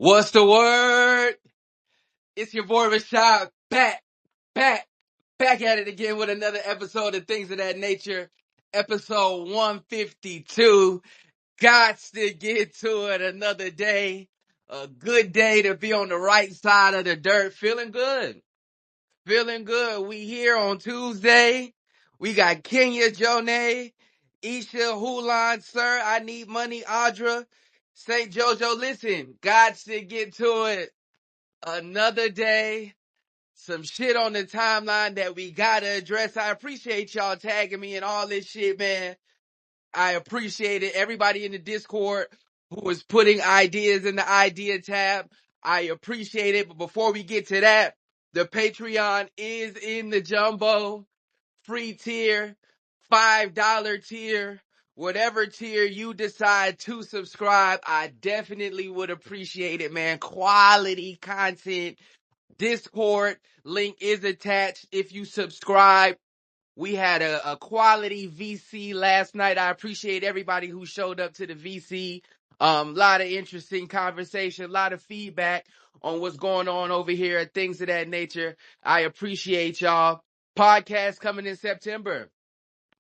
What's the word? It's your boy Rashad back, back at it again with another episode of Things of That Nature. Episode 152. Gots to get to it another day. A good day to be on the right side of the dirt. Feeling good. Feeling good. We here on Tuesday. We got Kenya Jonay, Isha Hulan, Sir. I Need Money, Audra, St. Jojo. Listen, gots to get to it. Another day, some shit on the timeline that we gotta address. I appreciate y'all tagging me and all this shit, man. I appreciate it. Everybody in the Discord who is putting ideas in the idea tab, I appreciate it. But before we get to that, the Patreon is in the jumbo free tier, $5 tier, whatever tier you decide to subscribe. I definitely would appreciate it, man. Quality content. Discord link is attached if you subscribe. We had a quality VC last night. I appreciate everybody who showed up to the VC. Lot of interesting conversation, a lot of feedback on what's going on over here, things of that nature. I appreciate y'all. Podcast coming in September.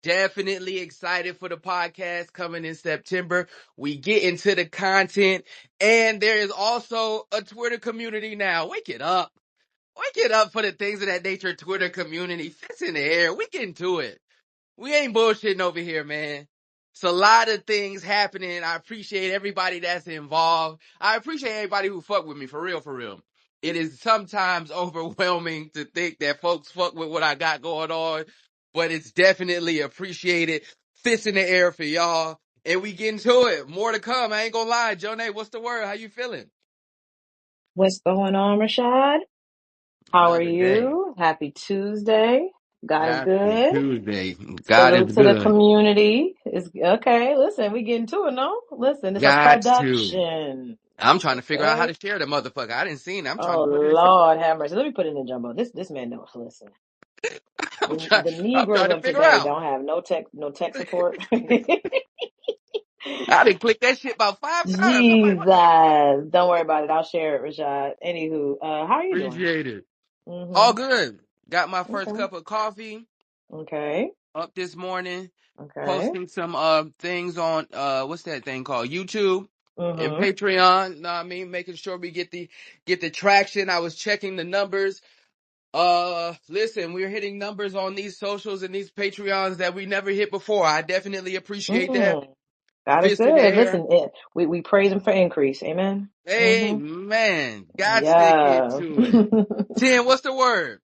Definitely excited for the podcast coming in September. We get into the content, and there is also a Twitter community now. Wake it up. Wake it up for the things of that nature Twitter community. Fits in the air. We getting to it. We ain't bullshitting over here, man. It's a lot of things happening. I appreciate everybody that's involved. I appreciate everybody who fuck with me, for real, for real. It is sometimes overwhelming to think that folks fuck with what I got going on, but it's definitely appreciated. Fists in the air for y'all. And we getting to it. More to come. I ain't gonna lie. Jonay, what's the word? How you feeling? What's going on, Rashad? How are Another day. you? Happy Tuesday. God is Happy good. Tuesday. God is Salute to the good. community. It's okay. Listen, we getting to it, no? Listen, it's a Got to. production. I'm trying to figure out how Okay. to share the motherfucker. I didn't see it. I'm trying Oh to put it in some. Lord, have mercy. Let me put it in the jumbo. This man knows. Listen, I'm trying. the I'm trying Negroes to of figure today out. don't have no tech support. I didn't click that shit about 5 times. I'm like, Jesus, what? don't worry about it. I'll share it, Rashad. Anywho, how are you doing? Appreciate it. All Mm-hmm. good. Got my first Okay. cup of coffee Okay. up this morning. Okay. Posting some things on what's that thing called? YouTube and Mm-hmm. Patreon. Know what I mean? Making sure we get the traction. I was checking the numbers. Listen, we're hitting numbers on these socials and these Patreons that we never hit before. I definitely appreciate that. Mm. God is Fist in the good. air. Listen, we praise him for increase. Amen. Hey, Mm-hmm. man. Got to get Yeah. to it. 10, what's the word?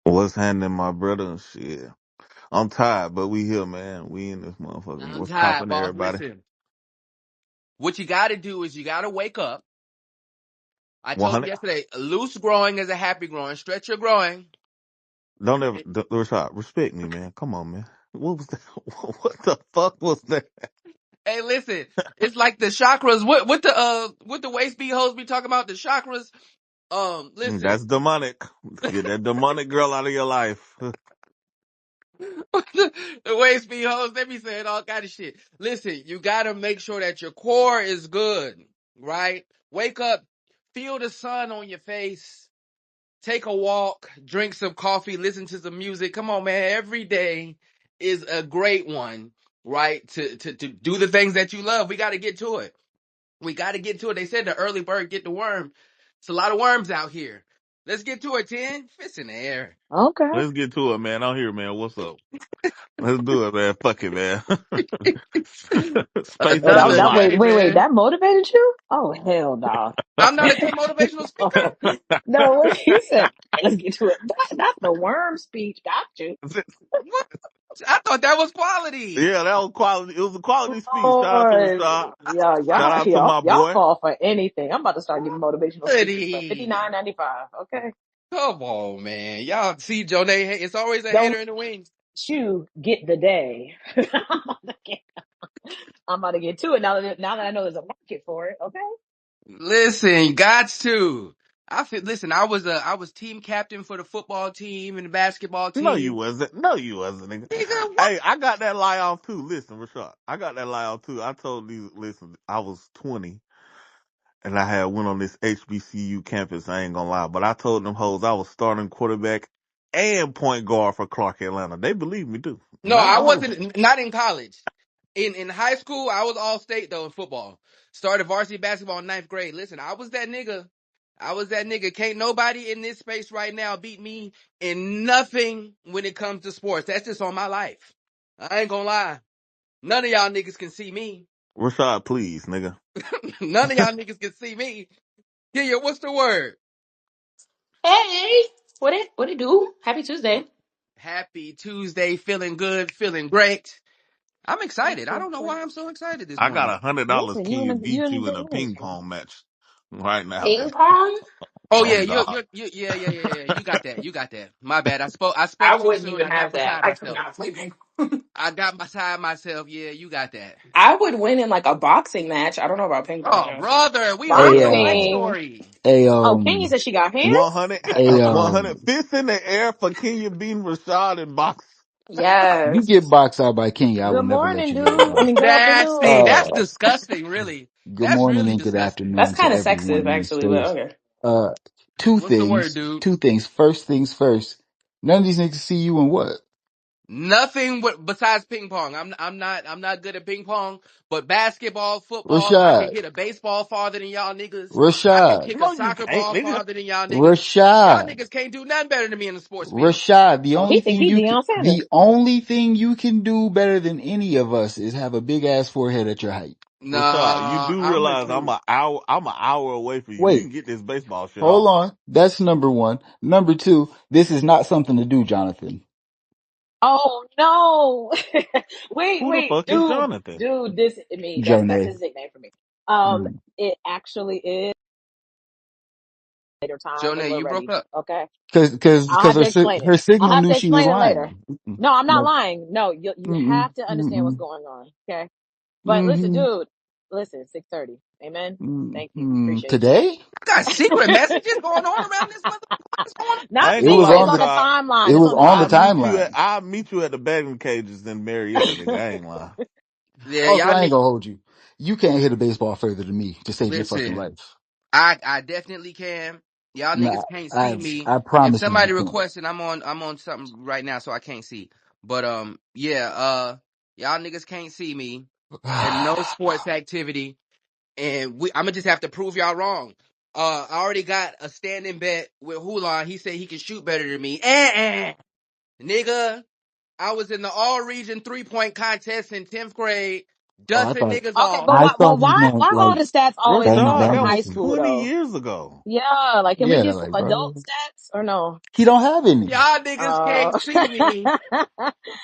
What's happening, my brother? Shit. I'm tired, but we here, man. We in this motherfucker. I'm What's tired, poppin', boss. everybody? Listen, what you got to do is you got to wake up. I told you 100. yesterday, loose growing is a happy growing. Stretch your growing. Don't ever, Rashad, respect me, man. Come on, man. What was that? What the fuck was that? Hey, listen, it's like the chakras. What the waist be hoes be talking about? The chakras. Listen. That's demonic. Get that demonic girl out of your life. The waist be hoes, they be saying all kind of shit. Listen, you gotta make sure that your core is good, right? Wake up, feel the sun on your face, take a walk, drink some coffee, listen to some music. Come on, man. Every day is a great one, right? To do the things that you love. We gotta get to it. We gotta get to it. They said the early bird get the worm. It's a lot of worms out here. Let's get to it, 10. Fists in the air. Okay. Let's get to it, man. I'm here, man. What's up? Let's do it, man. Fuck it, man. Space Wait, out the Another lot. day, wait. man. That motivated you? Oh hell no. I'm not a good motivational speaker. Oh, no, what he said. "Hey, let's get to it. That's the worm speech. Got you. What? I thought that was quality. Yeah, that was quality. It was a quality speech. Shout out to Lord, Rashad. yeah, Shout y'all, out to y'all, my y'all boy. fall for anything. I'm about to start giving motivational speeches for Quality. $59.95. Okay. Come on, man. Y'all see Jonay. It's always a Don't hater in the wings. you get the day. I'm about to get to it now that I know there's a market for it. Okay. Listen, gots to. Listen, I was team captain for the football team and the basketball No, you team. wasn't. No, you wasn't, nigga. Nigga, what? Hey, I got that lie off too. Listen, Rashad, I got that lie off too. I told you, listen, I was 20 and I had went on this HBCU campus. I ain't gonna lie, but I told them hoes I was starting quarterback and point guard for Clark Atlanta. They believed me too, and No, I I was wasn't. Not in college. In high school, I was all state though in football. Started varsity basketball in ninth grade. Listen, I was that nigga. I was that nigga. Can't nobody in this space right now beat me in nothing when it comes to sports. That's just on my life. I ain't gonna lie. None of y'all niggas can see me. Rashad, please, nigga. None of y'all niggas can see me. Kenya, what's the word? Hey, what it do? Happy Tuesday. Happy Tuesday. Feeling good. Feeling great. I'm That's excited. I what's don't know up. why I'm so excited this I got morning. $100. Listen, Can you you beat in a you in a good mood. ping pong match right now? Ping pong? Oh Oh yeah, God, yeah. You got that. You got that. My bad. I I spoke too wouldn't soon. even I got have that. beside I could myself. not play ping. I got beside myself. Yeah, you got that. I would win in like a boxing match. I don't know about ping pong Oh, though. brother, we heard Hey, your life Boxing. story. hey, Oh, Kenya said she got hands? 100, hey, 100 fists in the air for Kenya beating Rashad in box. you Yes. get boxed out by King, I will Good never let morning, you live, dude. I bro. mean, good That's afternoon. Uh, disgusting. Really, good that's morning really and good disgusting. That's afternoon to kind of everyone sexist, on the actually, but stage. okay. Uh, What's the word, dude? two things. First things first. None of these niggas see you in what? Nothing besides ping pong. I'm not good at ping pong, but basketball, football, I can Rashad, hit a baseball farther than y'all niggas. I can Rashad, kick a No, you soccer can't, ball nigga. farther than y'all niggas. Y'all Rashad, niggas can't do nothing better than me in the sports field. Rashad. Oh, he think he Deion Sanders. The only thing you can do better than any of us is have a big ass forehead at your height. Rashad, you Nah, do I'm a realize dude. I'm an hour away from you. We Wait, can get this baseball shit hold off. on. That's number one. Number two, this is not something to do, Jonathan. Oh no! Who the Wait, fuck is Jonathan? this me. That's Jonah. his nickname for me. Mm. It actually is later time when Jonah, we're you broke ready. up. Okay, I'll Cause have to explain it. her I'll signal have knew to she was explain it later. lying. Mm-mm. No, I'm not No. lying. No, you Mm-mm. have to understand what's Mm-mm. going on. Okay, but listen, Mm-hmm. dude. Listen, 6:30. Amen. Thank you. Mm-hmm. Appreciate you. Today? Got secret messages going on around this motherfucker this morning. Not I ain't It gonna was lie, secret. It's on on the, the Rashad. it timeline. It's was on the on the timeline. timeline. I'll meet you at the batting cages in Marietta, nigga. I ain't lying. Yeah, Also, y'all I ain't niggas. gonna hold you. You can't hit a baseball further than me to save your fucking Listen, life. I definitely can. Y'all Nah, niggas can't see me. I If promise you somebody can't. requesting, I'm on something right now, so I can't see. But yeah, y'all niggas can't see me at no sports activity, and I'm gonna just have to prove y'all wrong. I already got a standing bet with Hulan. He said he can shoot better than me. Nigga, I was in the all region 3-point contest in 10th grade, Oh, dusting niggas Okay, off. but I why? But thought he why meant all like, the stats always bang come Rashad, from that high was bang. school 20 though? years ago. Yeah, like can we Yeah, get some like, adult bro, stats or no? he don't have any. Y'all niggas Uh, can't see me.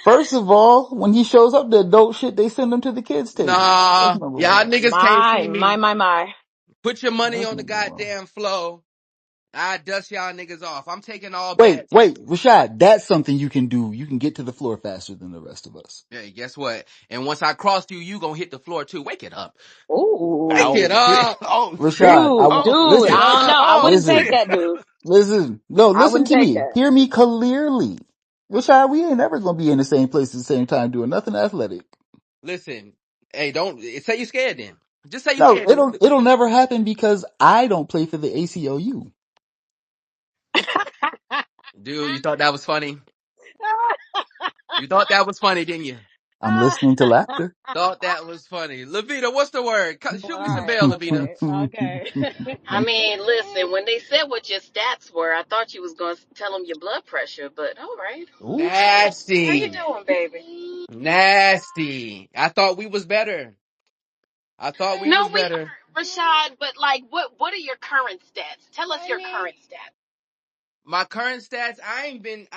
First of all, when he shows up, the adult shit, they send him to the kids table. That's Nah, number y'all one. niggas can't see my, me. my, my. Put your money That's on the number one. goddamn flow. I dust y'all niggas off. I'm taking all Wait, bets. wait, Rashad, that's something you can do. You can get to the floor faster than the rest of us. Hey, guess what? And once I cross you, you gonna hit the floor too. Wake it up. Wake Ooh, it Oh shit. up. Oh shit. Rashad, dude, Wake dude. it listen, I don't know. up. I Oh wouldn't take shit. listen, that, dude. I listen wouldn't to take me. that. Hear me clearly. Rashad, we ain't never gonna be in the same place at the same time doing nothing athletic. Listen, hey, don't say you scared then. Just say you No, scared then. it'll never happen because I don't play for the ACLU. Dude, you thought that was funny? You thought that was funny, didn't you? I'm listening to laughter. Thought that was funny. Levita, what's the word? All Shoot me some right, bail, Levita. okay, okay. I mean, listen, when they said what your stats were, I thought you was going to tell them your blood pressure, but all right. Ooh. How you Nasty. doing, baby? Nasty. I thought we was better. I thought we No, was we better. are, Rashad, but like, what are your current stats? Tell us your current stats. My current stats, I ain't been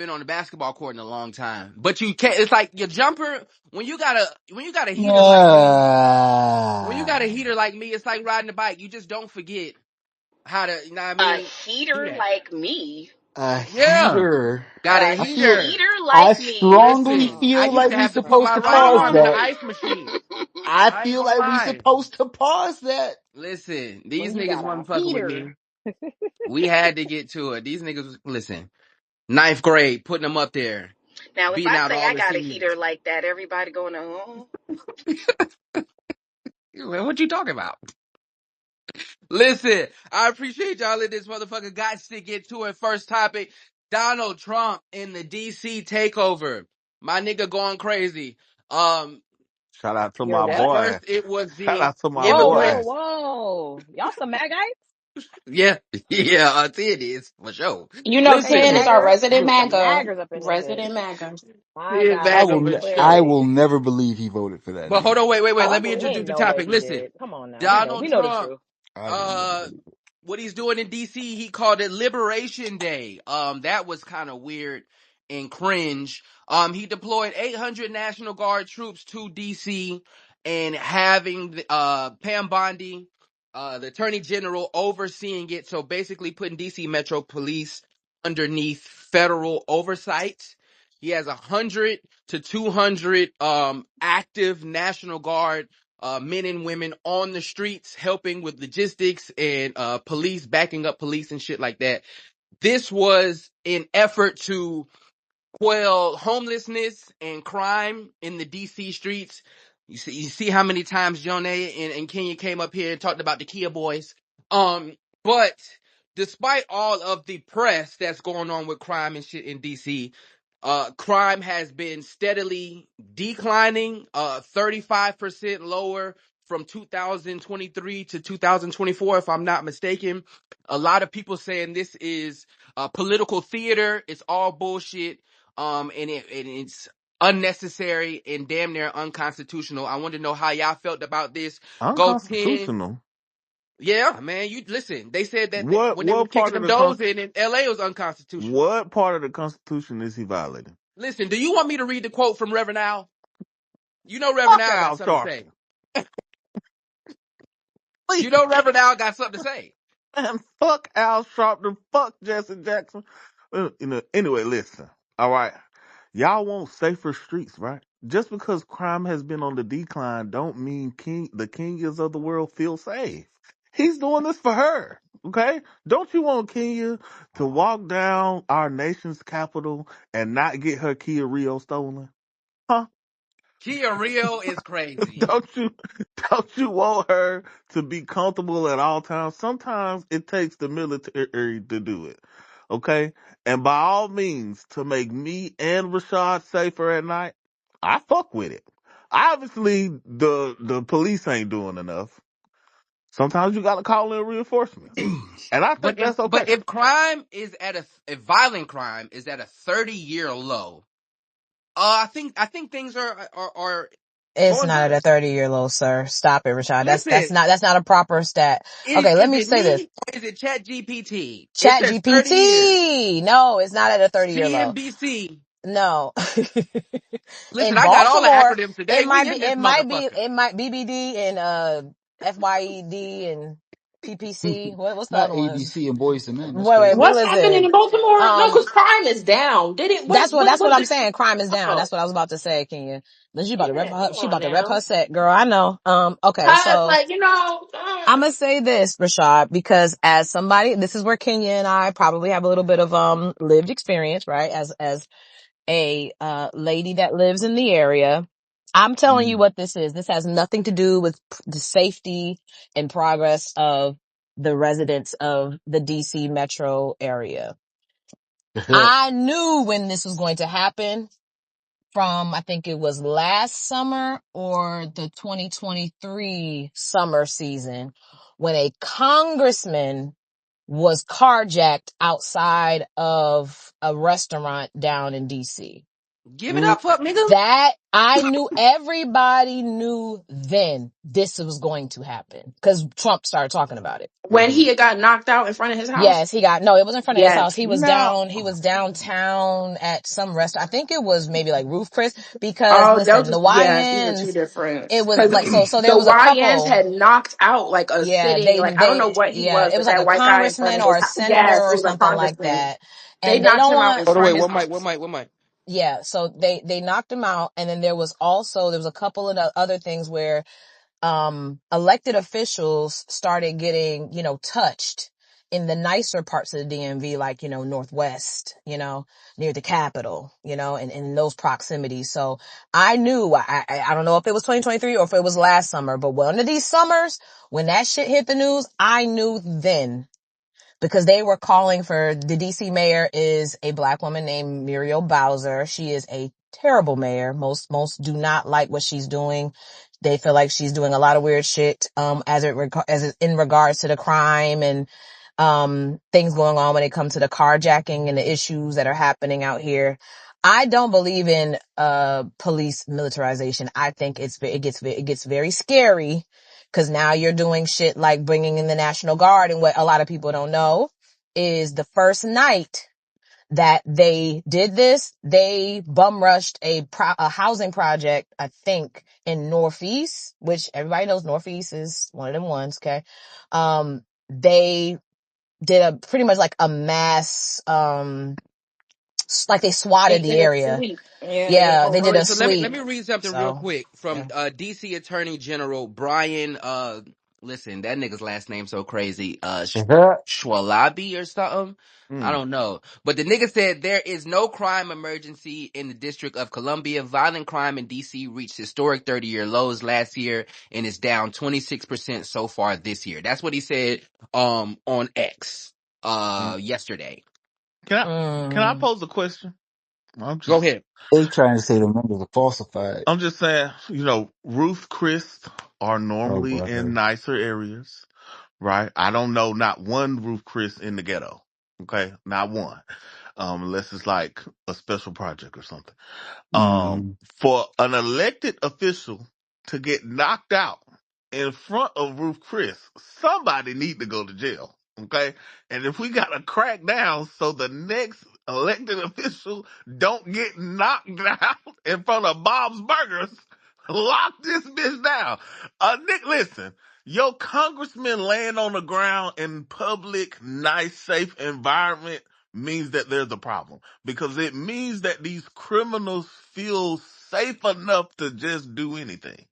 on the basketball court in a long time. But you can't, it's like your jumper, when you got a heater like me, when you got a Ah, heater like me, it's like riding a bike. You just don't forget how to, you know what I A mean, do heater that. like me? a Yeah. heater. Got a A I feel, heater. heater I like me? strongly Listen, I feel used like to we have to put supposed my to right pause arm in the that. ice machine. I I ain't feel gonna like we lie. supposed to pause that. Listen, these When you niggas got a wasn't fucking with me. heater. We had to get to it. These niggas, listen, ninth grade, putting them up there, Now, if beating I out say all I the got a seniors. heater like that, everybody going, oh. What you talking about? Listen, I appreciate y'all in this motherfucker. Got to get to it. First topic, Donald Trump in the DC takeover. My nigga going crazy. Um, Shout out to You're my what? boy. First it was Shout the out to my Whoa, whoa, boy. immigrants. whoa. Y'all some Magites? Yeah, yeah, I see it is for sure. You know, Some Listen, Ken is our MAGA? resident Some MAGA. MAGAs up in this Resident bitch. MAGA. My he is God, MAGA for I sure. clearly. will never believe he voted for that But hold nigga. on, wait. Oh, Let me we introduce ain't the know that topic. he Listen, did. Come on now. We Donald know the Trump, truth. I will never uh, believe it. what he's doing in DC, he called it Liberation Day. That was kind of weird and cringe. He deployed 800 National Guard troops to DC and having Pam Bondi, the Attorney General, overseeing it. So basically putting DC Metro Police underneath federal oversight. He has 100 to 200 active National Guard men and women on the streets helping with logistics and police backing up police and shit like that. This was an effort to quell homelessness and crime in the DC streets. You see how many times Jonah and Kenya came up here and talked about the Kia boys. But despite all of the press that's going on with crime and shit in DC, crime has been steadily declining, 35% lower from 2023 to 2024, if I'm not mistaken. A lot of people saying this is political theater. It's all bullshit. And it's unnecessary and damn near unconstitutional. I want to know how y'all felt about this. Go 10. Unconstitutional. Yeah, man, you listen. They said that What when they was what kicking part of them the doors in LA, it was unconstitutional. what part of the Constitution is he violating? Listen, do you want me to read the quote from Reverend Al? You know Reverend Fuck Al got Al something to say. Sharpton. Please, You know Reverend Al got something to say. man, fuck Al Sharpton. Fuck Jesse Jackson. Anyway, listen. All right. Y'all want safer streets, right? Just because crime has been on the decline don't mean the Kenyas of the world feel safe. He's doing this for her. Okay? Don't you want Kenya to walk down our nation's capital and not get her Kia Rio stolen? Huh? Kia Rio is crazy. Don't you don't you want her to be comfortable at all times? Sometimes it takes the military to do it. Okay? And by all means, to make me and Rashad safer at night, I fuck with it. Obviously the police ain't doing enough. Sometimes you gotta call in reinforcements. And I But think if that's okay. but if crime is at a violent crime is at a 30-year low, I think things are It's going not at good. a 30-year low, sir. Stop it, Rashad. That's Listen, not a proper stat. Okay, let is me it say this. me or is it Chat GPT? It Chat says 30 years. GPT. No, it's not at a 30-year low. CNBC. No. Listen, In I got all the Baltimore, acronyms today. We in this motherfucker. it might BBD and FYED and PPC. What's the Not other ones? ABC and Boys and Men. That's Wait, but crazy. What's happening listen. in Baltimore? No, Um, because crime is down. Did it? that's what What I'm the? saying. Crime is down. Oh, That's what I was about to say, Kenya. But yeah. Come she on about to rep now. her set, girl. I know. Okay, Cause so like I'm gonna say this, Rashad, because as somebody, this is where Kenya and I probably have a little bit of lived experience, right? As a lady that lives in the area. I'm telling you Mm. what this is. This has nothing to do with the safety and progress of the residents of the DC metro area. I knew when this was going to happen from, I think it was last summer or the 2023 summer season, when a congressman was carjacked outside of a restaurant down in DC. Give it up for nigga. That I knew, everybody knew then this was going to happen because Trump started talking about it. when he had got knocked out in front of his house. Yes, no, it was in front of his house. Yes. Now He was downtown at some restaurant. I think it was maybe like Roof Chris, because Oh, that was listen, the just yeah. These are two YNs, different. it was Because like, so there the was a YNs couple. had knocked out like a Yeah, sitting, like I don't know what he yeah, was, it but was like that a white guy in front congressman of or his a house. senator Yes, it or was a something like congressman. that. They And they knocked don't him out want, in Hold on, front wait, of his one mic, house. one mic, one mic. yeah, so they knocked him out. And then there was a couple of other things where elected officials started getting, touched in the nicer parts of the DMV, like, Northwest, near the Capitol, and in those proximities. So I knew, I don't know if it was 2023 or if it was last summer, but one of these summers when that shit hit the news, I knew then, because they were calling for the DC mayor is a black woman named Muriel Bowser. She is a terrible mayor. Most do not like what she's doing. They feel like she's doing a lot of weird shit, in regards to the crime and, things going on when it comes to the carjacking and the issues that are happening out here. I don't believe in, police militarization. I think it gets very scary. Cause now you're doing shit like bringing in the National Guard, and what a lot of people don't know is the first night that they did this, they bum rushed a housing project, I think, in Northeast, which everybody knows Northeast is one of them ones, okay? They did a pretty much like a mass, like they swatted They the did a area. sweep. Yeah, they did a Yeah, whole they did a sweep. So let sweep. me read something real So, quick from yeah. DC Attorney General Brian. Listen, that nigga's last name so crazy. Schwalabi or something. I Mm. don't know, but the nigga said there is no crime emergency in the District of Columbia. Violent crime in DC reached historic 30-year lows last year and is down 26% so far this year. That's what he said on X Mm. yesterday. Can I Mm. pose a question? I'm Go just ahead. They trying to say the numbers are falsified. I'm just saying, Ruth Chris are Oh, normally in brother. nicer areas, right? I don't know not one Ruth Chris in the ghetto. Okay, not one. Unless it's like a special project or something. Mm. For an elected official to get knocked out in front of Ruth Chris, somebody need to go to jail. Okay. And if we got to crack down so the next elected official don't get knocked out in front of Bob's Burgers, lock this bitch down. Nick, listen, your congressman laying on the ground in public, nice, safe environment means that there's a problem, because it means that these criminals feel safe enough to just do anything.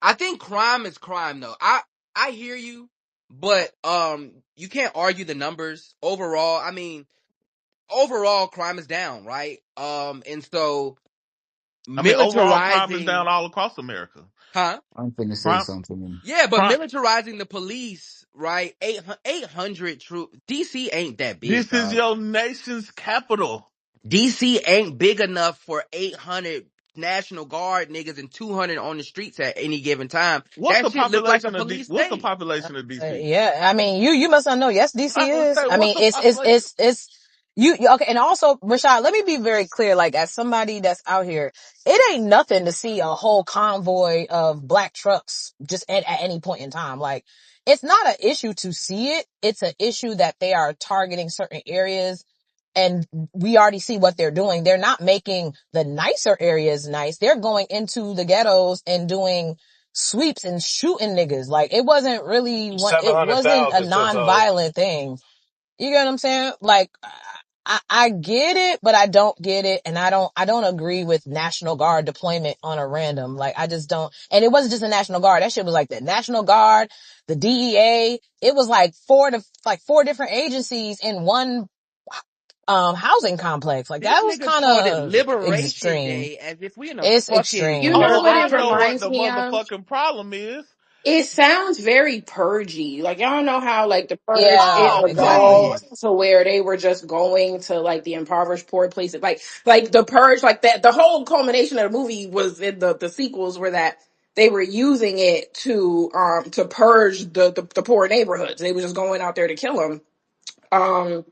I think crime is crime though. I hear you, but you can't argue the numbers overall. I mean, overall crime is down, right? And so I mean, overall crime is militarizing, down all across America. huh? I'm finna say Crime, something. Yeah, but crime. militarizing the police, right? 800 troop. DC ain't that big, This is dog. your nation's capital. DC ain't big enough for 800 National Guard niggas and 200 on the streets at any given time. What's That the shit look like a population of police What's the state. population of DC? Yeah, I mean, you must not know. Yes, DC I would is. say, I what's mean, the population? okay. And also, Rashad, let me be very clear. Like, as somebody that's out here, it ain't nothing to see a whole convoy of black trucks just at any point in time. Like, it's not an issue to see it. It's an issue that they are targeting certain areas. And we already see what they're doing. They're not making the nicer areas nice. They're going into the ghettos and doing sweeps and shooting niggas. Like, it wasn't a 700,000 total. non-violent thing. You get what I'm saying? Like, I get it, but I don't get it. And I don't agree with National Guard deployment on a random. Like, I just don't. And it wasn't just the National Guard. That shit was like the National Guard, the DEA. It was like four different agencies in one, housing complex. Like, This that was nigga kind called it of Liberation extreme. Day as if we in a It's fucking You extreme. know Oh, what war. I it know what reminds the me of? motherfucking problem is. It sounds very purgy. Like, y'all know how like the purge it Yeah, Oh, exactly. evolved please. to where they were just going to like the impoverished poor places. Like the purge, like that the whole culmination of the movie was in the sequels were that they were using it to purge the poor neighborhoods. They were just going out there to kill them. Um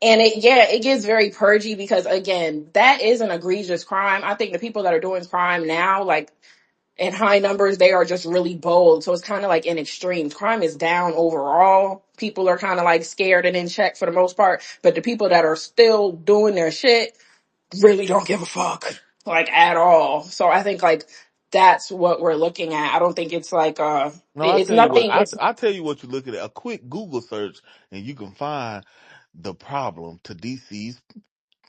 and it gets very purgy because again, that is an egregious crime. I think the people that are doing crime now, like in high numbers, they are just really bold. So it's kind of like in extremes. Crime is down overall. People are kind of like scared and in check for the most part. But the people that are still doing their shit really don't give a fuck, like at all. So I think like that's what we're looking at. I don't think it's like No, I it's tell you what. nothing. It's I tell you what. You look at it. A quick Google search, and you can find the problem to DC's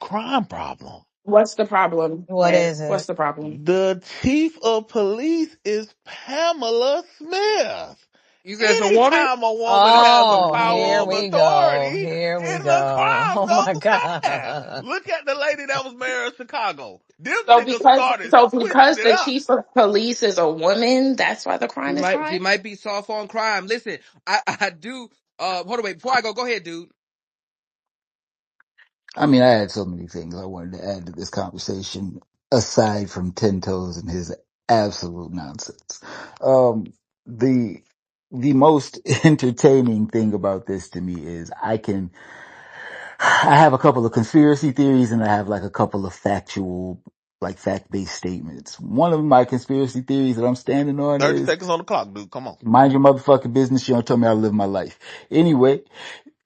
crime problem. what's the problem, What man? is What's it? the problem? The chief of police is Pamela Smith. You said it's a woman? Anytime a woman has a Oh, power here of we authority, here we And the go. crime Oh my goes down. God. Look at the lady that was mayor of Chicago. Them So niggas because started so switching because it the up. chief of police is a woman, that's why the crime is She high. might be soft on crime. Listen, I do. Hold on, wait. Before I go, go ahead, dude. I mean, I had so many things I wanted to add to this conversation aside from Ten Toes and his absolute nonsense. Um, the the most entertaining thing about this to me is I have a couple of conspiracy theories and I have like a couple of fact-based statements. One of my conspiracy theories that I'm standing on 30 is seconds on the clock, dude. Come on. mind your motherfucking business. You don't tell me how to live my life. Anyway,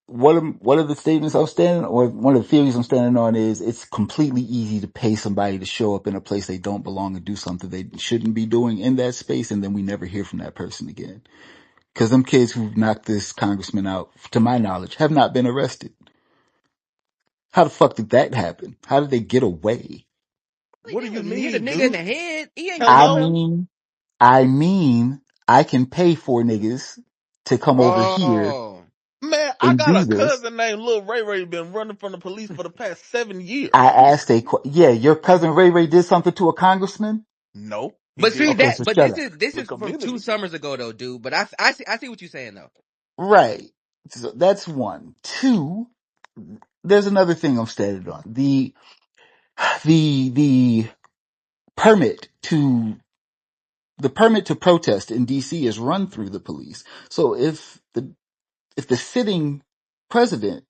one of the statements I'm standing, or one of the theories I'm standing on is it's completely easy to pay somebody to show up in a place they don't belong and do something they shouldn't be doing in that space, and then we never hear from that person again. Cause them kids who knocked this congressman out, to my knowledge, have not been arrested. How the fuck did that happen? How did they get away? He What do you didn't hit a mean, nigga in dude? the head. He ain't No, kill I him. mean, I mean, I can pay for niggas to come over here Oh, Man, I and got do a this. cousin named Lil Ray Ray been running from the police for the past 7 years. I asked yeah, your cousin Ray Ray did something to a congressman? No, he but did see Okay, something that. so But shut this up. is this to the is from two community. summers ago, though, dude. But I see what you're saying though. Right. So that's one. Two, there's another thing I'm standing on. The permit to, the permit to protest in DC is run through the police. So if the sitting president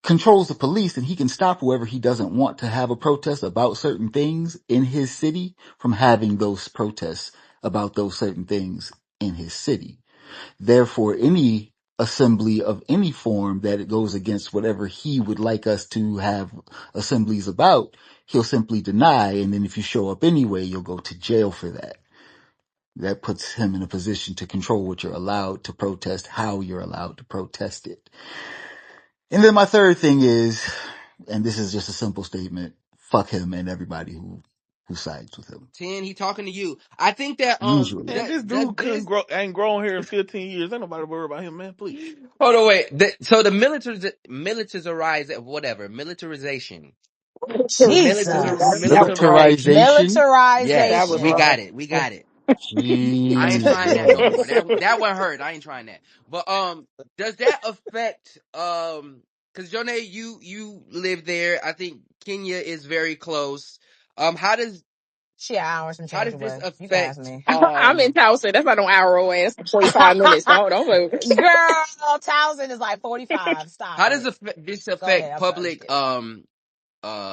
controls the police, then he can stop whoever he doesn't want to have a protest about certain things in his city from having those protests about those certain things in his city. Therefore, any assembly of any form that it goes against whatever he would like us to have assemblies about, he'll simply deny. And then if you show up anyway, you'll go to jail for that. That puts him in a position to control what you're allowed to protest, how you're allowed to protest it. And then my third thing is, and this is just a simple statement, fuck him and everybody who sides with him. 10, he talking to you. I think that Usually. Man, this does dude couldn't this. grow, ain't grown here in 15 years. Ain't nobody worry about him, man. Please. Hold on, wait. So the militarization, whatever, militarization, Jesus. that was wrong. Militarization. That Yes, was we Militarization. wrong. got it. We got it. I ain't trying that no more. Jesus. That one hurt. I ain't trying that. But does that affect because Jone, you live there. I think Kenya is very close. How does She an hour some how change does this away. You can ask affect me. I'm in Towson. That's not an hour away. It's 45 minutes. Don't play with me. Girl, Towson is like 45. Stop how does it. this Go ahead. affect I'm sorry. I'm just public kidding.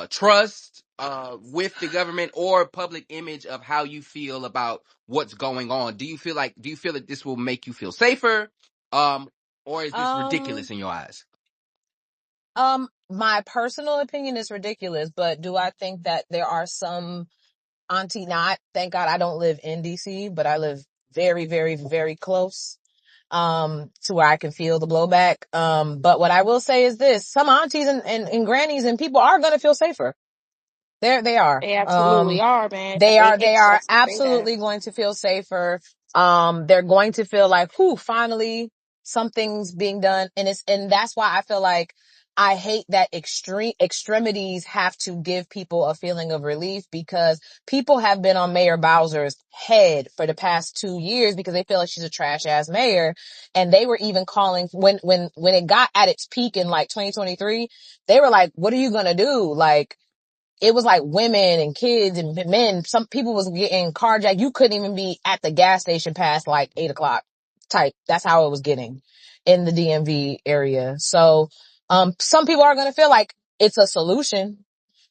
trust with the government or public image of how you feel about what's going on? Do you feel that this will make you feel safer? Um or is this Um, ridiculous in your eyes? my personal opinion is ridiculous, but do I think that there are some not, thank God I don't live in DC, but I live very, very, very close, to where I can feel the blowback. But what I will say is this, some aunties and grannies and people are going to feel safer. They are. They absolutely are, man. They It are sucks to say that. absolutely going to feel safer. They're going to feel like, whew, finally something's being done. And that's why I feel like I hate that extremities have to give people a feeling of relief, because people have been on Mayor Bowser's head for the past 2 years because they feel like she's a trash ass mayor. And they were even calling when it got at its peak in like 2023, they were like, what are you going to do? Like, it was like women and kids and men. Some people was getting carjacked. You couldn't even be at the gas station past like 8 o'clock type. That's how it was getting in the DMV area. So, some people are going to feel like it's a solution.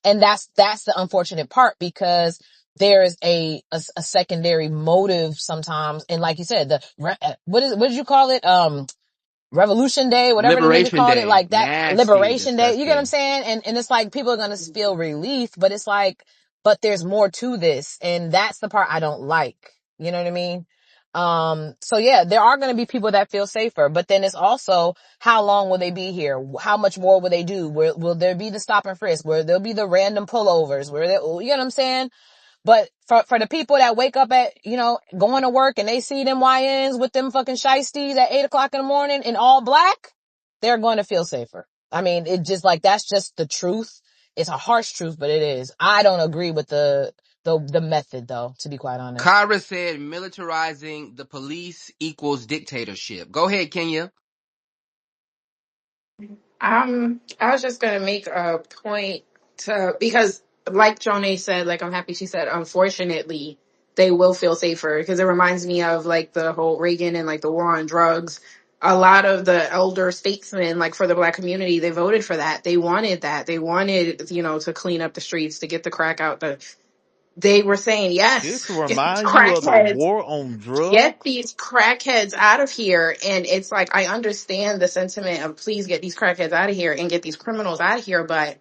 And that's the unfortunate part, because there's a secondary motive sometimes. And like you said, what did you call it? Revolution Day, whatever the niggas Liberation called it, Day. like that Nasty, Liberation Day. You get what I'm disgusting. saying? And it's like people are going to feel relief, but it's like, but there's more to this. And that's the part I don't like. You know what I mean? So yeah, there are going to be people that feel safer, but then it's also, how long will they be here? How much more will they do? Will there be the stop and frisk? Where there'll be the random pullovers? You know what I'm saying? But for the people that wake up at, going to work and they see them YNs with them fucking shiesties at 8 o'clock in the morning in all black, they're going to feel safer. I mean, it just like, that's just the truth. It's a harsh truth, but it is. I don't agree with the method though, to be quite honest. Kyra said militarizing the police equals dictatorship. Go ahead, Kenya. I was just gonna make a point to because, like Jonay said, like I'm happy she said, unfortunately, they will feel safer because it reminds me of like the whole Reagan and like the war on drugs. A lot of the elder statesmen, like for the black community, they voted for that. They wanted that. They wanted, to clean up the streets, to get the crack out. They were saying, This yes, get these reminds you of the crackheads, war on get drugs. these crackheads out of here. And it's like, I understand the sentiment of please get these crackheads out of here and get these criminals out of here. But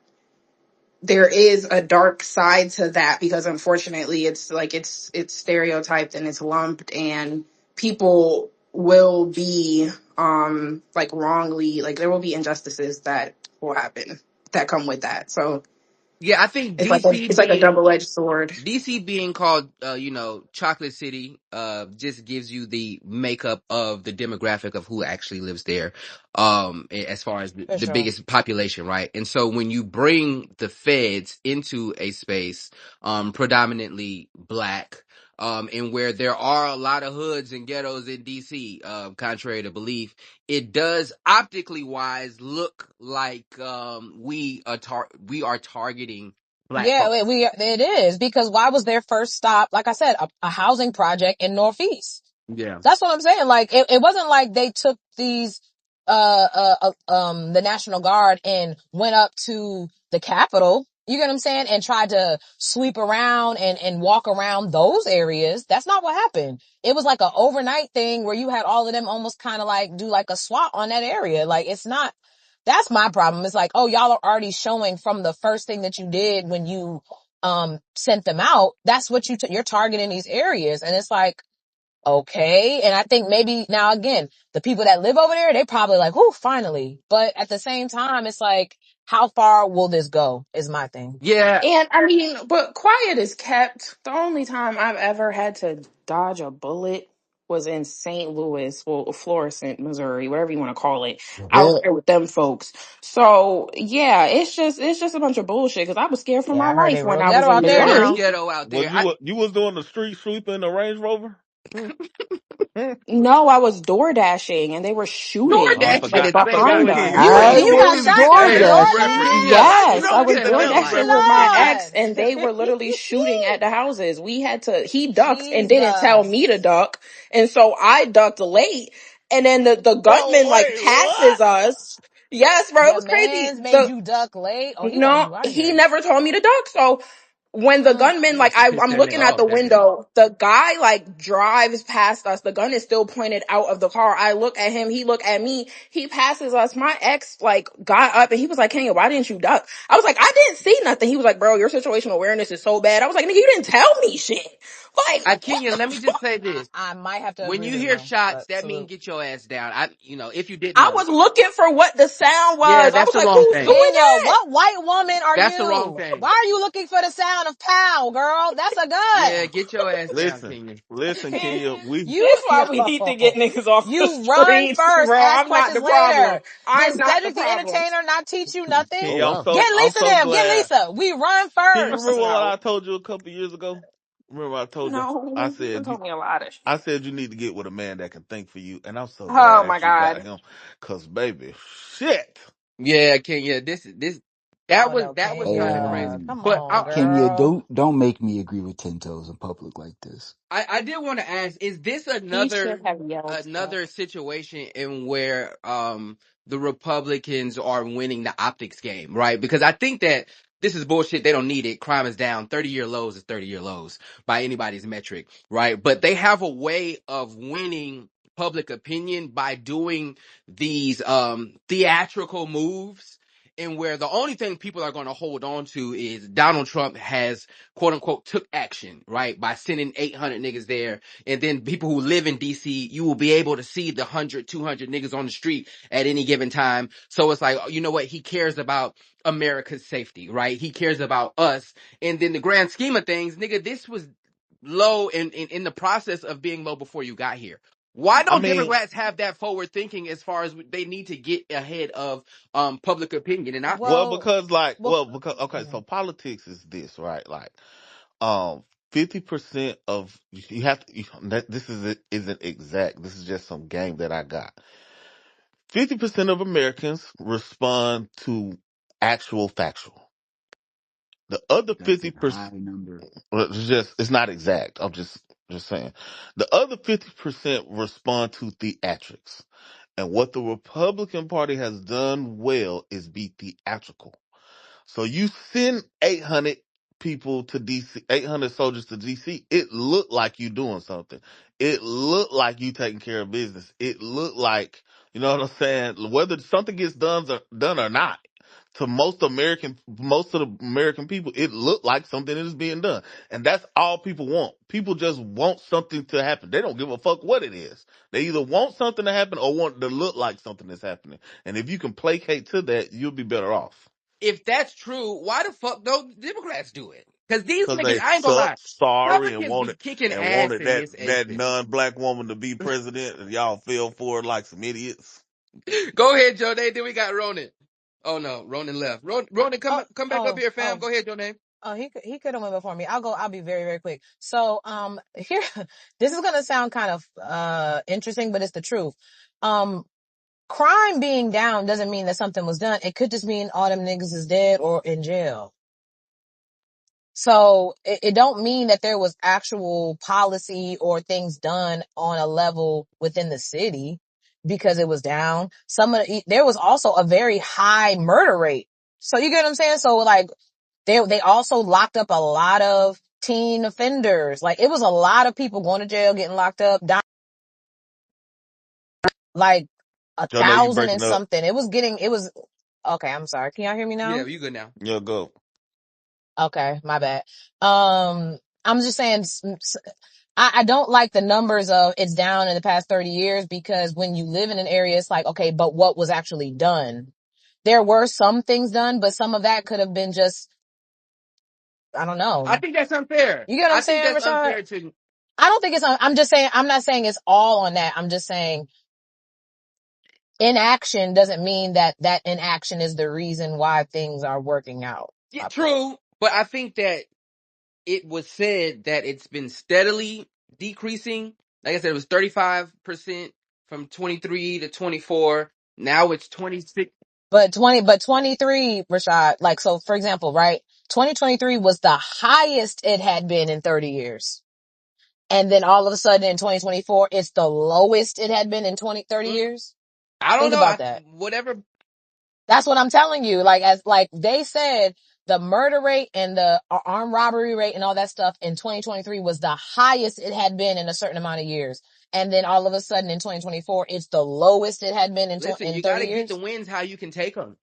there is a dark side to that because unfortunately it's like, it's stereotyped and it's lumped, and people will be, like wrongly, like there will be injustices that will happen that come with that. So Yeah, I think it's like a double-edged sword. DC being called, Chocolate City, just gives you the makeup of the demographic of who actually lives there, as far as For the sure. biggest population, right? And so when you bring the feds into a space, predominantly black, and where there are a lot of hoods and ghettos in DC, contrary to belief, it does optically wise look like, we are targeting black Yeah, folks. it is because why was their first stop, like I said, a housing project in Northeast? Yeah. That's what I'm saying. Like, it wasn't like they took these, the National Guard and went up to the Capitol. You get what I'm saying? And tried to sweep around and walk around those areas. That's not what happened. It was like an overnight thing where you had all of them almost kind of like do like a SWAT on that area. Like, it's not, that's my problem. It's like, oh, y'all are already showing from the first thing that you did when you, sent them out. That's what you're targeting these areas. And it's like, okay. And I think maybe now again, the people that live over there, they probably like, oh, finally. But at the same time, it's like, how far will this go is my thing. Yeah, And I mean, but quiet is kept. The only time I've ever had to dodge a bullet was in St. Louis, well, Florissant, Missouri, whatever you want to call it, out That there with them folks. So yeah, it's just a bunch of bullshit. Because I was scared for Yeah, my I heard life they when real I was ghetto in out there yeah, it is now. Missouri. ghetto out Was there. I you was doing the street sweep in the Range Rover? No, I was door dashing, and they were door Oh, I shooting dashing forgot. like is I say no forgot behind Kenya. again. us. You Wait, ain't I the you one got who was shot door during Hey, door dashing. referee, dash? you Yes, know I what was that door felt Praise dashing the like. with my ex, Lord. and they were literally shooting at the houses. We had to, he ducked and didn't tell me to Jesus. duck. And so I ducked late. And then the gunman Oh like wait, what? passes us. Yes, bro, it Your was crazy. man's made you duck late. Oh, he wanted No, you out of he here. never told me to duck. So when the I gunman, like must have pissed I'm that nigga looking at off the that day. window, the guy like drives past us. The gun is still pointed out of the car. I look at him, he look at me, he passes us. My ex like got up and he was like, Kenya, why didn't you duck? I was like, I didn't see nothing. He was like, bro, your situational awareness is so bad. I was like, nigga, you didn't tell me shit. Like, what Kenya, the let me just fuck? say this. I might have to When agree you with hear bro, shots, but that means salute. get your ass down. If you didn't I know. was looking for what the sound Yeah, was. I that's was the like, wrong who's thing. doing Kenya, that? what white woman are That's the wrong you? thing. Why are you looking for the sound of pow, girl? That's a Yeah, gun. get your ass down, Listen, Kenya. listen, Kenya. We You, This why we need to get niggas off the you run streets, first, bro. ask I'm not questions the problem. later. I'm Did not the Cedric the problem. Entertainer not teach you nothing? Oh Kenya, wow. Get I'm Lisa so them. Get glad. Lisa. We run Can you remember first. what I No, told you a couple years ago? Remember I told you? I no, you said you told me a lot of I shit. said you need to get with a man that can think for you, and I'm so glad Oh my that you got god. him. Cause baby, shit. Yeah, Kenya, this Oh no, that was Hey, kind of crazy. Kenya. Come But on, Kenya, girl. don't make me agree with Ten Toes in public like this. I did want to ask, is this He should have yelled that. another situation in where the Republicans are winning the optics game, right? Because I think that this is bullshit. They don't need it. Crime is down. 30-year lows is 30-year lows by anybody's metric, right? But they have a way of winning public opinion by doing these theatrical moves, and where the only thing people are going to hold on to is Donald Trump has quote unquote took action, right? By sending 800 niggas there. And then people who live in DC, you will be able to see the 100, 200 niggas on the street at any given time. So it's like, you know what? He cares about America's safety, right? He cares about us. And then the grand scheme of things, nigga, this was low in the process of being low before you got here. Why I don't mean, Democrats have that forward thinking as far as they need to get ahead of public opinion? And I well, Well, because okay, okay. so politics is this, right? Like, um, 50% of you have to. This isn't exact. This is just some game that I got. 50% of Americans respond to actual factual. The other That's a 50%, high number. well, it's not exact. I'm just saying. The other 50% respond to theatrics. And what the Republican Party has done well is be theatrical. So you send 800 people to DC, 800 soldiers to DC. It looked like you doing something. It looked like you taking care of business. It looked like, you know what I'm saying? Whether something gets done or not, to most of the American people, it looked like something is being done. And that's all people want. People just want something to happen. They don't give a fuck what it is. They either want something to happen or want to look like something is happening. And if you can placate to that, you'll be better off. if that's true, why the fuck don't Democrats do it? Because these Cause niggas, they I ain't gonna suck lie, sorry Republicans be kicking and ass wanted in that this that area. non-black woman to be president, and y'all fell for it like some idiots. Go ahead, Joe. Then we got Ronan. Oh no, Ronan left. Ronan, Oh, come back up oh, here, fam. oh, Go ahead, Joe. Name. oh, he could have went before me. I'll be very, very quick. So, here, this is going to sound kind of, interesting, but it's the truth. Um, Crime being down doesn't mean that something was done. It could just mean all them niggas is dead or in jail. So it don't mean that there was actual policy or things done on a level within the city because it was down. There was also a very high murder rate. So you get what I'm saying? So like they also locked up a lot of teen offenders. Like it was a lot of people going to jail, getting locked up, dying, like a Joe, know you thousand and breaking up. something. It was, okay. I'm sorry. Can y'all hear me Yeah, now? you good now. You'll go. Okay, my bad. I'm just saying, I don't like the numbers of it's down in the past 30 years because when you live in an area, it's like, okay, but what was actually done? There were some things done, but some of that could have been just, I don't I know. think that's unfair. You get what I'm I think saying, that's Rashad? unfair to. I don't think I'm just saying, I'm not saying it's all on that. I'm just saying inaction doesn't mean that inaction is the reason why things are working out. Yeah, My point. true, but I think that it was said that it's been steadily decreasing. Like I said, it was 35% from 23 to 24. Now it's 26. But 23, Rashad, like, so for example, right? 2023 was the highest it had been in 30 years. And then all of a sudden in 2024, it's the lowest it had been in 30 Mm, years. I don't Think know. about that. Whatever. That's what I'm telling you. Like, like they said, the murder rate and the armed robbery rate and all that stuff in 2023 was the highest it had been in a certain amount of years. And then all of a sudden in 2024, it's the lowest it had been Listen, in you got 30 to get the years. wins how you can take them.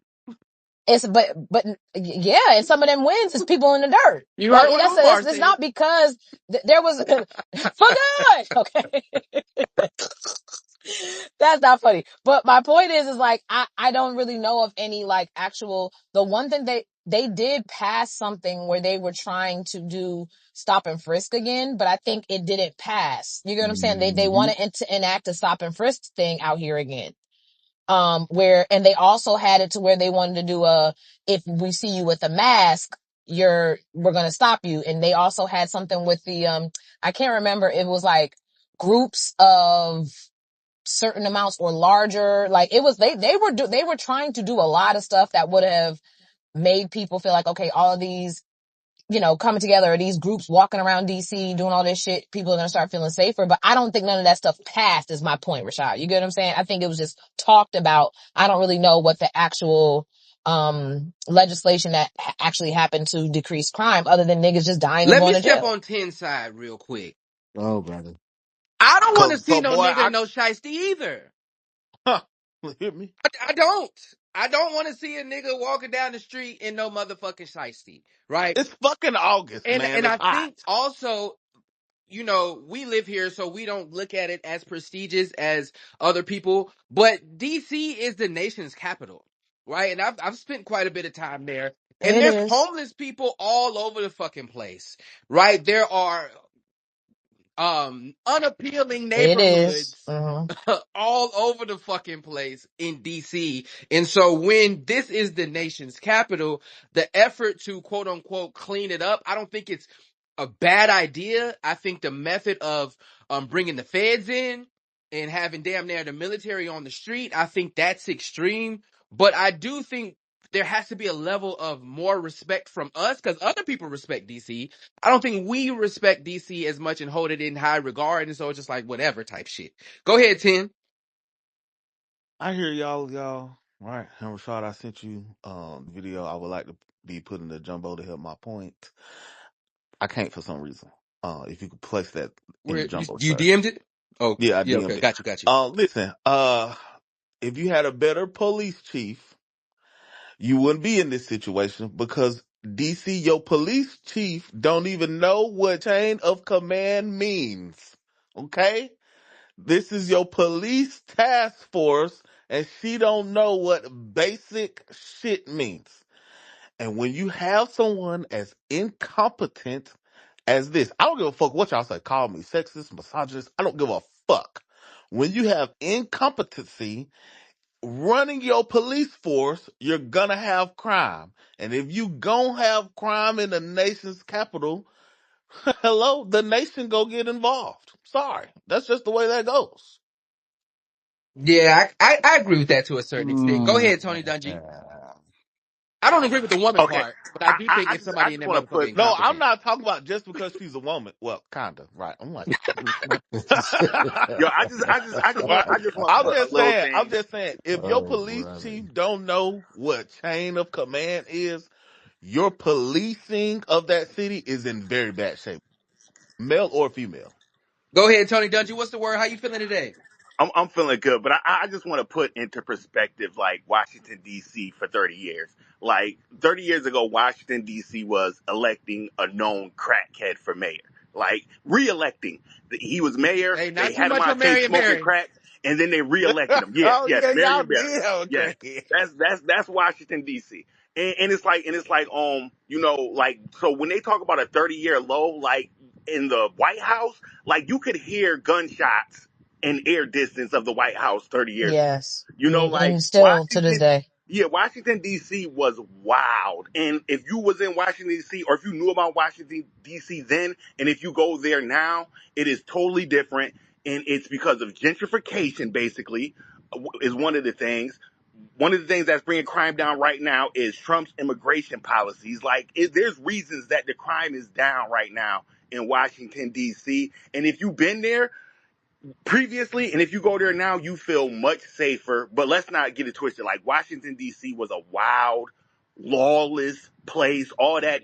But yeah, and some of them wins is people in the dirt. You heard Like what Umar that's said. not because there was for good. Okay. That's not funny. But my point is like, I don't really know of any like actual, the one thing they did pass something where they were trying to do stop and frisk again, but I think it didn't pass. You get what I'm saying? They Hmm. want to enact a stop and frisk thing out here again. And they also had it to where they wanted to do if we see you with a mask, we're going to stop you. And they also had something with I can't remember. It was like groups of certain amounts or larger. Like it was, they were trying to do a lot of stuff that would have made people feel like, okay, all of these, coming together, these groups walking around DC doing all this shit, people are going to start feeling safer. But I don't think none of that stuff passed is my point, Rashad. You get what I'm saying? I think it was just talked about. I don't really know what the actual, legislation that actually happened to decrease crime other than niggas just dying and Let me going to step jail. on 10 side real quick. Oh, brother. I don't want to Cause see so no boy, nigga no shiesty either. huh, hear me. I don't. I don't want to see a nigga walking down the street in no motherfucking shiesty, right? It's fucking August, And man. and It's I hot. think also, we live here, so we don't look at it as prestigious as other people. But DC is the nation's capital, right? And I've spent quite a bit of time there. And It there's is. homeless people all over the fucking place, right? There are unappealing It is. neighborhoods Mm-hmm. all over the fucking place in DC. And so when this is the nation's capital, the effort to quote unquote clean it up, I don't think it's a bad idea. I think the method of bringing the feds in and having damn near the military on the street, I think that's extreme. But I do think there has to be a level of more respect from us because other people respect DC. I don't think we respect DC as much and hold it in high regard. And so it's just like whatever type shit. Go ahead, Tim. I hear y'all. All right, and Rashad, I sent you the video. I would like to be put in the jumbo to help my point. I can't for some reason. If you could place that in Where the jumbo, you sir. DM'd it? Oh, Yeah, I yeah, DM'd okay. it. Got you. Listen. If you had a better police chief, you wouldn't be in this situation because DC, your police chief don't even know what chain of command means. Okay? This is your police task force and she don't know what basic shit means. And when you have someone as incompetent as this, I don't give a fuck what y'all say. Call me sexist, misogynist. I don't give a fuck. When you have incompetency running your police force, you're gonna have crime. And if you gonna have crime in the nation's capital, hello, the nation go get involved. Sorry. That's just the way that goes. Yeah, I agree with that to a certain extent. Go Mm. ahead, Tony Dungy. I don't agree with the woman Okay, part, but I do think it's I somebody in just that want to motherfucker put. No, I'm incompetent. not talking about just because she's a woman. Well, kinda, right. I'm like, Yo, right. I just want to put a little I'm thing. just saying, if your Oh, police brother. chief don't know what chain of command is, your policing of that city is in very bad shape, male or female. Go ahead, Tony Dungy. What's the word? How you feeling today? I'm feeling good, but I just want to put into perspective like Washington D.C. for 30 years. Like 30 years ago, Washington D.C. was electing a known crackhead for mayor. Like re-electing, he was mayor. Hey, They not too had him much on on tape Marion smoking Barry. crack, and then they re-elected him. Yes, Oh yes, yeah, y'all Marion Barry. did have a Yes, crackhead. that's Washington D.C. And it's like like so when they talk about a 30-year low, like in the White House, like you could hear gunshots in air distance of the White House 30 years ago. Yes. Like And still to this day. Washington D.C. was wild. And if you was in Washington D.C. or if you knew about Washington D.C. then, and if you go there now, it is totally different. And it's because of gentrification, basically, is one of the things. One of the things that's bringing crime down right now is Trump's immigration policies. Like, there's reasons that the crime is down right now in Washington D.C. And if you've been there, previously, and if you go there now, you feel much safer. But let's not get it twisted. Like Washington D.C. was a wild, lawless place. All that,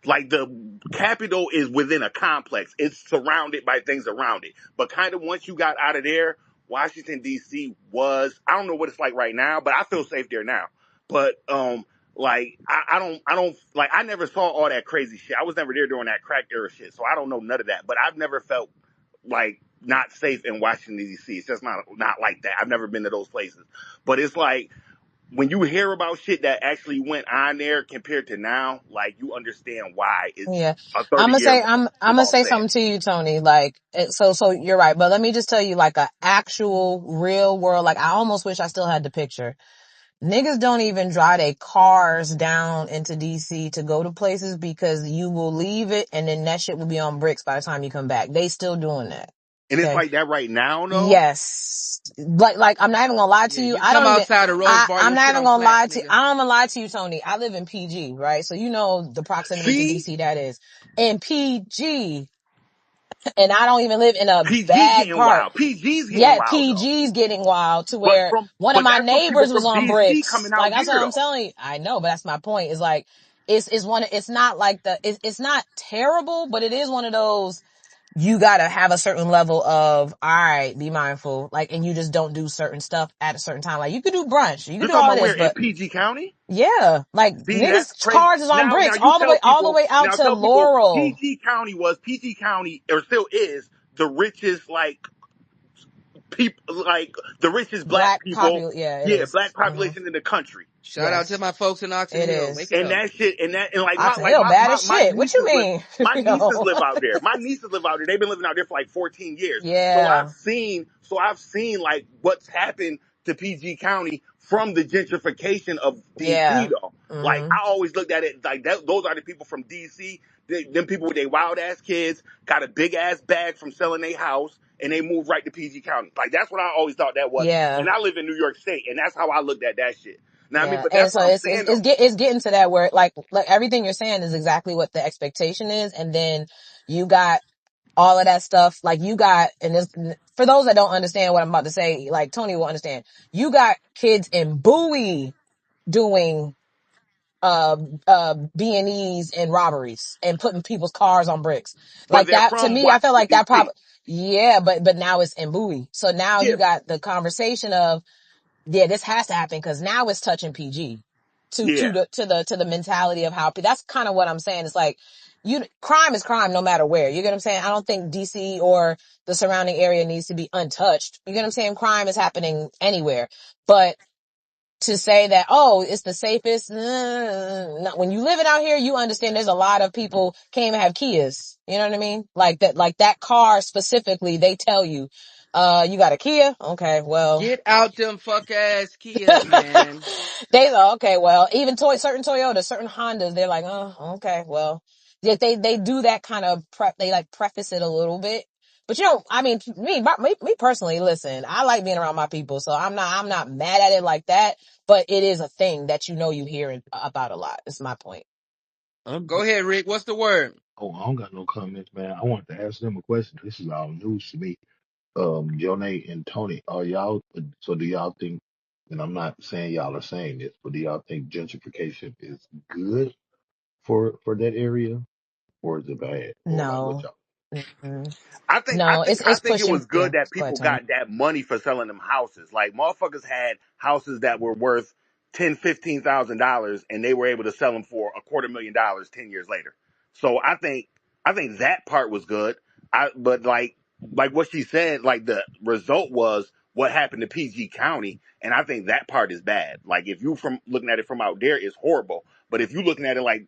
like the Capitol is within a complex. It's surrounded by things around it. But kind of once you got out of there, Washington D.C. was. I don't know what it's like right now, but I feel safe there now. But like I don't like I never saw all that crazy shit. I was never there during that crack era shit, so I don't know none of that. But I've never felt like not safe in Washington D.C. It's just not like that. I've never been to those places, but it's like when you hear about shit that actually went on there compared to now, like you understand why it's Yeah. a 30-year low. I'm Is gonna all I'm say saying. something to you, Tony. Like, so you're right. But let me just tell you, like, a actual real world, like, I almost wish I still had the picture. Niggas don't even drive their cars down into DC to go to places because you will leave it and then that shit will be on bricks by the time you come back. They still doing that. And it's Okay. like that right now, though. Yes. Like, I'm not even gonna lie to Yeah, you. you come outside of Rose Bar, I'm your not shit even on gonna flats, lie to, nigga. I'm gonna lie to you, Tony. I live in PG, right? So you know the proximity to See, DC that is. In PG, and I don't even live in a PG bad getting part. wild. PG's getting Yeah, wild though. PG's getting wild to where one of But my that's from people neighbors was from on DC bricks. coming Like, out that's here what I'm though. telling you. I know, but that's my point. Is like, it's not like it's not terrible, but it is one of those, you gotta have a certain level of, all right, be mindful. Like, and you just don't do certain stuff at a certain time. Like, you could do brunch, you could You're do talking all about where this, in but PG County? yeah, like See, that's niggas crazy. cars is on Now bricks you tell all the people. way out Now to tell people Laurel. PG County, or still is, the richest like people, like the richest black Black people, popular, yeah, it yeah, is. black Hmm. population in the country. Shout out to Yes, my folks in Oxon it Hill. Wake is. it And up. that shit, and like Oxon Hill, bad as my shit. What you nieces live, mean? my nieces Yo. live out there. My nieces live out there. They've been living out there for like 14 years. Yeah, So I've seen like what's happened to PG County from the gentrification of DC yeah. though. Like Hmm. I always looked at it like that. Those are the people from DC. Them people with their wild ass kids got a big ass bag from selling their house and they moved right to PG County. Like that's what I always thought that was. Yeah, And I live in New York State, and that's how I looked at that shit. Now I mean, yeah. but And that's so what I'm it's saying though. it's getting to that where like everything you're saying is exactly what the expectation is, and then you got all of that stuff. Like you got, and this, for those that don't understand what I'm about to say, like Tony will understand. You got kids in Bowie doing uh B&Es and robberies and putting people's cars on bricks. But Like they're that, to from me, I feel Washington like that D.C. probably, yeah, but now it's in Bowie. So now Yeah, you got the conversation of, yeah, this has to happen because now it's touching PG yeah. to the mentality of how, that's kind of what I'm saying. It's like, crime is crime no matter where. You get what I'm saying? I don't think DC or the surrounding area needs to be untouched. You get what I'm saying? Crime is happening anywhere. But to say that, oh, it's the safest. No. When you living out here, you understand there's a lot of people can't even have Kias. You know what I mean? Like that car specifically, they tell you, you got a Kia? Okay, well, Get out them fuck ass Kias, man. they go, okay, well, even certain Toyotas, certain Hondas, they're like, oh, okay, well, yeah, they do that kind of they like preface it a little bit. But you know, I mean, me personally, listen, I like being around my people, so I'm not mad at it like that, but it is a thing that you hear about a lot. Is my point. Go ahead, Rick. What's the word? Oh, I don't got no comments, man. I want to ask them a question. This is all news to me. Jonay and Tony, are y'all, so do y'all think, and I'm not saying y'all are saying this, but do y'all think gentrification is good for that area, or is it bad? Or like what No. y'all? Mm-mm. I think I No, think I it's think it pushing. was Yeah. good that Go ahead, people Tony. got that money for selling them houses. Like motherfuckers had houses that were worth $10,000-$15,000 and they were able to sell them for $250,000 10 years later. So I think that part was good. But like what she said, like the result was what happened to PG County, and I think that part is bad. Like if you from looking at it from out there, it's horrible. But if you looking at it like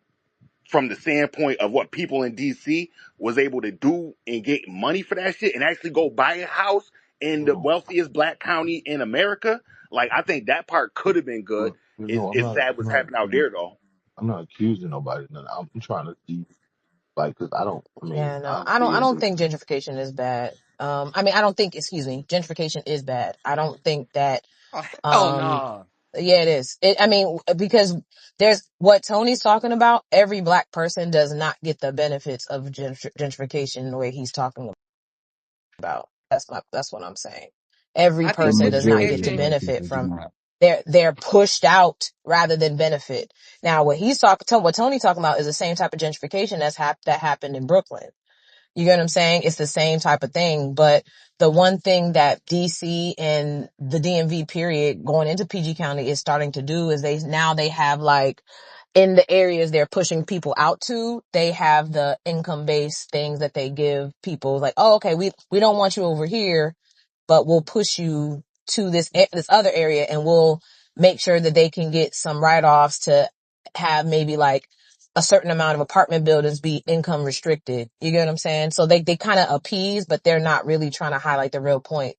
from the standpoint of what people in DC was able to do and get money for that shit and actually go buy a house in the Well, wealthiest black county in America, like I think that part could have been good. no, It's sad what's happening out there though. I'm not accusing nobody. No, I'm trying to see, like, cause I don't. I mean, Yeah, no, I see I it. don't think gentrification is bad. I mean, I don't think, excuse me, gentrification is bad. I don't think that, Oh, hell um, no. yeah, it is. I mean, because there's what Tony's talking about. Every black person does not get the benefits of gentrification the way he's talking about. That's what I'm saying. Every I The think person does not majority get to of gentrification. black benefit people do from, not. they're pushed out rather than benefit. Now, what Tony talking about is the same type of gentrification that happened in Brooklyn. You get what I'm saying? It's the same type of thing, but the one thing that DC and the DMV period going into PG County is starting to do is they have like in the areas they're pushing people out to, they have the income based things that they give people like, oh, okay, we don't want you over here, but we'll push you to this other area and we'll make sure that they can get some write-offs to have maybe like a certain amount of apartment buildings be income restricted. You get what I'm saying? So they kind of appease, but they're not really trying to highlight the real point.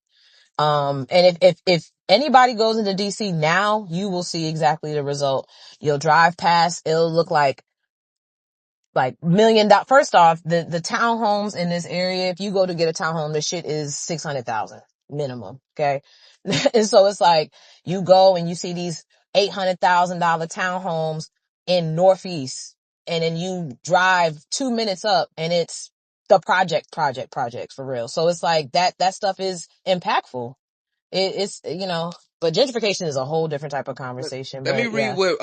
And if anybody goes into DC now, you will see exactly the result. You'll drive past, it'll look like $1 million. First off, the townhomes in this area, if you go to get a townhome, the shit is 600,000 minimum. Okay. And so it's like you go and you see these $800,000 townhomes in Northeast, and then you drive 2 minutes up and it's the project for real. So it's like that stuff is impactful. It's, but gentrification is a whole different type of Let, conversation, let me but read yeah. what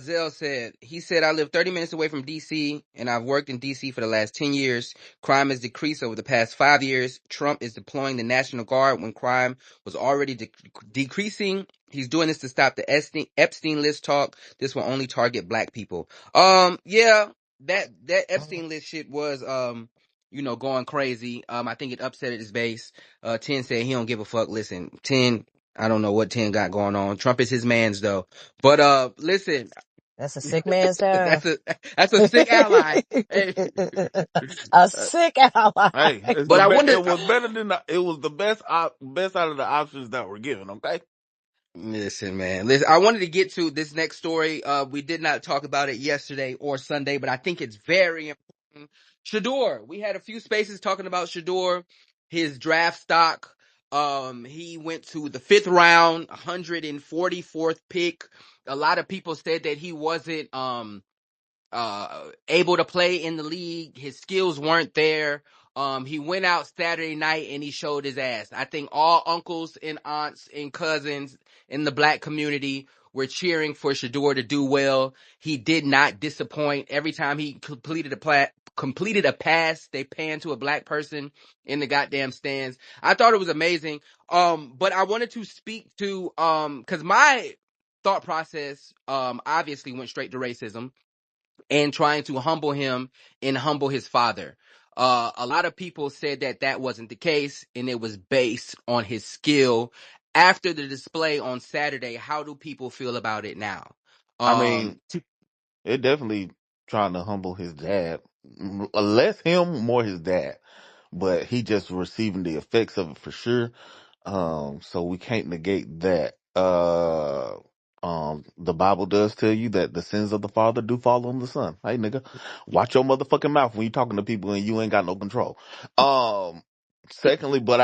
Zell said. He said, I live 30 minutes away from DC and I've worked in DC for the last 10 years. Crime has decreased over the past 5 years. Trump is deploying the National Guard when crime was already decreasing. He's doing this to stop the Epstein list talk. This will only target black people. Yeah, that Epstein list shit was going crazy. I think it upset his base. 10 said he don't give a fuck. Listen, 10, I don't know what 10 got going on. Trump is his man's though. But listen, That's a sick man's to that's have. a sick ally. Hey, A Uh, sick ally. hey, it's but the I wonder. it was better than it was the best out of the options that were given. Okay. Listen, man. Listen, I wanted to get to this next story. We did not talk about it yesterday or Sunday, but I think it's very important. Shador. We had a few spaces talking about Shador, his draft stock. He went to the 5th round, 144th pick. A lot of people said that he wasn't able to play in the league. His skills weren't there. He went out Saturday night and he showed his ass. I think all uncles and aunts and cousins in the black community were cheering for Shador to do well. He did not disappoint. Every time he completed a pass, they panned to a black person in the goddamn stands. I thought it was amazing. But I wanted to speak to because my thought process obviously went straight to racism and trying to humble him and humble his father. A lot of people said that that wasn't the case and it was based on his skill. After the display on Saturday, how do people feel about it now? I mean, Um, it definitely trying to humble his dad. Less him, more his dad. But he just receiving the effects of it for sure. So we can't negate that. The Bible does tell you that the sins of the father do fall on the son. Hey, nigga, watch your motherfucking mouth when you talking to people and you ain't got no control. Um, Secondly, but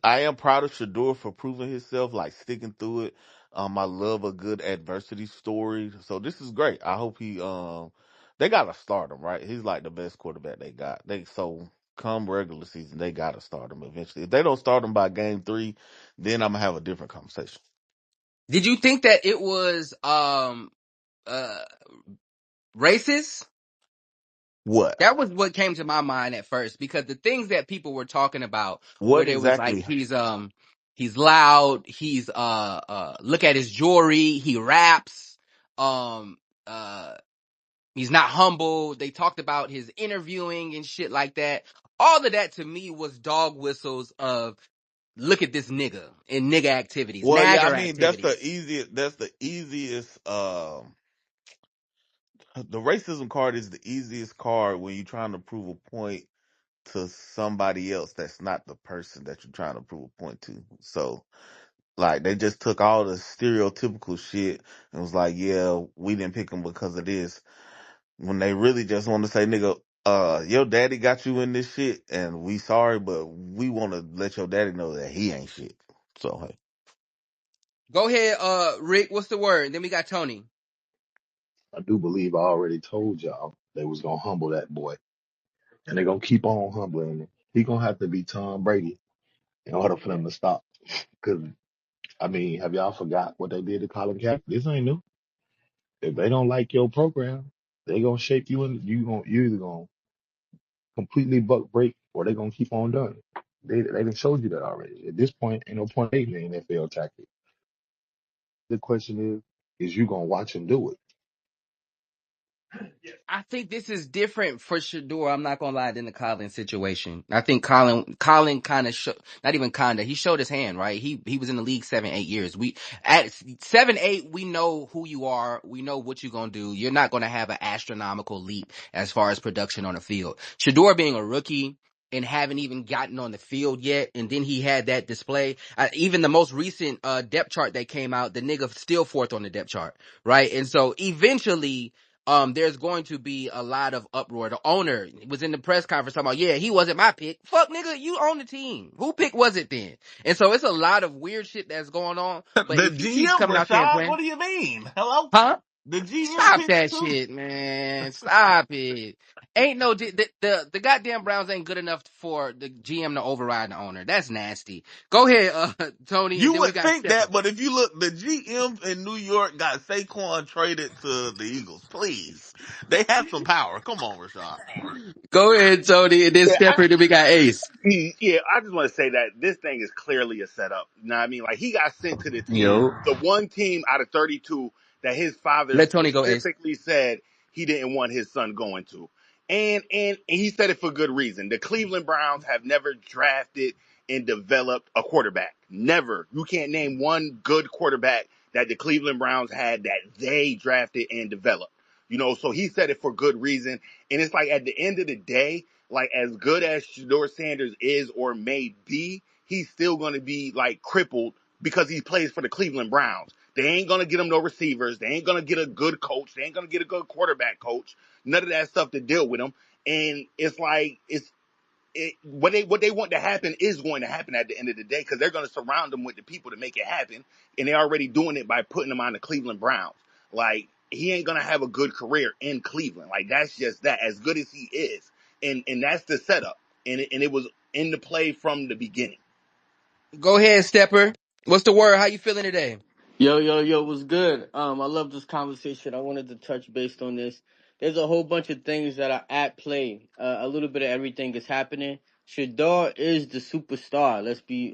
I am proud of Shador for proving himself, like sticking through it. I love a good adversity story. So this is great. I hope they gotta start him, right? He's like the best quarterback they got. So come regular season, they gotta start him eventually. If they don't start him by game 3, then I'm gonna have a different conversation. did you think that it was uh racist? What? That was what came to my mind at first because the things that people were talking about where What they was like exactly? he's loud, he's look at his jewelry, he raps, um uh he's not humble. They talked about his interviewing and shit like that. All of that to me was dog whistles of look at this nigga and nigga activities, Well, yeah, I nagger mean that's the activities. easiest. That's the easiest. The racism card is the easiest card when you're trying to prove a point to somebody else that's not the person that you're trying to prove a point to. So, like, they just took all the stereotypical shit and was like, yeah, we didn't pick him because of this. When they really just want to say, nigga, your daddy got you in this shit and we sorry, but we want to let your daddy know that he ain't shit. So, hey. Go ahead, Rick, what's the word? Then we got Tony. I do believe I already told y'all they was gonna humble that boy, and they're gonna keep on humbling him. He gonna have to be Tom Brady in order for them to stop. Because I mean, have y'all forgot what they did to Colin Kaepernick? This ain't new. If they don't like your program, they gonna shape you and you either gonna completely buck break or they gonna keep on doing it. They done showed you that already. At this point, ain't no point in the NFL tactic. The question is you gonna watch him do it? I think this is different for Shador. I'm not gonna lie, than the Colin situation. I think Colin kind of not even kinda. He showed his hand, right? He was in the league 7, 8 years. We at 7, 8, we know who you are. We know what you're gonna do. You're not gonna have an astronomical leap as far as production on the field. Shador being a rookie and haven't even gotten on the field yet, and then he had that display. Even the most recent depth chart that came out, the nigga still 4th on the depth chart, right? And so eventually there's going to be a lot of uproar. The owner was in the press conference talking about, yeah, he wasn't my pick. Fuck, nigga, you own the team. Who pick was it then? And so it's a lot of weird shit that's going on. But The if he keeps GM, coming out there and Rashad, what playing, do you mean? Hello? huh? The GM Stop picks that too. shit, man. Stop it. Ain't no the goddamn Browns ain't good enough for the GM to override the owner. That's nasty. Go ahead, Tony, and You then we would got think Stefan. that, but if you look, the GM in New York got Saquon traded to the Eagles. Please. They have some power. Come on, Rashad. Go ahead, Tony, and then Yeah, Stefan, and then we got Ace. yeah, I just want to say that this thing is clearly a setup. You know what I mean? Like he got sent to the team, Yo. the one team out of 32 that his father Let Tony go, Ace. specifically said he didn't want his son going to. And he said it for good reason. The Cleveland Browns have never drafted and developed a quarterback. Never. You can't name one good quarterback that the Cleveland Browns had that they drafted and developed. You know, so he said it for good reason. And it's like at the end of the day, like as good as Shador Sanders is or may be, he's still going to be like crippled because he plays for the Cleveland Browns. They ain't going to get him no receivers. They ain't going to get a good coach. They ain't going to get a good quarterback coach. None of that stuff to deal with him. And it's like what they want to happen is going to happen at the end of the day because they're going to surround them with the people to make it happen, and they're already doing it by putting him on the Cleveland Browns. Like he ain't going to have a good career in Cleveland. Like that's just that. As good as he is, and that's the setup, and it was in the play from the beginning. Go ahead, Stepper. What's the word? How you feeling today? Yo, what's good? I love this conversation. I wanted to touch based on this. There's a whole bunch of things that are at play. A little bit of everything is happening. Shador is the superstar. Let's be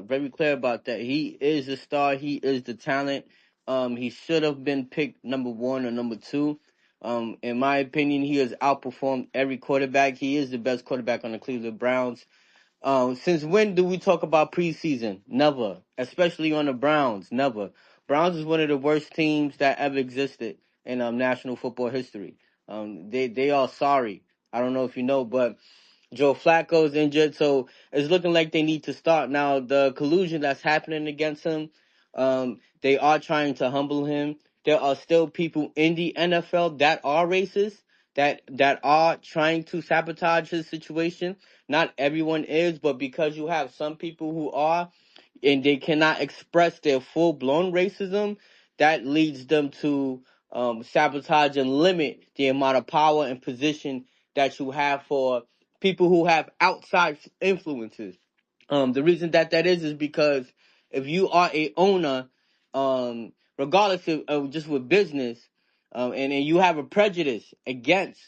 very clear about that. He is the star. He is the talent. He should have been picked number one or number two. In my opinion, he has outperformed every quarterback. He is the best quarterback on the Cleveland Browns. Since when do we talk about preseason? Never. Especially on the Browns. Never. Browns is one of the worst teams that ever existed in National Football history. They are sorry. I don't know if you know, but Joe Flacco's injured, so it's looking like they need to start. Now, the collusion that's happening against him, they are trying to humble him. There are still people in the NFL that are racist, that are trying to sabotage his situation. Not everyone is, but because you have some people who are, and they cannot express their full blown racism, that leads them to sabotage and limit the amount of power and position that you have for people who have outside influences. The reason that is because if you are a owner, regardless of just with business, and you have a prejudice against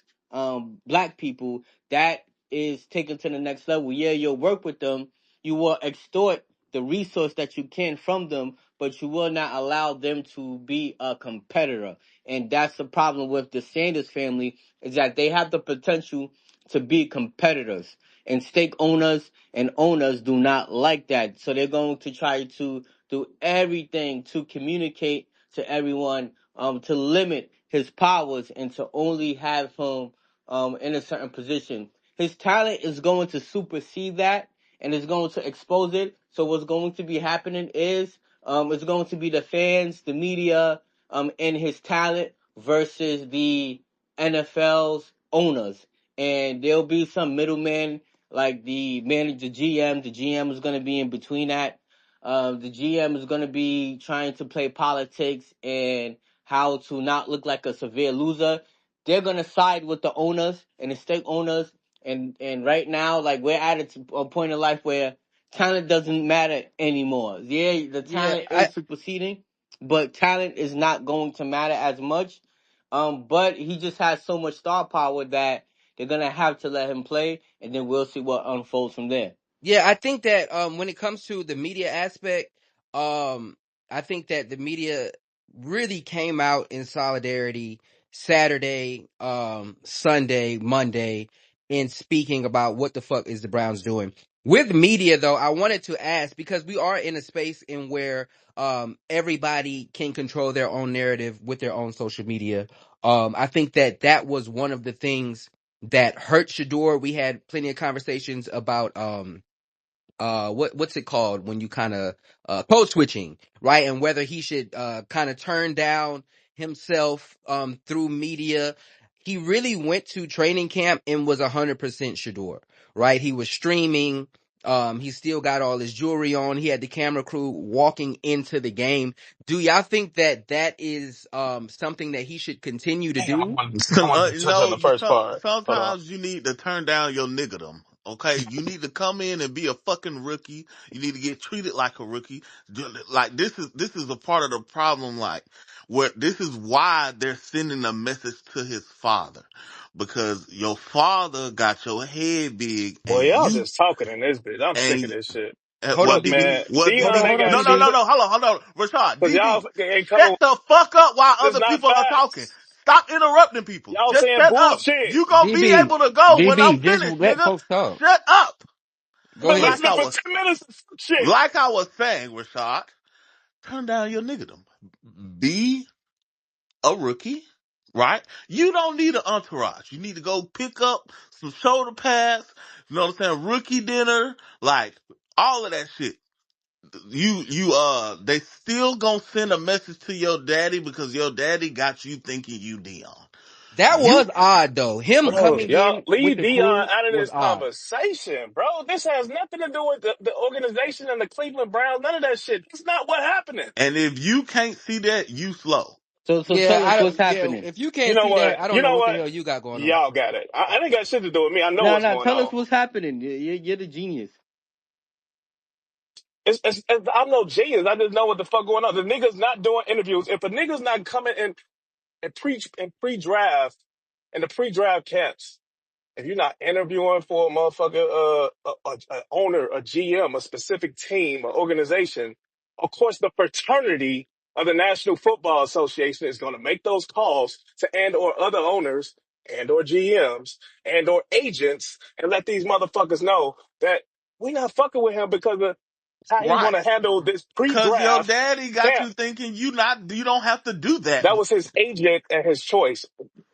black people, that is taken to the next level. Yeah, you'll work with them. You will extort the resource that you can from them, but you will not allow them to be a competitor. And that's the problem with the Sanders family, is that they have the potential to be competitors. And stake owners and owners do not like that. So they're going to try to do everything to communicate to everyone, to limit his powers and to only have him in a certain position. His talent is going to supersede that and is going to expose it. So what's going to be happening is it's going to be the fans, the media, and his talent versus the NFL's owners. And there'll be some middlemen like the manager, the GM. The GM is going to be in between that. The GM is going to be trying to play politics and how to not look like a severe loser. They're going to side with the owners and the stake owners. And right now, like we're at a point in life where talent doesn't matter anymore. Yeah, the Yeah, talent is superseding, but talent is not going to matter as much. But he just has so much star power that they're gonna have to let him play, and then we'll see what unfolds from there. Yeah, I think that when it comes to the media aspect, um, I think that the media really came out in solidarity Saturday, Sunday, Monday, in speaking about what the fuck is the Browns doing. With media, though, I wanted to ask because we are in a space in where everybody can control their own narrative with their own social media. I think that that was one of the things that hurt Shador. We had plenty of conversations about what's it called when you kind of code switching, right? And whether he should kind of turn down himself through media. He really went to training camp and was 100% Shador, right? He was streaming. He still got all his jewelry on. He had the camera crew walking into the game. Do y'all think that that is something that he should continue to Hang on, do? I wanted to touch on No, the first part. Hold on. sometimes you need to turn down your niggerdom. Okay, you need to come in and be a fucking rookie. You need to get treated like a rookie. Like this is a part of the problem. Like where this is why they're sending a message to his father, because your father got your head big Boy, and y'all you just talking in this bitch. I'm sick of and this shit. Hold on, Look, BB. man, Hold on, Dion hold ain't on, got BB. no, hold on, Rashad, because y'all DB, ain't shut cold. the fuck up while It's other not people are talking. facts. stop interrupting people. Y'all Just saying shut up. bullshit. You gonna be DB, able to go when I'm DB, just finished, let nigga. folks talk. Shut up. Go I've been ahead. Like listening I for was 10 minutes of some shit. like I was saying, Rashad, turn down your niggerdom. Be a rookie, right? You don't need an entourage. You need to go pick up some shoulder pads, you know what I'm saying? Rookie dinner, like all of that shit. They still gonna send a message to your daddy because your daddy got you thinking you Dion. That You was odd though. Him Bro, coming y'all in with leave the Dion crew out of was this odd. conversation, bro. This has nothing to do with the organization and the Cleveland Browns. None of that shit. That's not what happening. and if you can't see that, you slow. So Yeah, tell us what's yeah. happening. If you You can't know see what? that, I don't You know know what the what? hell you got going on. Y'all got it. I ain't got shit to do with me. I know No, what's no, going tell us on. what's happening. You're the genius. I'm no genius. I just know what the fuck going on. The niggas not doing interviews. If a nigga's not coming in and pre-draft in the pre-draft camps, if you're not interviewing for a motherfucker, a owner, a GM, a specific team, or organization, of course the fraternity of the National Football Association is going to make those calls to and or other owners and or GMs and or agents and let these motherfuckers know that we not fucking with him because of how he Right. want to handle this Cause your pre-draft daddy got camp. you thinking you don't have to do that. That was his agent and his choice,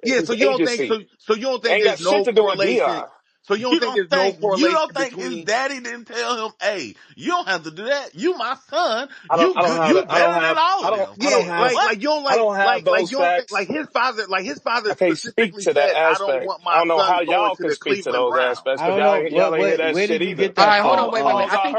Yeah, his so you don't think agency. you don't think Ain't got there's shit no to do with correlation. Dion. So you don't You think don't there's no think you correlation don't think his between daddy didn't tell him, "Hey, you don't have to do that. You my son. I You don't good. have You that. better than all of them." I don't yeah, have, What? like you don't I don't have like those you don't think facts. like his father I can't speak specifically to that said, "I don't aspect. want I my don't know how son going y'all to can the speak to Cleveland those Browns." aspects I because don't know y'all ain't hear that where shit did you either. get All that right, hold from? on, wait. Alls I think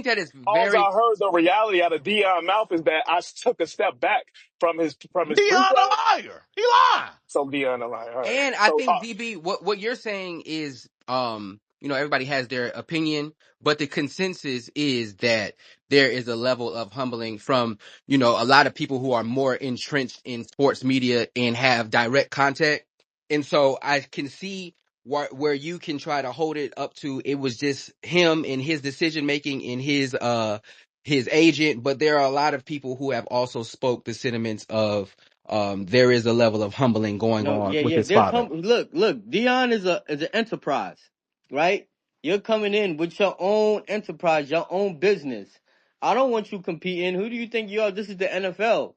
that is very. the reality out of Dion mouth is that I took a step back from his Dion a pre-draft. liar. He lying. So Dion, I'm like, all right. And I So think DB, what you're saying is, everybody has their opinion, but the consensus is that there is a level of humbling from, a lot of people who are more entrenched in sports media and have direct contact. And so I can see where you can try to hold it up to it was just him and his decision making and his agent, but there are a lot of people who have also spoke the sentiments of there is a level of humbling going No, on yeah, with yeah. his There's father. look. Dion is an enterprise, right? You're coming in with your own enterprise, your own business. I don't want you competing. Who do you think you are? This is the NFL.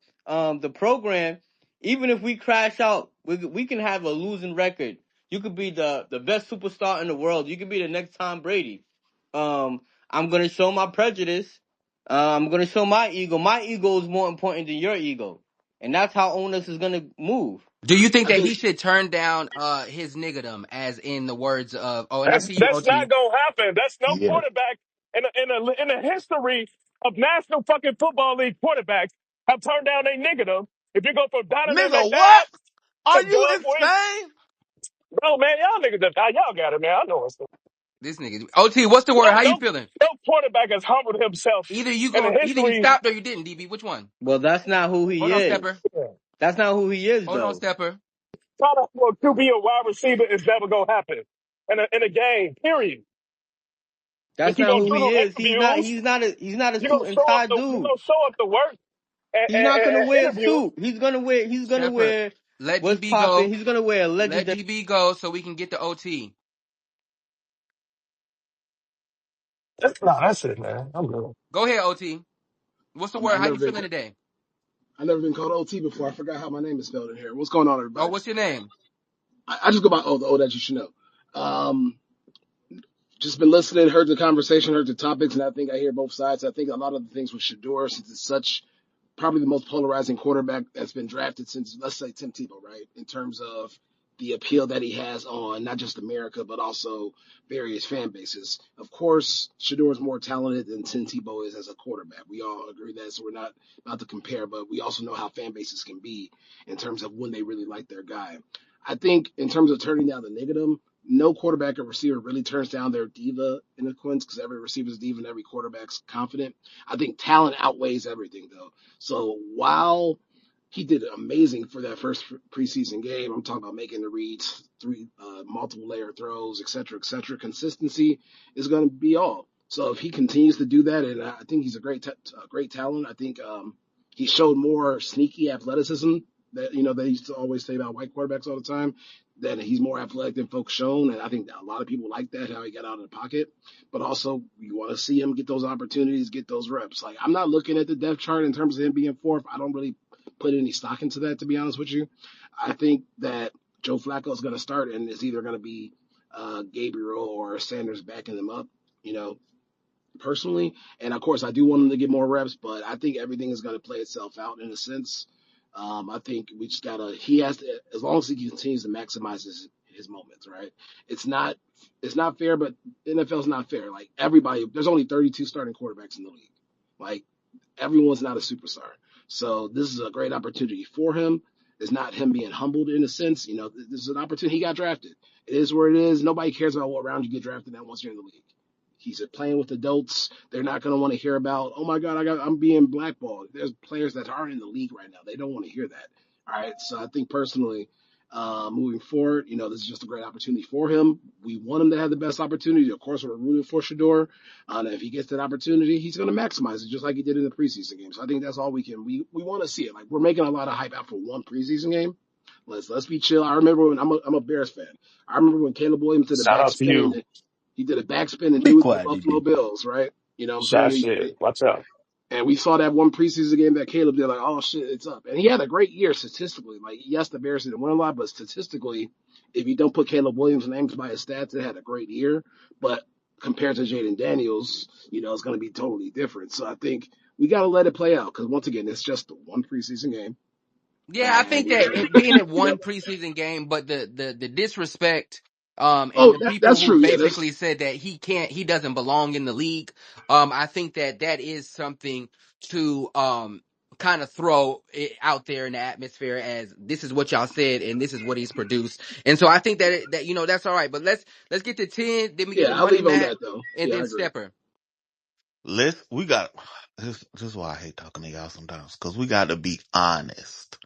The program. Even if we crash out, we can have a losing record. You could be the best superstar in the world. You could be the next Tom Brady. I'm gonna show my prejudice. I'm gonna show my ego. My ego is more important than your ego, and that's how owners is gonna move. Do you think I that think he should turn down his niggerdom, as in the words of and I that's see you, that's not OT. gonna happen. That's no Yeah. quarterback in the history of National fucking Football League quarterbacks have turned down a nigga. If you go from Donovan Nigga, McNabb what? Are to you Doug Williams, insane? bro, man, y'all niggas, y'all got it, man. I know what's up. This nigga OT, what's the word? No, How you no, feeling? no quarterback has humbled himself in the Either you history. stopped or you didn't, DB. Which one? Well, that's not who he Hold on, is. Stepper. That's not who he is, Hold on, though. Stepper. Trying to for QB or wide receiver is never gonna happen in a game. Period. If That's you're not gonna who do he them is. interviews, He's not a you're gonna suit and show up tie you're dude. gonna show up to work He's not gonna and wear a interview. suit. He's gonna Stepper. wear Let what's DB popping. go. He's gonna wear a Let legendary. DB go so we can get the OT. That's it, man. I'm good. Go ahead, OT. What's the word? I've How never you been feeling today? I've never been called OT before. I forgot how my name is spelled in here. What's going on, Oh, everybody? what's your name? I just go by the O that you should know. Um, just been listening, heard the conversation, heard the topics, and I think I hear both sides. I think a lot of the things with Shador, since it's such probably the most polarizing quarterback that's been drafted since, let's say, Tim Tebow, right? In terms of the appeal that he has on not just America, but also various fan bases. Of course, Shador is more talented than Tim Tebow is as a quarterback. We all agree that, so we're not to compare, but we also know how fan bases can be in terms of when they really like their guy. I think in terms of turning down the negative, no quarterback or receiver really turns down their diva in a quince because every receiver's diva and every quarterback's confident. I think talent outweighs everything, though. So while he did amazing for that first preseason game, I'm talking about making the reads, three multiple layer throws, et cetera, et cetera. Consistency is going to be all. So if he continues to do that, and I think he's a great talent. I think he showed more sneaky athleticism that they used to always say about white quarterbacks all the time, that he's more athletic than folks shown, and I think that a lot of people like that how he got out of the pocket. But also, you want to see him get those opportunities, get those reps. Like I'm not looking at the depth chart in terms of him being fourth. I don't really put any stock into that, to be honest with you. I think that Joe Flacco is going to start, and it's either going to be Gabriel or Sanders backing them up. You know, personally. And of course, I do want him to get more reps, but I think everything is going to play itself out in a sense. I think we just gotta. He has to, as long as he continues to maximize his moments. Right? It's not it's not fair, but the NFL's not fair. Like everybody, there's only 32 starting quarterbacks in the league. Like everyone's not a superstar. So this is a great opportunity for him. It's not him being humbled in a sense. This is an opportunity. He got drafted. It is where it is. Nobody cares about what round you get drafted at once you're in the league. He's playing with adults. They're not going to want to hear about, oh my God, I'm being blackballed. There's players that aren't in the league right now. They don't want to hear that. All right. So I think personally, moving forward, this is just a great opportunity for him. We want him to have the best opportunity. Of course, we're rooting for Shador. And if he gets that opportunity, he's going to maximize it just like he did in the preseason game. So I think that's all we want to see it. Like we're making a lot of hype out for one preseason game. Let's be chill. I remember when I'm a Bears fan. I remember when Caleb Williams did a Shout out to backspin you. and he did a backspin and Be threw it to the quiet, Buffalo DB. Bills, right? You know what I'm Shot saying? shit. Watch out. And we saw that one preseason game that Caleb did, like, oh shit, it's up. And he had a great year statistically. Like, yes, the Bears didn't win a lot, but statistically, if you don't put Caleb Williams' names by his stats, they had a great year. But compared to Jaden Daniels, it's going to be totally different. So I think we got to let it play out because once again, it's just one preseason game. Yeah, I And think that it being at yep. one preseason game, but the disrespect, and Oh, the people that's who true. Yeah, that's basically said that he doesn't belong in the league, I think that is something to kind of throw it out there in the atmosphere as this is what y'all said and this is what he's produced, and so I think that that's all right. But let's get to 10, then we get to yeah. I'll Money leave on Mac, that though. and Yeah, I then agree. Stepper. We got this is why I hate talking to y'all sometimes, because we got to be honest.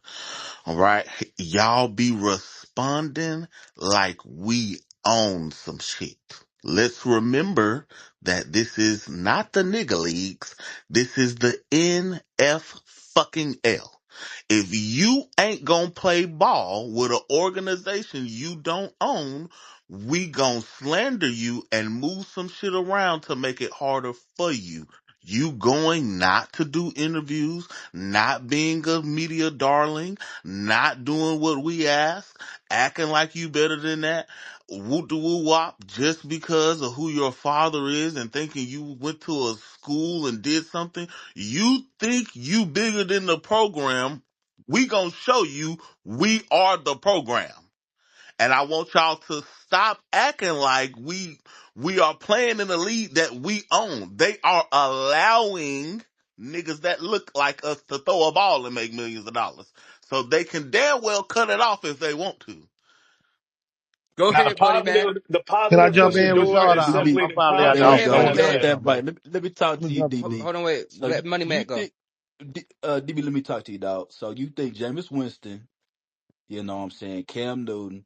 All right, y'all be responding like we own some shit. Let's remember that this is not the nigga leagues. This is the NF fucking L. If you ain't gonna play ball with an organization you don't own, we gonna slander you and move some shit around to make it harder for you. You going not to do interviews, not being a media darling, not doing what we ask, acting like you better than that, whoop de woo wop, just because of who your father is and thinking you went to a school and did something. You think you bigger than the program. We gonna show you we are the program. And I want y'all to stop acting like we are playing in a league that we own. They are allowing niggas that look like us to throw a ball and make millions of dollars. So they can damn well cut it off if they want to. Go Now ahead, Money Mac. the Can I positive for jump in with Shador y'all? is DB, simply I'm the finally out there the Go you office. ahead, I go. Money want to Mac. say Step something. right. Right. Let me talk to Let me you, jump in. DB. Hold on, wait. So Let Money you Mac go. think, DB? Let me talk to you, dog. So you think Jameis Winston? You know what I'm saying? Cam Newton.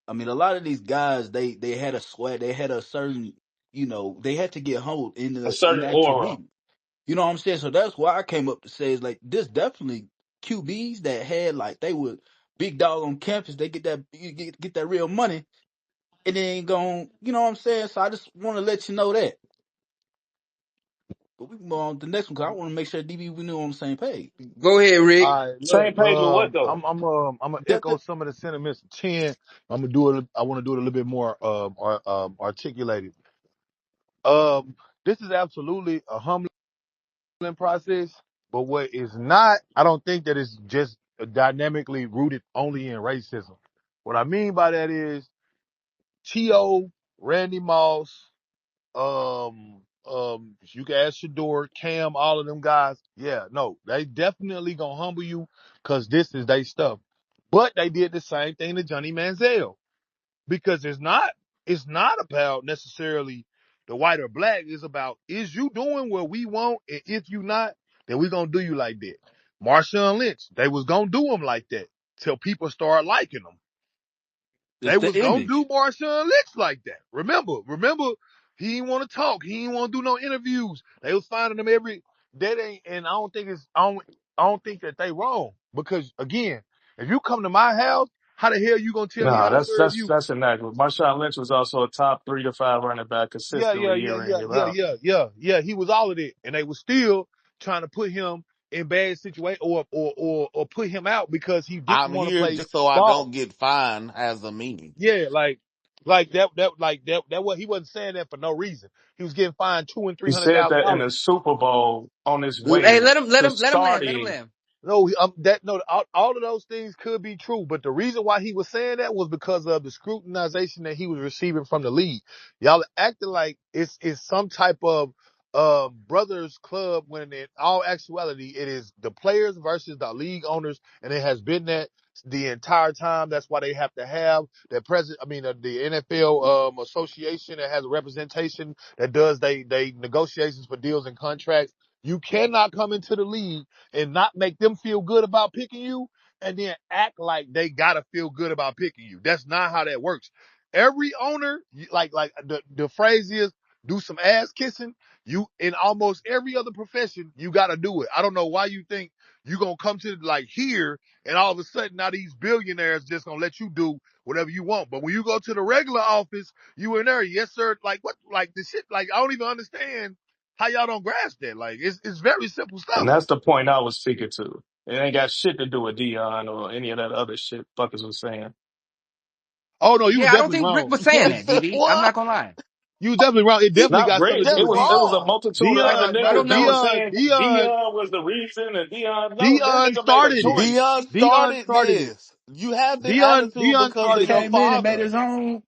I mean, a lot of these guys, they had a sweat. They had a certain, they had to get humbled a in certain the actual aura. league. You know what I'm saying? So that's why I came up to say is like this definitely QBs that had like they were big dog on campus. They get that get that real money, and they ain't going. You know what I'm saying? So I just want to let you know that. But we can move on to the next one because I want to make sure DB we knew on the same page. Go ahead, Rick. All right, Same look, page with what though? I'm gonna That, echo that, some of the sentiments of Chin. I'm gonna do it. I want to do it a little bit more articulated. Um, this is absolutely a humbling process, but what is not, I don't think that it's just dynamically rooted only in racism. What I mean by that is T.O., Randy Moss, you can ask Shador, Cam, all of them guys. Yeah, no, they definitely gonna humble you because this is they stuff. But they did the same thing to Johnny Manziel because it's not about necessarily the white or black. It's about is you doing what we want, and if you not, then we gonna do you like that. Marshawn Lynch, they was gonna do him like that till people start liking them. it's They the was gonna do image. Marshawn Lynch like that. Remember, he didn't want to talk. He didn't want to do no interviews. They was finding him every that ain't, and I don't think that they wrong because again. If you come to my house, how the hell you gonna tell me Nah, how to that's serve that's you? that's inaccurate. Marshawn Lynch was also a top 3 to 5 running back Yeah, yeah, consistently yeah, year in, yeah, year yeah, out. yeah, yeah, yeah. He was all of it, and they were still trying to put him in bad situation or put him out because he didn't I'm want to here play just so I ball. don't get fined has a meaning. Yeah, like that. What he wasn't saying that for no reason. He was getting fined two and three He hundred said thousand that in dollars. the Super Bowl on his Hey, way to let him land, let him starting. land. No, that no, all of those things could be true, but the reason why he was saying that was because of the scrutinization that he was receiving from the league. Y'all acting like it's some type of brothers club when in all actuality it is the players versus the league owners, and it has been that the entire time. That's why they have to have that president. I mean, the NFL association that has a representation that does they negotiations for deals and contracts. You cannot come into the league and not make them feel good about picking you and then act like they gotta feel good about picking you. That's not how that works. Every owner, like the phrase is, do some ass kissing. You in almost every other profession, you gotta do it. I don't know why you think you gonna come to like here and all of a sudden now these billionaires just gonna let you do whatever you want. But when you go to the regular office, you in there, yes sir. Like what? Like the shit. Like I don't even understand how y'all don't grasp that. Like it's very simple And stuff. that's the point I was speaking to. It ain't got shit to do with Dion or any of that other shit fuckers was saying. Oh no, you was Yeah, I don't definitely think Rick wrong. was saying that, DB. I'm What? not gonna lie. You was definitely wrong. It He definitely Not got something Rick. to do just It with was Dion. it was a wrong. multitude of other Dion, I no, niggas don't that was know. Dion, saying Dion, Dion was the reason and Dion no, that Dion nigga made a started it. choice. Dion Dion started started it. this. You have the attitude Dion because He of started your this. came in and made father. his own.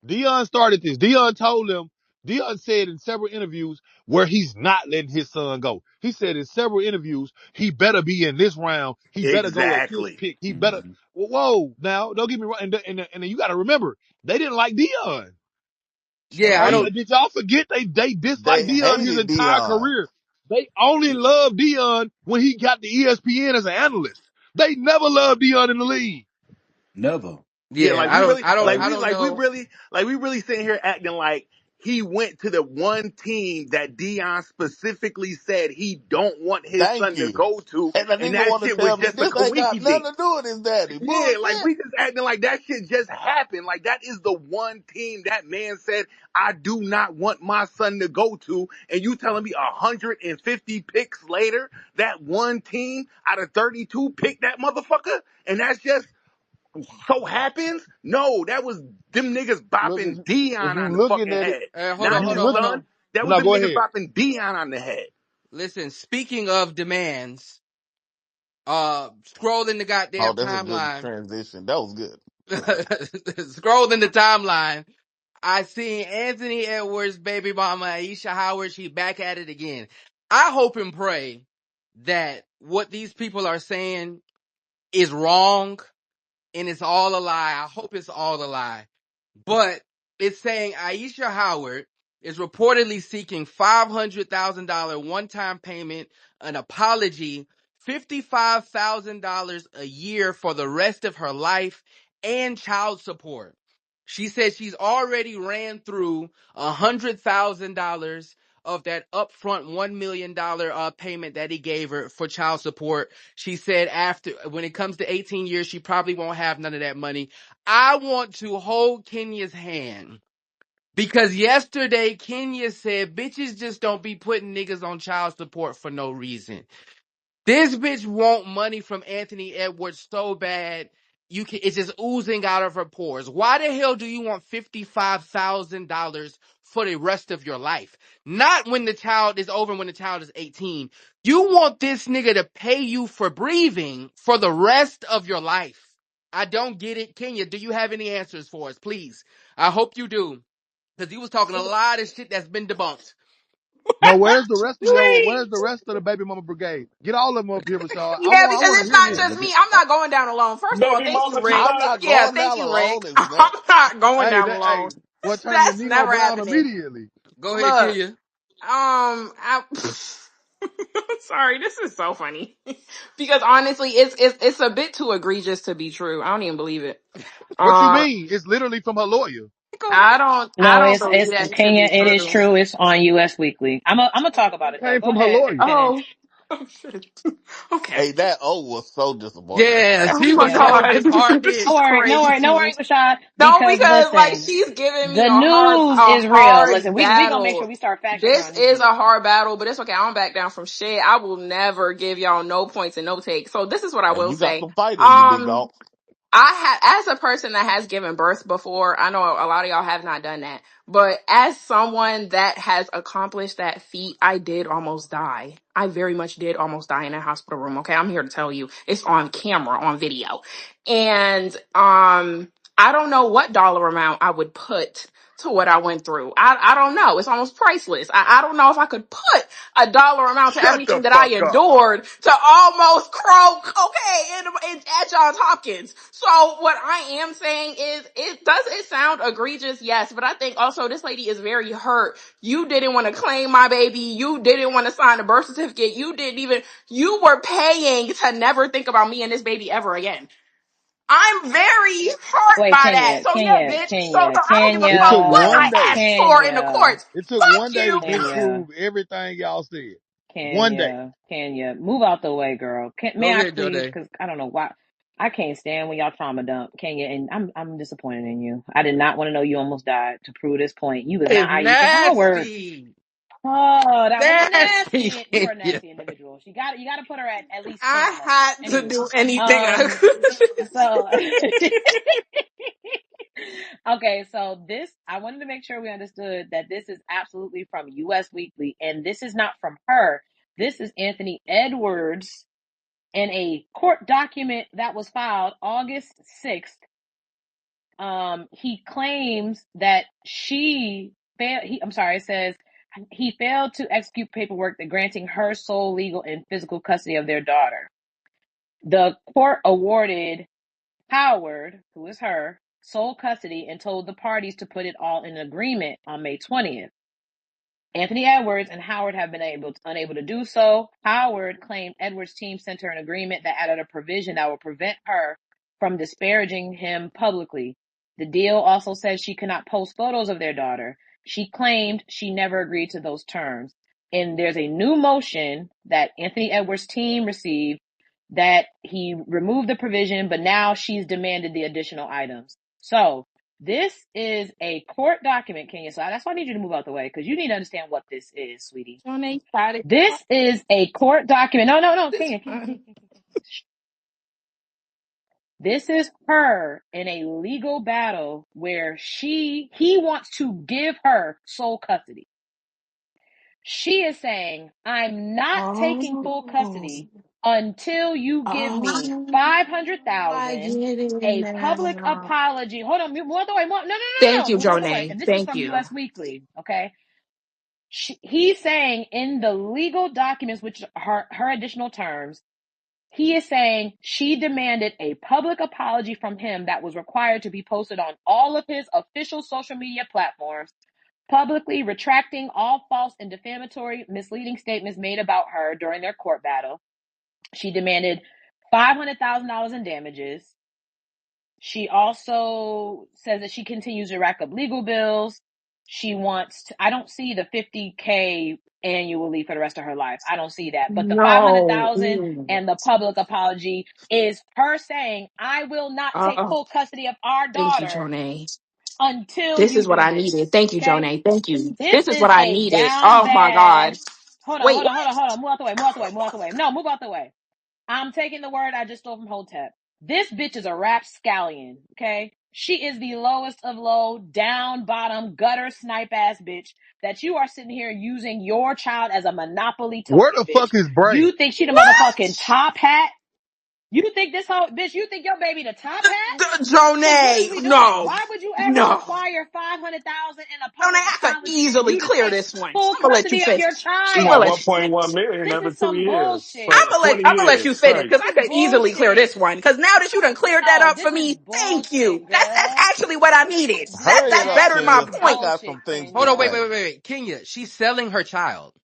Dion started this. Dion told them, Dion said in several interviews where he's not letting his son go. He said in several interviews, he better be in this round. He better go at this Exactly. pick. He better, Mhm. whoa, now, don't get me wrong. And you got to remember, they didn't like Dion. Yeah, I Are you, don't. They did y'all forget they they disliked Dion his hated entire Dion. career? They only loved Dion when he got the ESPN as an analyst. They never loved Dion in the league. Never. Yeah, Yeah, I don't know. like we really sitting here acting like he went to the one team that Dion specifically said he don't want his Thank son to you. go to, And the and nigga that want to shit was tell me just a this ain't got coinky dink. nothing to do with his daddy. Yeah, like Bullshit. we just acting like that shit just happened. Like that is the one team that man said I do not want my son to go to, and you telling me 150 picks later that one team out of 32 picked that motherfucker, and that's just so happens? No, that was them niggas Look, bopping if Dion you on the looking fucking at it, head, Hold if on, not you hold his on, hold looking, son. on. That was no, them go niggas ahead. bopping Dion on the head. Listen, speaking of demands, scroll in the Oh, goddamn that's a good timeline. transition. That was good. Scroll in the timeline. I see Anthony Edwards' baby mama Aisha Howard. She back at it again. I hope and pray that what these people are saying is wrong and it's all a lie. I hope it's all a lie. But it's saying Aisha Howard is reportedly seeking $500,000 one-time payment, an apology, $55,000 a year for the rest of her life, and child support. She said she's already ran through $100,000 of that upfront $1 million payment that he gave her for child support. She said after, when it comes to 18 years, she probably won't have none of that money. I want to hold Kenya's hand because yesterday Kenya said bitches just don't be putting niggas on child support for no reason. This bitch want money from Anthony Edwards so bad it's just oozing out of her pores. Why the hell do you want $55,000 for the rest of your life? Not when the child is over, when the child is 18. You want this nigga to pay you for breathing for the rest of your life. I don't get it. Kenya, do you have any answers for us, please? I hope you do. Because he was talking a lot of shit that's been debunked. No, where's the rest of your? Wait. Where's the rest of the baby mama brigade? Get all of them up here, Rashad. I Yeah, want. I because want to it's hear not this. just me. I'm not going down alone. First of all, Baby thank you, mama Rick. I'm tonight. not Yeah, going thank down you, Rick. alone is I'm next. not going Hey, down that, hey, alone. what turn to That's Nino never Brown happening. immediately? Go ahead, Look, Kenya. I, sorry, this is so funny because honestly, it's a bit too egregious to be true. I don't even believe it. What you Um, mean? It's literally from her lawyer. I No, don't it's believe it's that to Kenya. be It is true. true. It's on US Weekly. I'm gonna talk about It it though. came Go from her ahead, lawyer. Oh, finish. Oh shit. Okay. Hey, that O was so disappointing. Yeah, Oh she my was Yeah. so god. disheartened. This is No crazy. worry, Rashad, No, because because like listen, she's giving me the news a is real. Listen, hard we gonna make sure battle. we start fact checking This our is news. a hard battle, but it's okay. I don't back down from shit. I will never give y'all no points and no takes. So this is what I And will you got say. some fight in you, big Um, dog. I have, as a person that has given birth before, I know a lot of y'all have not done that, but as someone that has accomplished that feat, I did almost die. I very much did almost die in a hospital room. Okay. I'm here to tell you it's on camera, on video. And, I don't know what dollar amount I would put to what I went through. I don't know. It's almost priceless. I don't know if I could put a dollar amount to Shut the everything that I fuck up. endured to almost croak, okay, at Johns Hopkins. So what I am saying is, it sound egregious? Yes, but I think also this lady is very hurt. You didn't want to claim my baby. You didn't want to sign a birth certificate. You were paying to never think about me and this baby ever again. I'm very hurt Wait, by that. So yeah, bitch. So I don't give a It fuck took what one I day. asked for in the Kenya, courts. It took Fuck one day to you. Kenya, disprove everything y'all said. One day. Kenya, move out the way, girl. May Go I ahead, please? Jode. Because I don't know why. I can't stand when y'all trauma dump Kenya, and I'm disappointed in you. I did not want to know you almost died to prove this point. You was not It's Aisha. Her words. nasty. Oh, that wasn't Nasty. nasty. You are a Yeah. nasty individual. You got to put her at least 10 I on that list. had to Anywho, do anything I um, could. so okay, so this I wanted to make sure we understood that this is absolutely from US Weekly, and this is not from her. This is Anthony Edwards in a court document that was filed August 6th. He claims that it says he failed to execute paperwork that granting her sole legal and physical custody of their daughter. The court awarded Howard, who is her, sole custody and told the parties to put it all in agreement on May 20th. Anthony Edwards and Howard have been unable to do so. Howard claimed Edwards' team sent her an agreement that added a provision that would prevent her from disparaging him publicly. The deal also said she could not post photos of their daughter. She claimed she never agreed to those terms. And there's a new motion that Anthony Edwards' team received that he removed the provision, but now she's demanded the additional items. So this is a court document, Kenya. So that's why I need you to move out the way because you need to understand what this is, sweetie. Johnny, got it. This is a court document. No, This Kenya. This is her in a legal battle where he wants to give her sole custody. She is saying, I'm not taking full oh, custody until you give me I 500,000, get it a public now. apology. Hold on, move out the way. Thank you, Move out the way. Johnny. And this is Thank from you. US Weekly, okay? He's saying in the legal documents, which are her additional terms, he is saying she demanded a public apology from him that was required to be posted on all of his official social media platforms, publicly retracting all false and defamatory, misleading statements made about her during their court battle. She demanded $500,000 in damages. She also says that she continues to rack up legal bills. She wants to, I don't see the 50K annually for the rest of her life. I don't see that. But the No. 500,000 and the public apology is her saying, I will not take Uh, full custody of our thank you, daughter Johnny. until This you is what do I needed. this. Thank you, Okay? Johnny. Thank you. This This is is what I a needed. down Oh my bad. God. Wait, Hold on. Move out the way. No, move out the way. I'm taking the word I just stole from Hotep. This bitch is a rapscallion, okay? She is the lowest of low, down bottom, gutter snipe ass bitch that you are sitting here using your child as a monopoly Where token, the bitch. fuck is Bray? You think she the motherfucking what? top hat? You think this whole bitch, you think your baby the top hat? Cause what is Johnny, we doing? no. Why would you ever No. require 500,000 in a Johnny, public I could apology for easily you to clear take this one. full I'm gonna let you custody of finish. your She I'm want gonna child? let you 1.1 finish. million This every is two some years I'm bullshit. for gonna let 20 I'm gonna let you years. finish Crazy. because This I is could easily clear bullshit. this one. Because now that you done cleared that No, up for this is me, thank you. bullshit, That's girl. actually what I needed. Hurry it That's up, better my This Kenya. is I point. got bullshit, some things Hold to on, Kenya. say. Kenya, she's selling her child.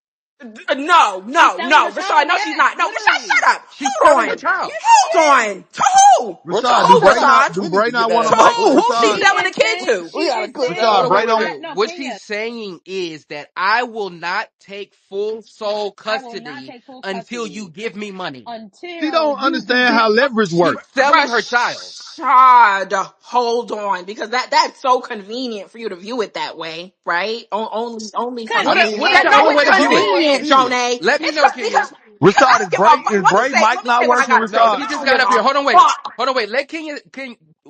No, She's no, selling no, her Rashad, child. no, she's Yes, not. No, Rashad, literally. shut up. She's Hold selling her on. child. Yes, Hold she is. on. To who? To Rashad, Hold do who, on. Bray not Rashad? do We need Bray to get not that want a To out of mic? Bray. who? She's Rashad, She selling is the kids too. We She's gotta just cook Rashad, down. saying Bray don't. that. No, what she's Kenya, saying is that I will not take full sole I will not custody take full until you custody give me money. She until don't you understand get. how leverage She's works. selling her child. Rashad, hold on, because that's so convenient for you to view it that way, right? Only from I mean, that. tell No, me Convenient, it's way to view it. convenient, convenient. Jonah. Let me It's know, Kenya. because I Rashad, don't give a Is Bray let mic me not say what I working, gotta say No, because Rashad? he I just don't got give up here. a Hold on, wait. fuck. Hold on, wait. Let Kenya.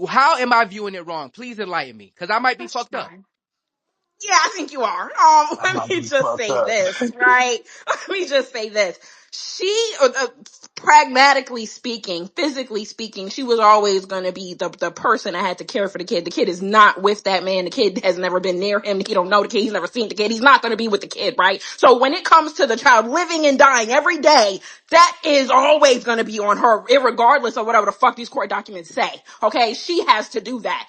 How am I viewing it wrong? Please enlighten me, because I might be fucked up. Yeah, I think you are. I Let might me be just fucked say up. this, right? Let me just say this. She, pragmatically speaking, physically speaking, she was always going to be the person that had to care for the kid. The kid is not with that man. The kid has never been near him. He don't know the kid. He's never seen the kid. He's not going to be with the kid, right? So when it comes to the child living and dying every day, that is always going to be on her, irregardless of whatever the fuck these court documents say. Okay, she has to do that.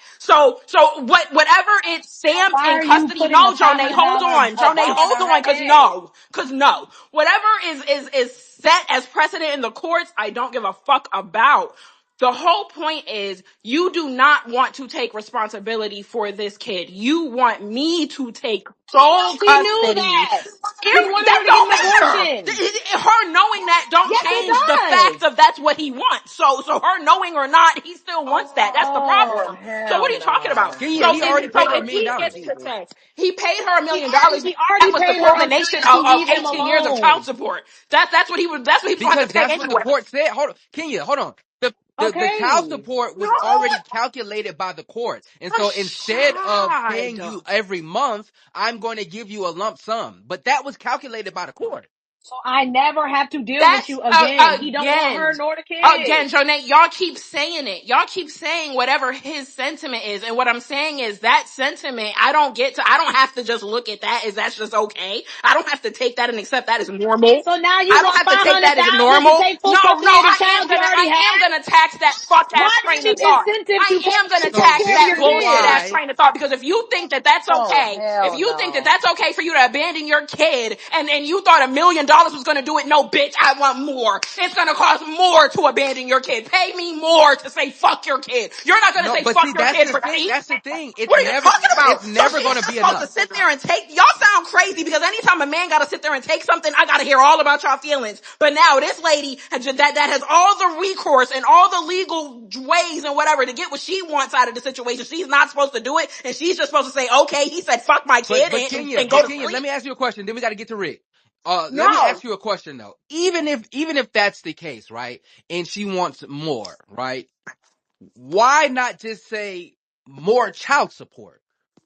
Whatever it's Sam Why in are you custody. putting a No, $500 Jonah, hold on, Jonah, bond hold on her on, head? cause no, whatever is set as precedent in the courts, I don't give a fuck about. The whole point is you do not want to take responsibility for this kid. You want me to take sole She knew custody. that. He wanted her That to get don't an matter. abortion. Her knowing that don't Yes, it change the fact does. of that's what he wants. So her knowing or not, he still wants that. That's the Oh, problem. So what are hell you talking about? no. Kenya, So he if already so paid her $1 if million. he gets dollars. to say he paid her $1 million, He that already was the paid her $1 culmination million to of leave him 18 years of child alone. support. That's what he was going to have Because to pay that's what the anyway. court said. Hold on, Kenya, hold on. The child Okay. support No, was already calculated by the court. And so instead of paying you Rashad. every month, I'm going to give you a lump sum. But that was calculated by the court. So I never have to deal with That's you again. He don't want again, her nor the again, kid. Jonette, y'all keep saying it. Y'all keep saying whatever his sentiment is. And what I'm saying is that sentiment, I don't have to just look at that as that's just okay. I don't have to take that and accept that as normal. So now you I don't want have to take that as 500,000 to normal. take No, full no, custody of the child you already I am have? gonna tax that fuck Why ass do you train of need thought. incentive I to am gonna take So tax care of this that your is bullshit kid? ass why. train of thought because Oh, if hell you think that no. that's okay for you to abandon your kid and you thought $1 million was gonna do it, no bitch, I want more. It's gonna cost more to abandon your kid. Pay me more to say fuck your kid. You're not gonna No, say but see, fuck your that's kid the for thing. cheap. That's the thing. What are you talking It's about? So never she's going to not be supposed to enough. sit there and take, y'all sound crazy because anytime a man gotta sit there and take something, I gotta hear all about y'all feelings. But now this lady that has all the recourse and all the legal ways and whatever to get what she wants out of the situation, she's not supposed to do it and she's just supposed to say, okay, he said fuck my kid and go But to Kenya, let sleep. me ask you a question. Then we got to get to Rick. Let me No. ask you a question though. Even if that's the case, right? And she wants more, right? Why not just say more child support?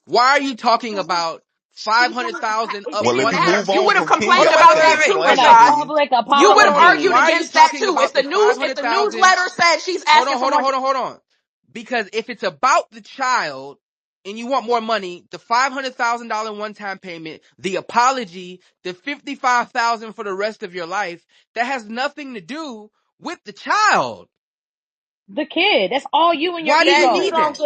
Why are you talking about 500,000 up It Well, if didn't you front matter. move now? You on would have from Hold complained Kenya, on, I about wait, can wait, that wait, too, wait, explain wait. it to Rashad. you. Public You would have Hold on. argued apology. Why are you against that talking too. about the If the newsletter said she's asking for more. hold on. Because if it's about the child and you want more money, the $500,000 one-time payment, the apology, the 55,000 for the rest of your life, that has nothing to do with the child. The kid. That's all you and your Why do you That you need ego. that?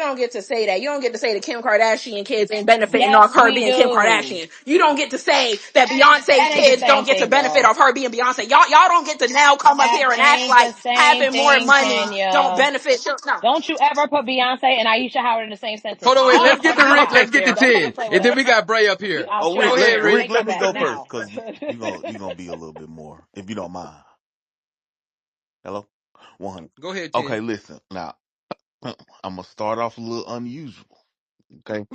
don't get to say that. You don't get to say the Kim Kardashian kids ain't benefiting Yes, off her we being Kim do. Kardashian. You don't get to say that Beyonce That ain't the kids don't same get to thing, benefit though. off her being Beyonce. Y'all don't get to now come up That here and act ain't like the same having more thing, money don't Kenya. benefit. No. Don't you ever put Beyonce and Aisha Howard in the same sentence. Hold on, wait, All the let's get credit to you Rick. gonna Let's get get to there. Don't ever 10. play with And then us. we got Bray up here. I'll Oh, show Go you. ahead, I Rick. take Let that me back go first now. because you gonna be a little bit more if you don't mind. Hello, 100. Go ahead, 10. Okay, listen. Now I'm gonna start off a little unusual. Okay,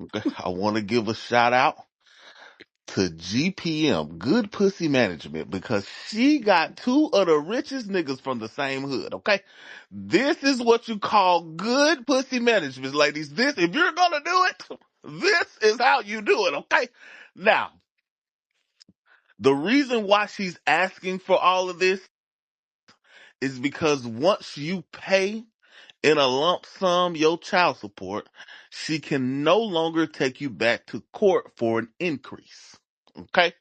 okay. I want to give a shout out to GPM, Good Pussy Management, because she got two of the richest niggas from the same hood. Okay, this is what you call good pussy management, ladies. This, if you're gonna do it, this is how you do it. Okay, now. The reason why she's asking for all of this is because once you pay in a lump sum your child support, she can no longer take you back to court for an increase. Okay?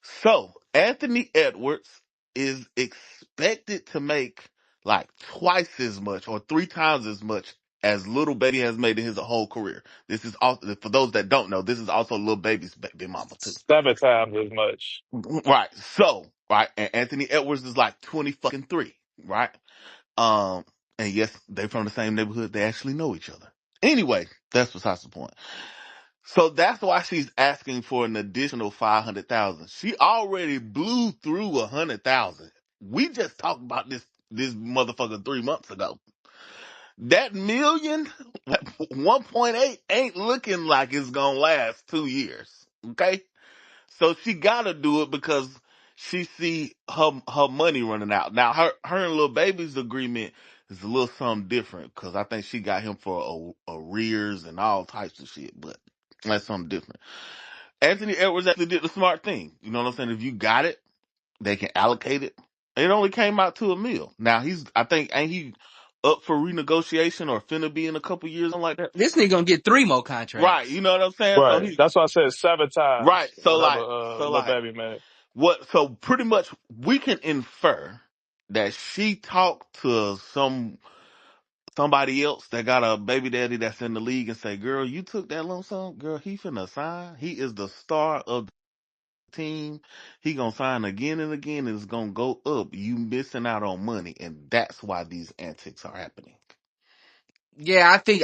So, Anthony Edwards is expected to make like twice as much or three times as much as Little Baby has made in his whole career. This is also, for those that don't know, this is also Little Baby's baby mama too. 7 times as much. Right. So, right, and Anthony Edwards is like 20 fucking 3, right? Um, and yes, they from the same neighborhood. They actually know each other. Anyway, that's besides the point. So that's why she's asking for an additional 500,000. She already blew through 100,000. We just talked about this motherfucker 3 months ago. That million, 1.8 ain't looking like it's gonna last 2 years. Okay? So she gotta do it because she see her money running out. Now her and little baby's agreement is a little something different because I think she got him for arrears and all types of shit, but that's something different. Anthony Edwards actually did the smart thing. You know what I'm saying? If you got it, they can allocate it. It only came out to a mil. Now I think, ain't he up for renegotiation or finna be in a couple years, something like that? This nigga gonna get 3 more Right. contracts. You know what I'm saying? So Right. he, That's why I said seven right. times So whatever like, so little like, baby made. so pretty much we can infer that she talked to somebody else that got a baby daddy that's in the league and say, girl, you took that lump sum, girl, he finna sign. He is the star of the team. He gonna sign again and again and it's gonna go up. You missing out on money, and that's why these antics are happening. Yeah, I think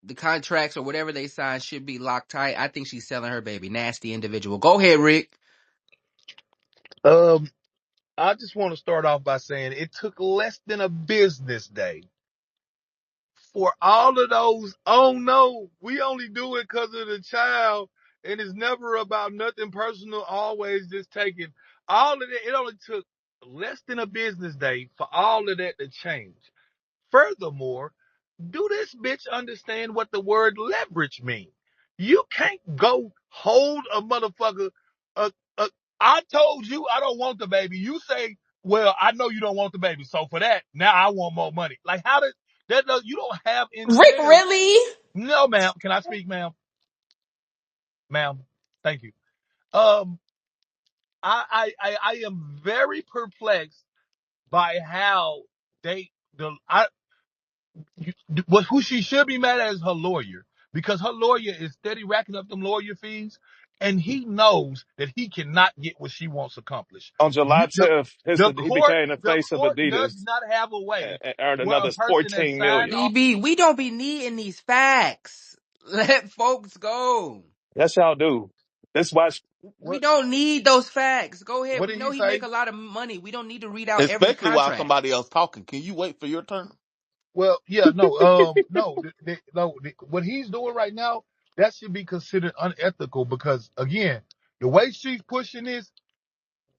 the contracts or whatever they sign should be locked tight. I think she's selling her baby. Nasty individual. Go ahead, Rick. Um, I just want to start off by saying it took less than a business day for all of those, oh no, we only do it because of the child, and it's never about nothing personal, always just taking all of that. It only took less than a business day for all of that to change. Furthermore, do this bitch understand what the word leverage means? You can't go hold a motherfucker. Uh, uh, I told you I don't want the baby. You say, well, I know you don't want the baby. So for that, now I want more money. Like how did that? You don't have in Rick, there. really? No, ma'am. Can I speak, ma'am? Ma'am. Thank you. Um, I am very perplexed by how I you, who she should be mad at is her lawyer because her lawyer is steady racking up them lawyer fees, and he knows that he cannot get what she wants accomplished. On July You, 10th, he became the the face of court does Adidas not have a way and earned where a another person has 14 signed million. off. DB, we don't be needing these facts. Let folks go. That's y'all do. That's why We What don't need those facts. Go ahead. what We did know he he make say? a lot of money. We don't need to read out every Especially while contract. somebody else talking. Can you wait for your turn? Well, yeah, no, no, what he's doing right now, that should be considered unethical because again, the way she's pushing this.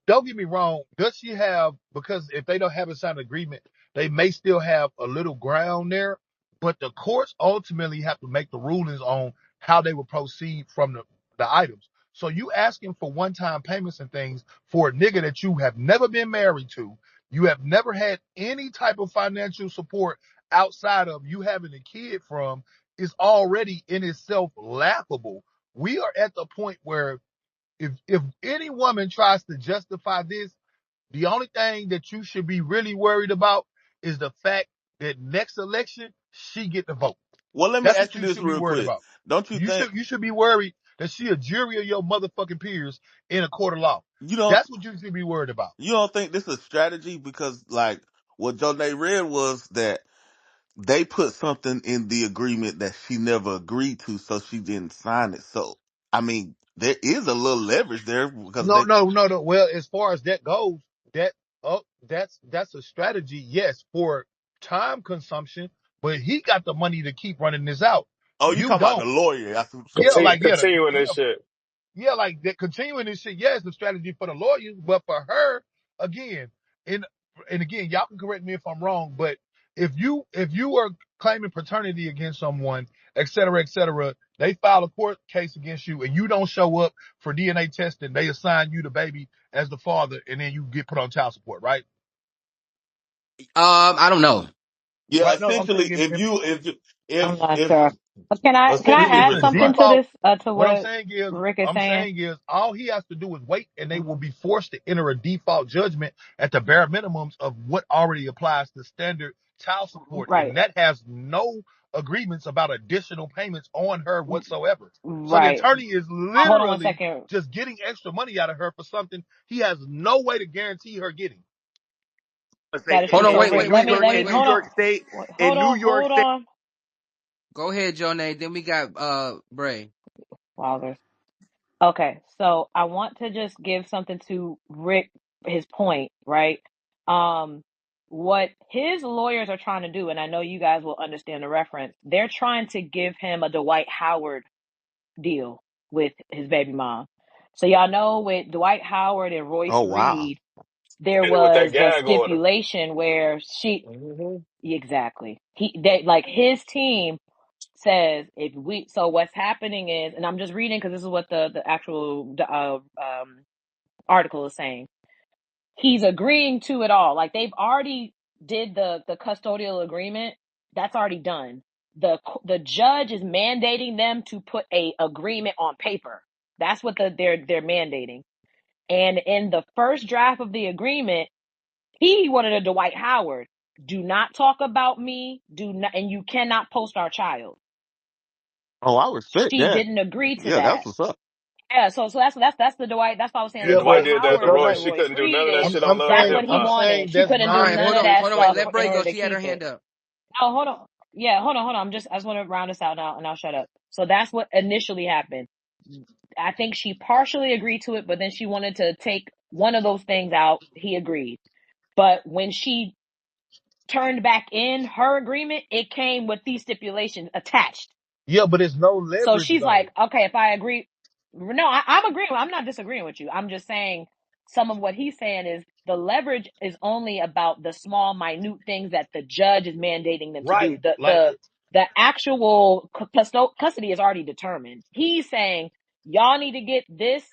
Don't get me wrong. Does she have, because if they don't have a signed agreement, they may still have a little ground there, but the courts ultimately have to make the rulings on how they will proceed from the items. So you asking for one-time payments and things for a nigga that you have never been married to, you have never had any type of financial support outside of you having a kid from, is already in itself laughable. We are at the point where if any woman tries to justify this, the only thing that you should be really worried about is the fact that next election she get the vote. Well, let me That's what ask you you this should be real worried quick. about. Don't you think You should be worried that she a jury of your motherfucking peers in a court of law. you don't That's what you should be worried about. you don't think this is strategy? Because like what Joe Day read was that they put something in the agreement that she never agreed to, so she didn't sign it. So I mean, there is a little leverage there because No, they. no, no, no. Well, as far as that goes, that that's a strategy, yes, for time consumption. But he got the money to keep running this out. Oh, you You talking about don't. the lawyer? That's what Yeah, continue like yeah, continuing yeah. this shit. Yeah, like that continuing this shit, yeah, it's the strategy for the lawyers, but for her, again, and again, y'all can correct me if I'm wrong, but if you are claiming paternity against someone, et cetera, they file a court case against you and you don't show up for DNA testing, they assign you the baby as the father, and then you get put on child support, right? I don't know. Yeah, Right? No, I'm essentially, saying if if you if you- I'm not if sure. But can I if essentially it's add a with something right. to default, this to what what Rick is I'm saying? saying is all he has to do is wait and they will be forced to enter a default judgment at the bare minimums of what already applies to standard child support. Right. And that has no agreements about additional payments on her whatsoever. So the Right. attorney is Hold on one literally second. just getting extra money out of her for something he has no way to guarantee her getting. Say That is Hold true. on. So Wait. Rick, Wait. Wait. Wait. let Wait. me Wait. hold New on. York State, Hold in New on. York Hold State. on. Go ahead, Jonay. Then we got Bray. Wilders. Okay, so I want to just give something to Rick, his point, right? Um, what his lawyers are trying to do, and I know you guys will understand the reference, they're trying to give him a Dwight Howard deal with his baby mom. So y'all know with Dwight Howard and Royce Oh wow. Reed, there And with that was the gag order. stipulation where she Hmm. exactly they like his team says if we so what's happening is, and I'm just reading because this is what the actual article is saying. He's agreeing to it all. Like they've already did the custodial agreement. That's already done. The judge is mandating them to put a agreement on paper. That's what they're mandating. And in the first draft of the agreement, he wanted a Dwight Howard. Do not talk about me. Do not, and you cannot post our child. Oh, I respect She that. didn't agree to Yeah, that. that's what's up. Yeah, so that's the Dwight. That's why I was saying Yeah, the Yeah, Dwight but Dwight did that to Howard but Roy. with no, She Royce couldn't do none Reed of that is shit on that's her what he I'm behalf. wanted. saying She that's couldn't All do not. right, none hold of on, that hold on. Wait, stuff let in Bray go. order to She had her keep it. hand up. No, hold on. Yeah, hold on, hold on. I just want to round this out now, and I'll shut up. So that's what initially happened. I think she partially agreed to it, but then she wanted to take one of those things out. He agreed, but when she turned back in her agreement, it came with these stipulations attached. Yeah, but it's no So leverage she's like, though. okay, if I agree, no, I'm agreeing. I'm not disagreeing with you. I'm just saying some of what he's saying is the leverage is only about the small, minute things that the judge is mandating them to Right. do. The Like the the actual custody is already determined. He's saying y'all need to get this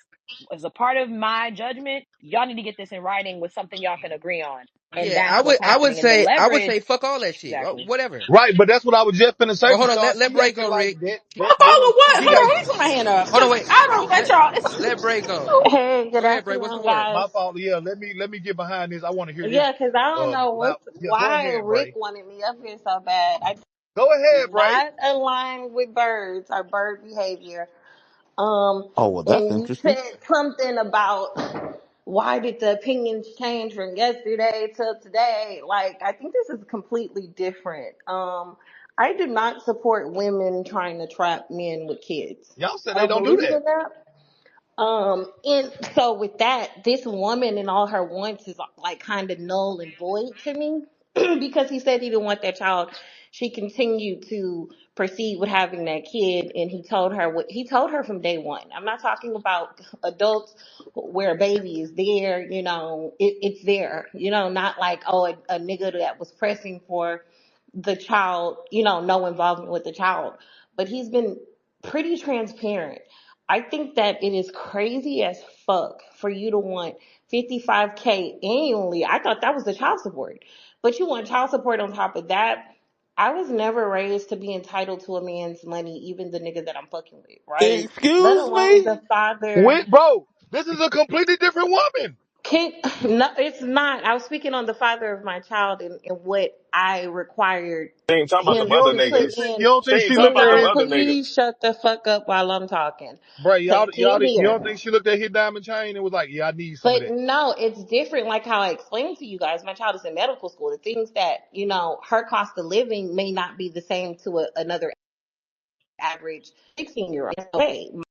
as a part of my judgment. Y'all need to get this in writing with something y'all can agree on, and Yeah, that's what's I would happening. And the say leverage, fuck all that shit. exactly. Whatever. right, but that's what I was just finna say But hold on, because let she Bray acting go, like Rick. that Fuck all was of what? She Hold got. on, let me put my hand up Hold on, because wait. I don't let Let y'all. let Bray go. Hey, good Go ahead, Bray. What's the afternoon, word? guys. my fault. Yeah, let me get behind this. I want to hear this. Yeah, 'cause I don't know Loud. Yeah, go why ahead, Rick Bray. wanted me up here so bad. I Go do ahead, Bray. not align with birds or bird behavior. Oh well, that's And you interesting. said something about why did the opinions change from yesterday till today? Like, I think this is completely different. I do not support women trying to trap men with kids. Y'all said I they don't don't do believe that. in that. And so with that, this woman and all her wants is like kind of null and void to me because he said he didn't want that child. She continued to proceed with having that kid, and he told her what he told her from day one. I'm not talking about adults where a baby is there, it's there, not like, oh, a nigga that was pressing for the child, no involvement with the child. But he's been pretty transparent. I think that it is crazy as fuck for you to want 55K annually. I thought that was the child support. But you want child support on top of that. I was never raised to be entitled to a man's money, even the nigga that I'm fucking with, right? Let Excuse alone me? the father. Wait, bro, this is a completely different woman. Can no, it's not. I was speaking on the father of my child and what I required She ain't talking about him them You other don't to put you, niggas. think, in. you don't She think ain't she talking looked about at them Sir, his other niggas. please shut the fuck up while I'm talking. Bray? So You don't here. think she looked at his diamond chain and was like, yeah, I need some of But that. no, it's different. Like how I explained to you guys, my child is in medical school. The things that, her cost of living may not be the same to another average 16-year-old. Okay, my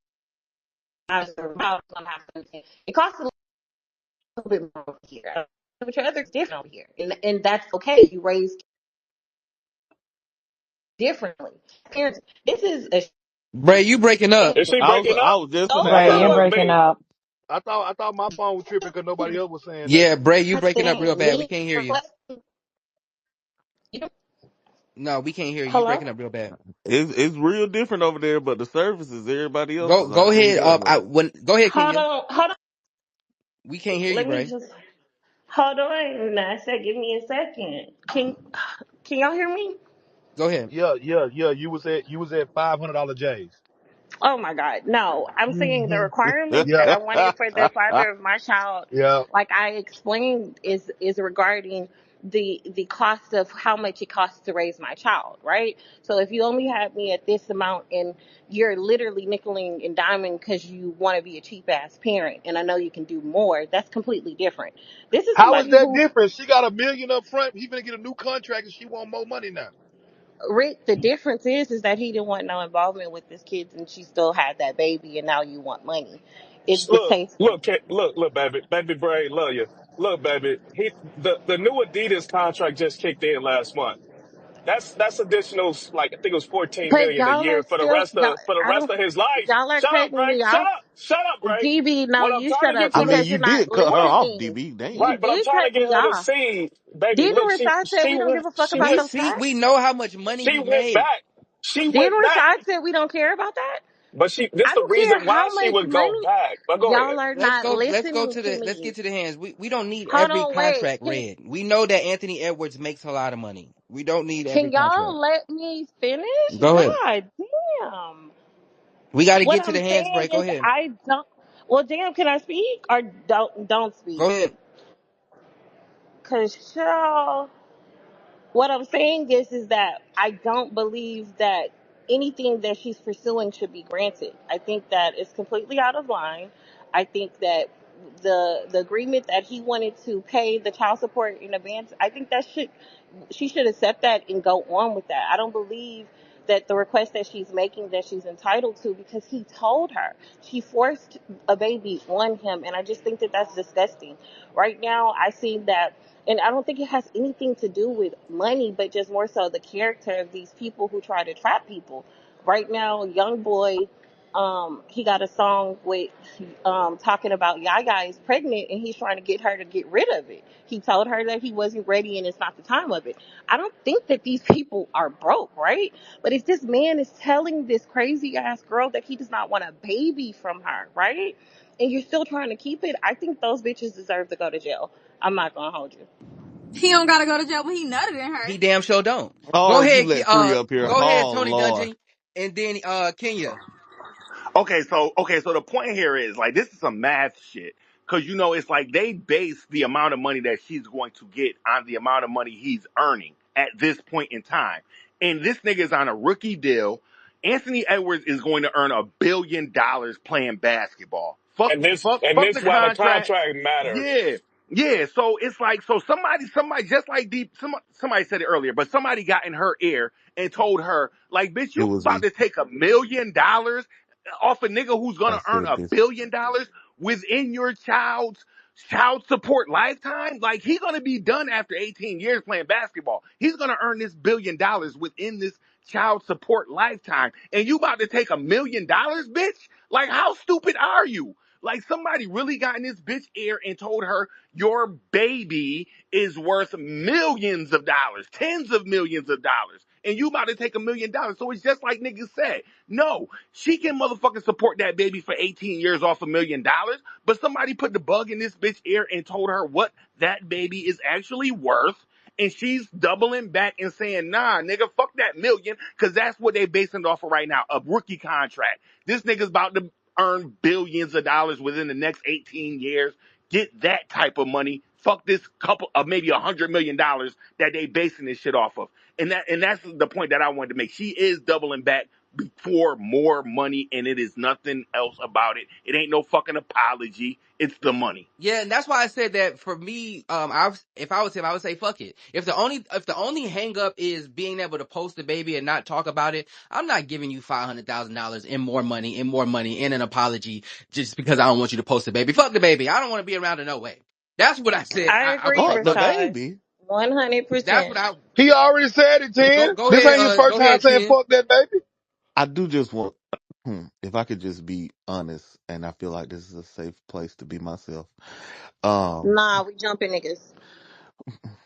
house gonna have something. It costs a little bit more over here. But your other's different over here. And that's okay. You raise differently. Parents, this is a Bray, you breaking up. Is she I was breaking I up? was just gonna those I Right, thought ask it you're her. was breaking me. up. I thought my phone was tripping because nobody else was saying nothing. Yeah, Bray, you breaking up real thing. bad. We Me, can't hear you. No, we can't hear you. You hello? breaking up real bad. It's real different over there, but the services everybody else's Go aren't too ahead. bad. Go ahead, Hold Kenya. on, hold on. We can't hear you, Let me Bray. just hold on. I said, give me a second. Can y'all hear me? Go ahead. Yeah. You was at $500 J's. Oh my God. No, I'm saying the Hmm. requirements that Yeah, I wanted for the father of my child, yeah. like I explained, is regarding the cost of how much it costs to raise my child, right? So if you only have me at this amount and you're literally nickeling and diming because you want to be a cheap ass parent and I know you can do more, that's completely different. This is How is somebody that who different? She got $1 million up front. He gonna get a new contract and she want more money now. Rick, the difference is that he didn't want no involvement with his kids, and she still had that baby, and now you want money. It's the Look, case. look, look, baby, baby Bray, love you. Look, baby, the new Adidas contract just kicked in last month. That's additional, like I think it was 14 But million a y'all are year still y'all. for the I rest don't. of his life. Y'all are Shut up, cutting Bray. me Shut off. up. Shut up, Bray. DB, no, What I'm you trying shut to get up to I mean, the because you you're not did cut her right, off, listening. DB. You Damn. right. But I'm did trying to cut get me her to off. see, baby. Didn't Look, Rashad said we don't give a fuck she about went your See, stats? we know how much money she he went made. back. She Didn't went back. Rashad said we don't care about that? But this I the don't care reason why how she much would go money. back. But go ahead. Y'all are not listening to Let's me. get to the hands. We don't need Hold every on, wait. contract read. We know that Anthony Edwards makes a lot of money. We don't need every Can contract. y'all let me finish? Go ahead. God damn. We got to What get to I'm the hands saying break. Go is ahead. I don't. Well, damn, can I speak or don't speak? Go ahead. Cause y'all. What I'm saying is that I don't believe that anything that she's pursuing should be granted. I think that it's completely out of line. I think that the agreement that he wanted to pay the child support in advance, I think that she should accept that and go on with that. I don't believe that the request that she's making that she's entitled to because he told her. She forced a baby on him, and I just think that that's disgusting. Right now, I see that, and I don't think it has anything to do with money, but just more so the character of these people who try to trap people. Right now, young boy, he got a song with talking about Yaya is pregnant and he's trying to get her to get rid of it. He told her that he wasn't ready and it's not the time of it. I don't think that these people are broke, right? But if this man is telling this crazy ass girl that he does not want a baby from her, right? And you're still trying to keep it, I think those bitches deserve to go to jail. I'm not gonna hold you. He don't gotta go to jail, but he nutted in her. He damn sure don't. Oh, Go you ahead. let three up here. Go ahead, Oh, Tony Lord. Dungy, and then Kenya. Okay, so the point here is like this is some math shit. Cause it's like they base the amount of money that she's going to get on the amount of money he's earning at this point in time. And this nigga is on a rookie deal. Anthony Edwards is going to earn $1 billion playing basketball. Fuck, And fuck this the why the contract. contract matters. Yeah. Yeah, so it's like somebody just like somebody said it earlier, but somebody got in her ear and told her like, bitch, It you was about me. to take $1 million off a nigga who's I gonna earn said this. $1 billion within your child's child support lifetime. Like he's gonna be done after 18 years playing basketball. He's gonna earn this $1 billion within this child support lifetime. And you about to take $1 million, bitch? Like how stupid are you? Like somebody really got in this bitch ear and told her your baby is worth millions of dollars, tens of millions of dollars, and you about to take $1 million. So it's just like niggas said. No, she can motherfucking support that baby for 18 years off $1 million, but somebody put the bug in this bitch ear and told her what that baby is actually worth. And she's doubling back and saying, nah, nigga, fuck that million, because that's what they basing it off of right now, a rookie contract. This nigga's about to earn billions of dollars within the next 18 years. Get that type of money. Fuck this couple of maybe $100 million that they basing this shit off of. And that's the point that I wanted to make. She is doubling back for more money, and it is nothing else about it. It ain't no fucking apology. It's the money. Yeah, and that's why I said that for me, if I was him, I would say fuck it. If the only hang up is being able to post the baby and not talk about it, I'm not giving you $500,000 and more money and an apology just because I don't want you to post the baby. Fuck the baby. I don't want to be around her no way. That's what I said. I I agree, Fuck said the fuck it. Rashad. baby. That's 100%. what I He already said it, go. Ten. Go This ahead. ain't his first Go time ahead, saying Ken. fuck that baby. I do just want, if I could just be honest, and I feel like this is a safe place to be myself. Um, Nah, we jumping niggas.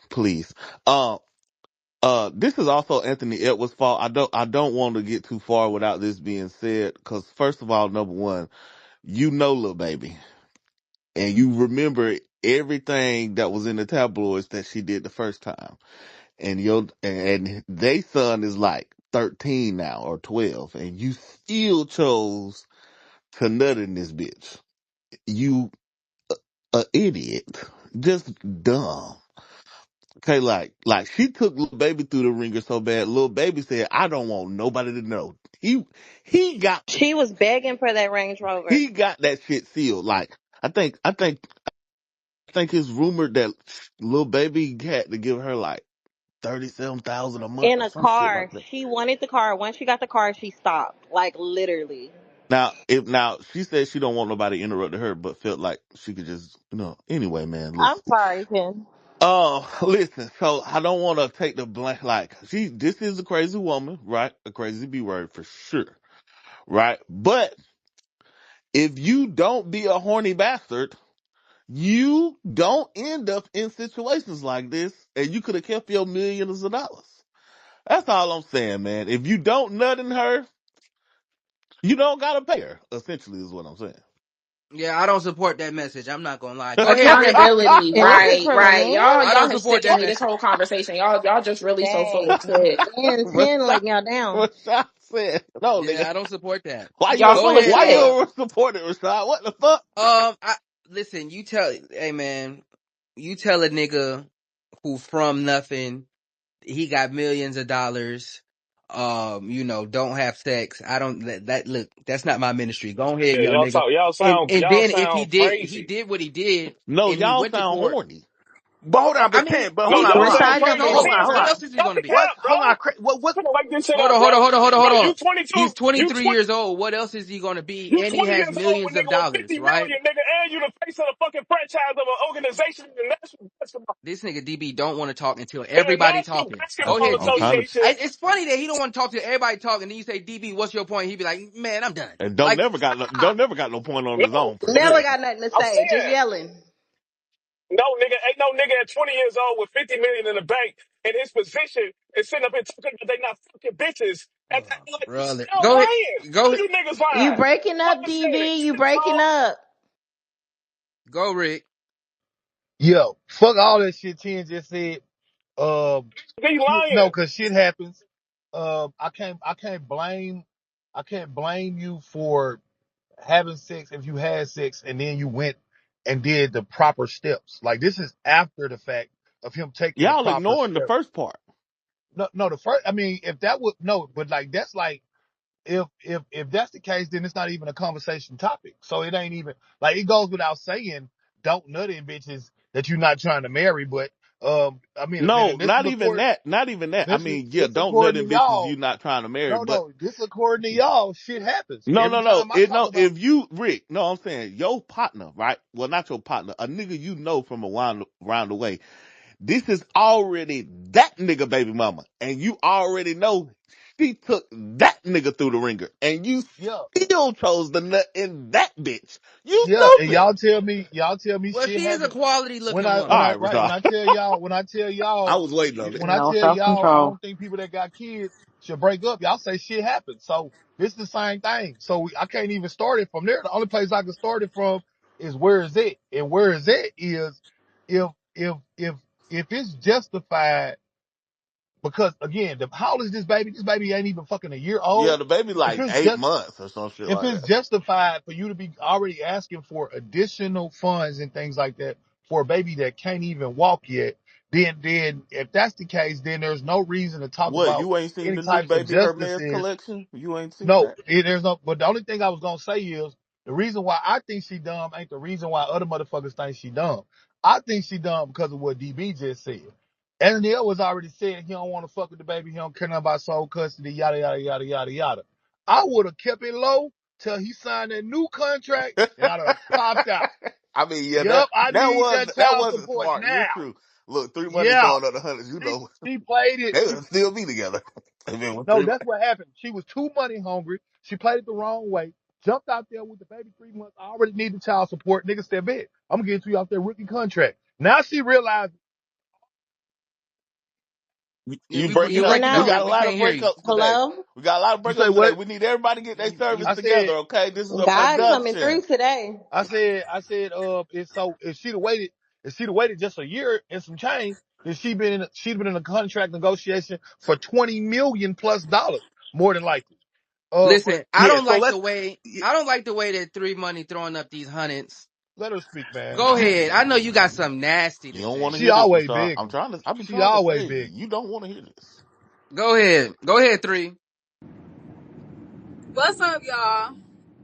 please. This is also Anthony Edwards' fault. I don't want to get too far without this being said, because first of all, number one, little baby, and you remember everything that was in the tabloids that she did the first time, and they son is like 13 now or 12, and you still chose to nut in this bitch. You a idiot, just dumb. Okay, like she took little baby through the ringer so bad. Little baby said, "I don't want nobody to know." He got She was begging for that Range Rover. he got that shit sealed. Like I think it's rumored that little baby had to give her like $37,000 a month In or a some shit like car. that. She wanted the car. Once she got the car, she stopped. Like literally. Now she said she don't want nobody interrupting her, but felt like she could just Anyway, man, I'm listen. sorry, Ken. Listen. So I don't want to take the blame. Like this is a crazy woman, right? A crazy B word for sure, right? But if you don't be a horny bastard, you don't end up in situations like this, and you could have kept your millions of dollars. That's all I'm saying, man. If you don't nut in her, you don't gotta pay her. Essentially, is what I'm saying. Yeah, I don't support that message. I'm not gonna lie. Go ahead, Rick. Accountability, And this is right, from a right. man? Y'all, I y'all don't have support sickened that me this message. whole conversation. Y'all just really so full of Dang. shit. And Ken letting y'all down. Rashad said, "No, nigga. Yeah, I don't support that. Y'all Go full of ahead. Why shit. you support it, Rashad? What the fuck?" I listen. You tell, hey man, you tell a nigga who from nothing, he got millions of dollars. Don't have sex. I don't. Look, that's not my ministry. Go ahead, Yeah, young y'all nigga. talk. And Y'all then if he sound did, he crazy. did what he did, No, and he y'all went to sound court. horny. But hold on, I mean, but No, hold on, y'all hold on. sound Rashad, you're no. crazy. Hold being Hold on, on. hold What on. else funny. is he Cut going to the be? What? cap, Hold on. bro. What? Finna wake this shit Hold up, on. bro. Hold Bro, on. He's you 23 20, years old. What else is he going to be? you And he 20 has years old, millions of nigga, with dollars, 50 right? million, nigga, and you the face of the fucking franchise of an organization in the National Basketball, This nigga DB don't want to talk until in the everybody National talking. Go Basketball ahead, I'm DB. trying to, Association. It's funny that he don't want to talk to everybody talking. And then you say, DB, what's your point? He be like, man, I'm done. and Like, don't never got no point on his No, own for Never sure. got nothing to I'm say. Just saying, yelling. no, nigga, ain't no nigga at 20 years old with 50 million in the bank in his position and sitting up here talking about they not fucking bitches. And like, brother. y'all Go ahead. lying. Go All you niggas You lying. breaking Like up, I said, DB. You 10 breaking tall, up. Go, Rick. Yo, fuck all that shit Chen just said. Um, he no, lying. cause shit happens. I can't blame you for having sex if you had sex and then you went and did the proper steps. Like this is after the fact of him taking the Y'all proper ignoring the steps. first part. No, the first. I mean, if that would no, but like that's like if that's the case, then it's not even a conversation topic. So it ain't even like it goes without saying, don't nut in bitches that you're not trying to marry. But I mean, No, and this is not even according that. Not even that. I this is mean, yeah, this don't nut according in to bitches you y'all. not trying to marry, No, but no, this according to y'all. Shit happens no, every no, no. time I talk No, about. if you, Rick, no, I'm saying your partner, right? Well, not your partner, a nigga you know from around the way. This is already that nigga baby mama. And you already know she took that nigga through the ringer. And you Yeah, still chose the nut in that bitch. You yeah, and stupid. y'all tell me Well, shit she is a happens quality when looking I All when woman. I right, right when Rashad. I tell y'all I was waiting on it. when I No tell self y'all I control. don't think people that got kids should break up. Y'all say shit happens. So this is the same thing. So I can't even start it from there. The only place I can start it from is where is it, and where is it is if if if if it's justified because again, how old is this baby? This baby ain't even fucking a year Yeah, old. the baby If like it's 8 months or some shit like that. justified for you to be already asking for additional funds and things like that for a baby that can't even walk yet, then if that's the case, then there's no reason to talk What, about you ain't seen any the new types of baby Hermes justices. collection? You ain't seen No, that? there's no. But the only thing I was gonna say is the reason why I think she dumb ain't the reason why other motherfuckers think she dumb. I think she dumb because of what DB just said. Anthony was already said he don't want to fuck with the baby. He don't care nothing about sole custody. Yada yada yada yada yada. I would have kept it low till he signed that new contract, and I'd have popped out. I mean, yeah, Yep, I need that that child wasn't support smart. You're now. true. Look, 3 money Yeah, throwing up the hundreds. You she know, she played it. they She would still be together. And then with No, 3 money. that's what happened. She was too money hungry. She played it the wrong way. Jumped out there with the baby 3 months. I already needed child support. Nigga said, "Bet I'm gonna get you out there rookie contract." Now she realized. Yeah, You you breaking You up. went breaking We up, out. got Rick. a We lot of can't hear you. breakups today. Hello? We got a lot of You say breakups today. what? We need everybody to get their service I said, together, okay? This is a God coming production. through today. it's so if she'd have waited just a year and some change, then she'd been in a contract negotiation for $20 million plus, more than likely. But Listen, Yeah, so let's, I don't like the way that 3 Money throwing up these hundreds. let her speak, man. Go ahead. I know you got something nasty you to don't want to say. hear She this, always Rashad. begging. I've been She trying to always say, begging. you don't want to hear this. Go ahead. Go ahead, 3. What's up, y'all?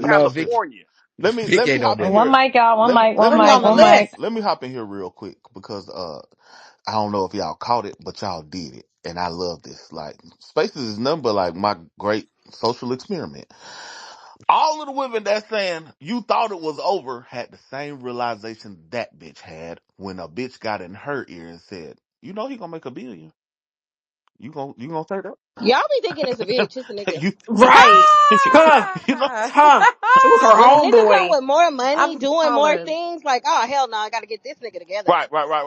in let me No, hop in. Vic. California. Let Vic me ain't on hop in that. One here. mic, y'all. One Let me mic. let One me Put me mic. on hop the in One here. mic. list. Let me hop in here real quick because I don't know if y'all caught it, but y'all did it, and I love this. Like Spaces is nothing but like my great social experiment. All of the women that saying you thought it was over had the same realization that bitch had when a bitch got in her ear and said, "You know he gonna make $1 billion. You gonna say that?" Y'all be thinking it's a bitch. It's a nigga. you, Right. Huh. you know, Huh. It was her When a nigga come homeboy. with more money, I'm doing more hollering. things, like, oh hell no, I gotta get this nigga together.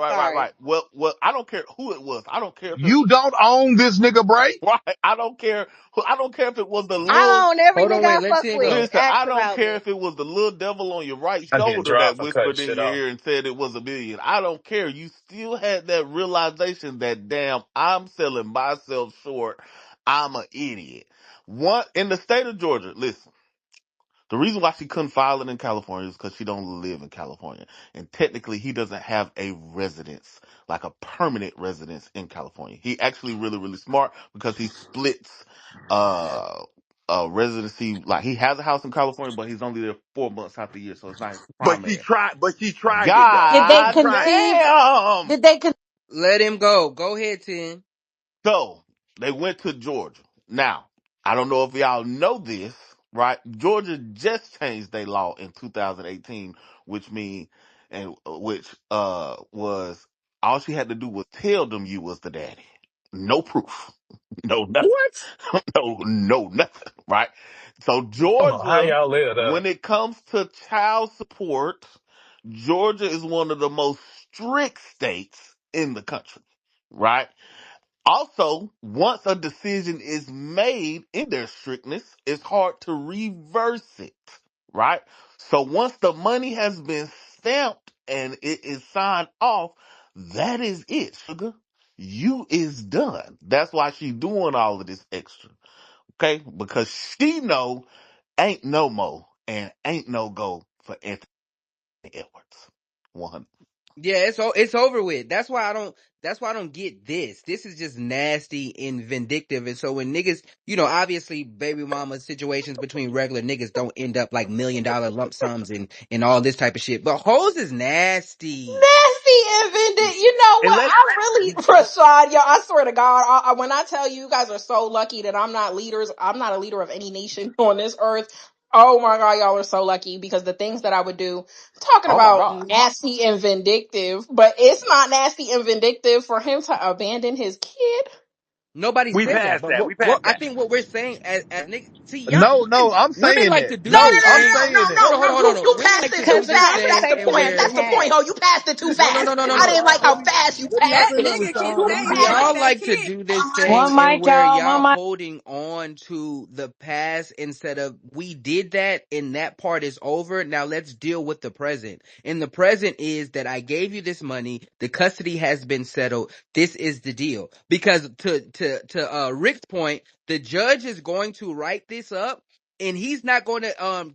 Sorry. right. Well, I don't care who it was. I don't care if it You don't own this nigga, Bray. right. I don't care. I don't care if it was the little. I own every Hold on, nigga wait, I let fuck 10 with. go. Listen, Ask I don't about care me. if it was the little devil on your right I get shoulder dry that for cutting whispered in shit your off. ear and said it was a million. I don't care. You still had that realization that damn, I'm selling myself short. I'm an idiot. One in the state of Georgia. Listen. The reason why she couldn't file it in California is because she don't live in California, and technically he doesn't have a residence, like a permanent residence in California. He actually really really smart because he splits uh residency. Like he has a house in California, but he's only there 4 months out the year, so it's not his primary. But she tried it though. Did they She God tried it. concede? damn! Did they con- Let him go. Go ahead, 10. So they went to Georgia. Now, I don't know if y'all know this, right? Georgia just changed their law in 2018, which mean and which was all she had to do was tell them you was the daddy. No proof. No nothing. What? No nothing, right? So I don't know how Georgia, y'all live that. when it comes to child support, Georgia is one of the most strict states in the country, right? Also, once a decision is made in their strictness, it's hard to reverse it, right? So once the money has been stamped and it is signed off, that is it, sugar. You is done. That's why she doing all of this extra, okay? Because she know ain't no mo and ain't no go for Anthony Edwards. 100. Yeah, it's over with. That's why I don't get this. This is just nasty and vindictive. And so when niggas, obviously baby mama situations between regular niggas don't end up like $1 million lump sums and all this type of shit. But hoes is nasty. Nasty and vindictive. You know And what? let I really, Rashad, yo, I swear to God, when I tell you, you guys are so lucky that I'm not a leader of any nation on this earth. Oh my God, y'all are so lucky because the things that I would do, talking Oh my about God. nasty and vindictive, but it's not nasty and vindictive for him to abandon his kid. Nobody's we saying that. passed But that. what, We what passed I that. think what we're saying as niggas, see, y'all, No, I'm women saying like that. to No, do no, this No, no, I'm no, thing. no, saying no, that. Hold no, on, hold on, no. hold on. You Hold on. Women passed like it to too do Cause the this fast. thing That's the and point. conversation That's where was the point. had. Oh, you passed it too no, no, fast. no, no, no, I no. didn't like how Well, fast you let me passed That say it. this, nigga can Rashad. You Let say me what he say passed this. like. Y'all That like to kid do this fine. thing One and mic, where y'all. One y'all mic. holding on to the past instead of we did that and that part is over. Now let's deal with the present. And the present is that I gave you this money. The custody has been settled. This is the deal. Because to Rick's point, the judge is going to write this up and he's not going to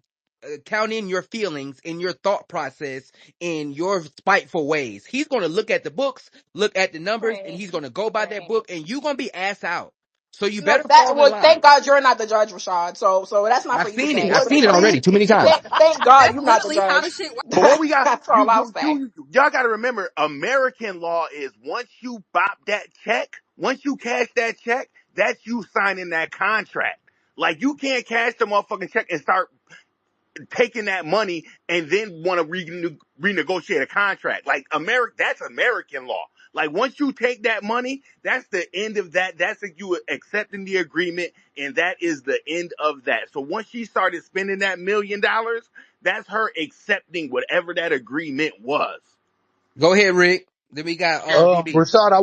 count in your feelings and your thought process in your spiteful ways. He's going to look at the books, look at the numbers, and Right. he's going to go by that Right. book, and you're going to be ass out. So you No, better that fall in well, line. thank God you're not the judge, Rashad. So that's not for I've you to seen it. say. I've What? seen it Please. already too many times. Thank God That's you're not the literally how the judge. shit works. But what we got, That's all I'll say. y'all got to remember, American law is once you bop that check, once you cash that check, that's you signing that contract. Like you can't cash the motherfucking check and start taking that money and then want to renegotiate a contract. Like that's American law. Like once you take that money, that's the end of that. That's like you accepting the agreement, and that is the end of that. So once she started spending that $1 million, that's her accepting whatever that agreement was. Go ahead, Rick. Then we got DB. Rashad, I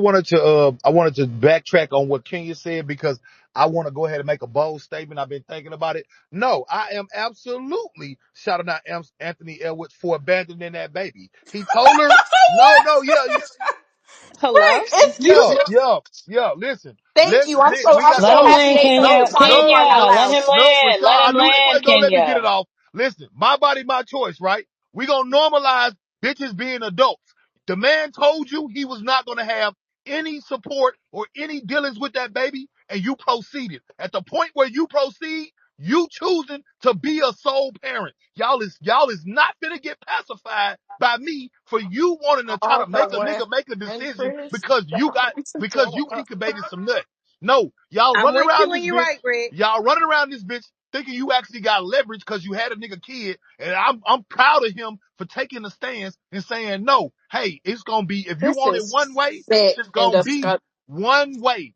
wanted to backtrack on what Kenya said because I want to go ahead and make a bold statement. I've been thinking about it. No, I am absolutely shouting out Anthony Edwards for abandoning that baby. He told her, yeah, Hello? Rick, excuse me. Listen, Thank you. we I'm got Let so him no, happy land, ain't Kenya. nobody talking to me right now Let loud. him land. Rashad, Let I him knew you land, weren't gonna let me get Kenya. it off. Listen, my body, my choice, right? We gonna normalize bitches being adults. The man told you he was not gonna have any support or any dealings with that baby, and you proceeded. At the point where you proceed, you choosing to be a sole parent. Y'all is not gonna get pacified by me for you wanting to try All to the make a way. nigga make a decision Interest. because you incubated some nuts. No, y'all I'm running with you around when this you're bitch. right, Greg. Y'all running around this bitch thinking you actually got leverage because you had a nigga kid. And I'm proud of him for taking a stance and saying, no, hey, it's going to be, if you This want it is one way, it's sick just and going to be disgusting. one way.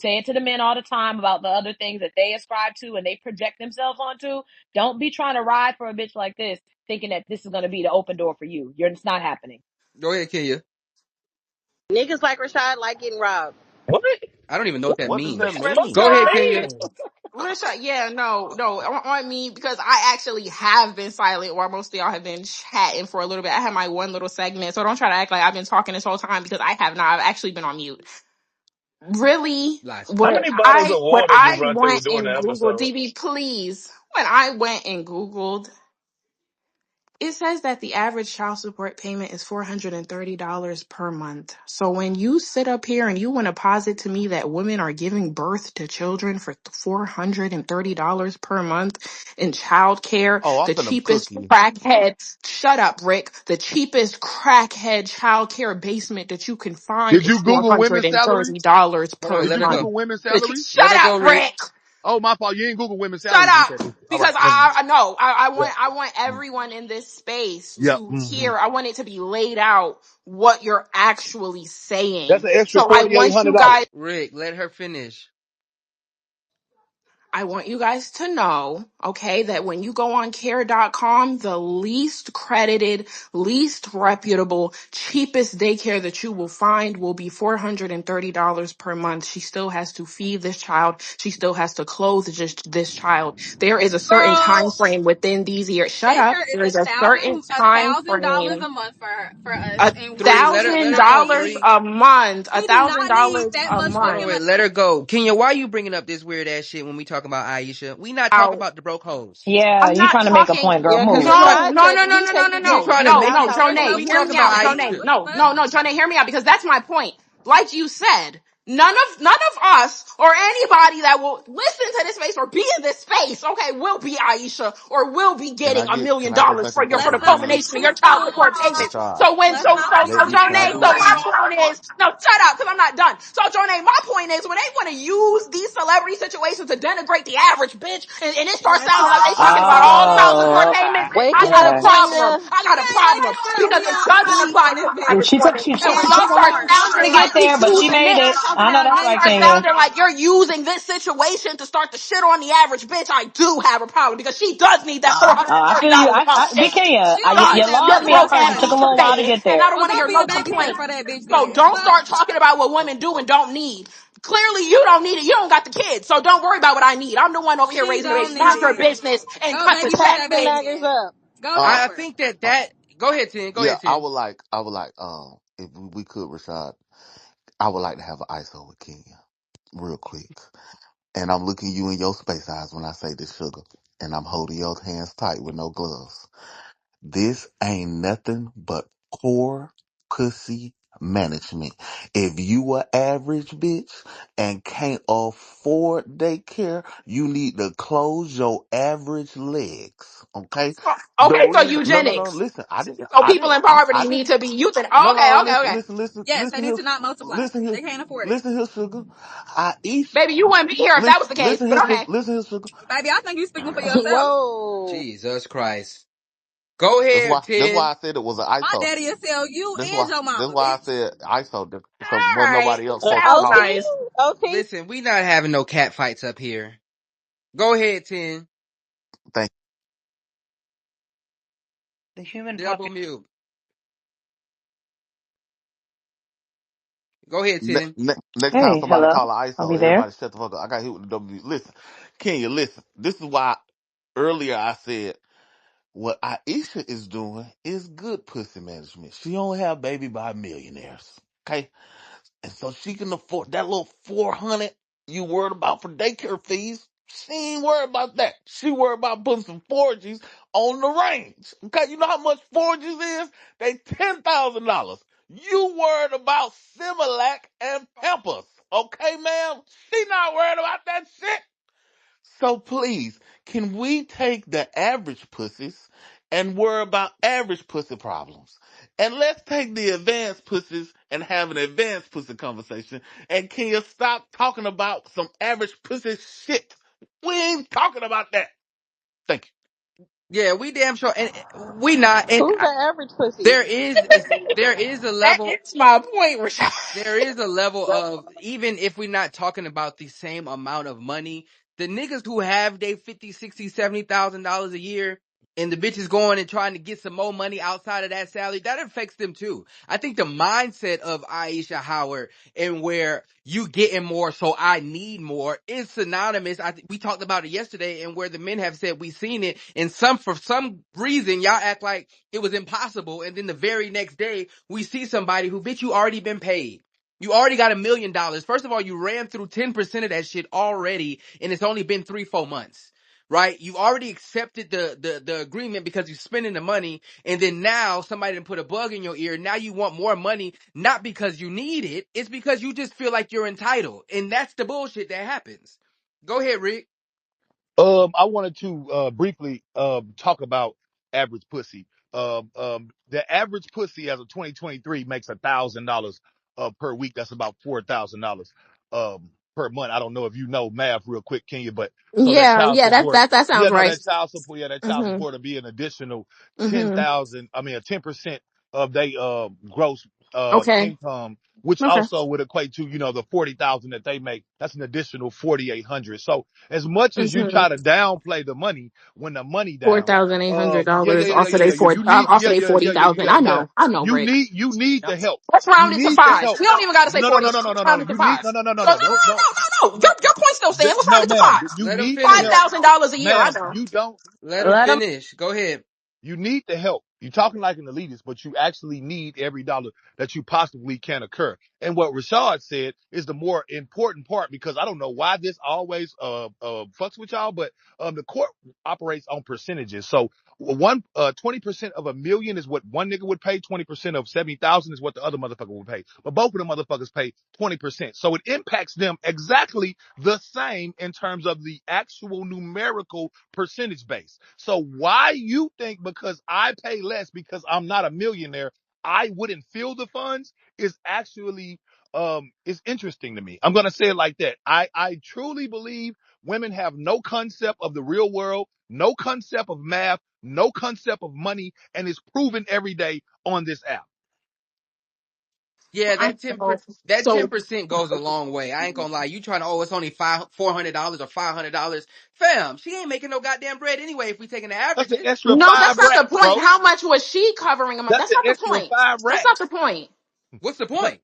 say it to the men all the time about the other things that they ascribe to and they project themselves onto. Don't be trying to ride for a bitch like this, thinking that this is going to be the open door for you. It's not happening. Go ahead, Kenya. Niggas like Rashad like getting robbed. What? I don't even know what that What does that means. What Go mean? that ahead, Kenya. mean? Risha, yeah, no, on me because I actually have been silent while most of y'all have been chatting for a little bit. I had my one little segment, so don't try to act like I've been talking this whole time because I have not. I've actually been on mute. Really, Lies. How what many bottles I of what water did I you run through went during the and Googled, episode? DB, please. When I went and Googled It says that the average child support payment is $430 per month. So when you sit up here and you want to posit to me that women are giving birth to children for $430 per month in child care, Oh, I'm the finna cook cheapest you. crackhead, shut up, Rick, the cheapest crackhead child care basement that you can find Did is you Google women's salaries? $430 Hold on, per Did let you her go. Google month. women's salaries? Let Shut her go, up, Rick. Rick. Oh, my fault. You ain't Google women's Shut salaries. You up, said this. All because right, never mind. I know Yeah. I want everyone in this space Yeah. to hmm hear. I want it to be laid out what you're actually That's saying. an extra So I want you $4,800. guys. Rick, let her finish. I want you guys to know, okay, that when you go on care.com, the least credited, least reputable, cheapest daycare that you will find will be $430 per month. She still has to feed this child. She still has to clothe this child. There is a certain time Girl, frame within these years. Shut up. daycare is There is a a certain thousand a time thousand dollars frame. a month for us, A and Three, we thousand let her go, dollars three. a month. A do thousand not need dollars that a much Hold on, fucking month. wait, money. let her go. Kenya, why you bringing up this weird ass shit when we talking about Aisha? We not talking about the broke hoes. Yeah, I'm you not trying to make a talking. point, girl. Yeah, because We Move. if try, No, y'all no, no, judging no, me no, no, no, taking we care no, of trying you, to no, make y'all no, this talking point. Jonay, about We hear talking me about out. Aisha. Jonay, Aisha. no, What? no, no, Jonay, hear me out because that's my point. Like you said, none of us or anybody that will listen to this space or be in this space, okay, will be Aisha or will be getting a Can million I get dollars back in the for Let's the queue, not please? speak culmination of your too child soon. support payments. Rashad, So Let's not speak too can I Jonay, do so soon. this, my please? point is, no, shut up, because I'm not done. So Jonay, my point is, when they want to use these celebrity situations to denigrate the average bitch, and it starts Let's sounding like they not talking speak about too all child Oh, support soon. payments, okay. Wake I it got a up, Okay. problem. Kenya. I got a Okay, problem everybody shut up. because it doesn't We apply in to this the Yeah, bitch, average she woman. took she And and took when we're she y'all took a not start little smart. longer to sounding get like there, you're but she using made this, it. Y'all I talking know about that's y'all right, start Kenya. daycare. sounding like you're using this situation to start to shit on the average bitch, I do have a problem because she does need that I feel you. $430 a month Big payment. Kenya, She She don't need you does. that Your lost money. me at That's broke first. ass It why. took a needs to little while to pay it, get and I there. don't Well, want to go hear be a no babysitter for complaints. that bitch So then. don't Fuck. start talking about what women do and don't need. Clearly, you don't need it. You don't got the kids, so don't worry about what I need. I'm the one over here She raising the don't baby. Mind need your it. business and Go cut the babysit check, Pack that the baby bitch. naggers then. up. Go All right. I for it. think that Uh, go ahead, Tim. Go yeah, ahead, Tim. I would like, if we could, Rashad, I would like to have an ISO with Kenya, real quick. And I'm looking you in your space eyes when I say this, sugar. And I'm holding your hands tight with no gloves. This ain't nothing but poor pussy management. If you a average bitch and can't afford daycare, you need to close your average legs. Okay? The Okay, so reason, no, eugenics. listen, So people in I poverty didn't, need to be euthanized. no, Okay, no, okay, listen, okay. listen, listen, Yes, they listen need here, to not multiply. listen here, They can't afford it. listen here, sugar. Aisha, Baby, you wouldn't be here if that was the case, but okay. listen here, sugar. Baby, I think you speaking for yourself. Whoa. Jesus Christ. Go ahead, That's why Tim. I said it was an My ISO. daddy will sell you and your That's mama, why I bitch. said ISO, because All wasn't right. nobody else supposed to Sounds talk. OT? nice. OT? Listen, we not having no cat fights up here. Go ahead, Tim. Thank The human Double population. mute. Go ahead, you. Tim. Next time Hey, somebody hello. call an Are ISO, we there? everybody shut the fuck up. I got hit with the W. Listen, Kenya, listen. This is why earlier I said what Aisha is doing is good pussy management. She don't have baby by millionaires. Okay? And so she can afford that little 400 you worried about for daycare fees. She ain't worried about that. She worried about putting some 4Gs on the range. Okay, you know how much 4Gs is? They $10,000. You worried about Similac and Pampers. Okay, ma'am? She not worried about that shit. So please, can we take the average pussies and worry about average pussy problems? And let's take the advanced pussies and have an advanced pussy conversation. And can you stop talking about some average pussy shit? We ain't talking about that. Thank Yeah, we damn sure, and we not. And Who's the average pussy? there is a That level. is my point, Rashad. There is a level of, even if we're not talking about the same amount of money, the niggas who have they 50, 60, $70,000 a year and the bitches going and trying to get some more money outside of that salary, that affects them too. I think the mindset of Aisha Howard and where you getting more, so I need more is synonymous. We talked about it yesterday, and where the men have said we seen it, and for some reason y'all act like it was impossible, and then the very next day we see somebody who, bitch, you already been paid. You already got $1 million. First of all, you ran through 10% of that shit already, and it's only been 3, 4 months. right? You've already accepted the agreement because you're spending the money, and then now somebody done put a bug in your ear. Now you want more money, not because you need it, it's because you just feel like you're entitled, and that's the bullshit that happens. Go ahead, Rick. I wanted to briefly talk about average pussy. The average pussy as of 2023 makes $1,000 per week. That's about $4,000 per month. I don't know if you know math real quick, can you? But so that Yeah, child yeah, support, that yeah, sounds no, right. that child support, yeah, that child Mhm. support will be an additional Mhm. 10,000. I mean, a 10% of they gross Okay. income, which Okay. also would equate to the 40,000 that they make. That's an additional 4,800. So as much as you Mhm. try to downplay the money, when the money four down, thousand eight hundred yeah, yeah, dollars yeah, yeah, off of yeah, they yeah, yeah. four You need, off of yeah, they yeah, forty yeah, yeah, thousand. yeah, I yeah. know. I know, Rick. You need the help. Let's You round it to need the five. help. We don't even gotta say No, no, 40. no, no, no, Let's no, no. round it to You need, five. no, no, no, no, No, no, no, no, no, no, no, no, no. no, Your point's still stands. Let's round no, it to ma'am. five. You Let him need the Five help, finish. thousand dollars a year. I ma'am. know. You don't. Let him Let them. finish. Go ahead. You need the help. You're talking like an elitist, but you actually need every dollar that you possibly can occur. And what Rashad said is the more important part, because I don't know why this always fucks with y'all, but the court operates on percentages. So 20% of a million is what one nigga would pay. 20% of 70,000 is what the other motherfucker would pay. But both of them motherfuckers pay 20%. So it impacts them exactly the same in terms of the actual numerical percentage base. So why you think because I pay less because I'm not a millionaire, I wouldn't feel the funds is actually is interesting to me. I'm gonna say it like that. I truly believe women have no concept of the real world, no concept of math, no concept of money, and it's proven every day on this app. Yeah, I know. that ten So percent goes a long way. I ain't gonna lie. You trying to it's only $400 or $500, fam? She ain't making no goddamn bread anyway. If we taking the That's an averages, extra no, that's five not the racks, point. bro. How much was she covering a month? That's That's an not the extra point. five That's not racks. the point. what's the point?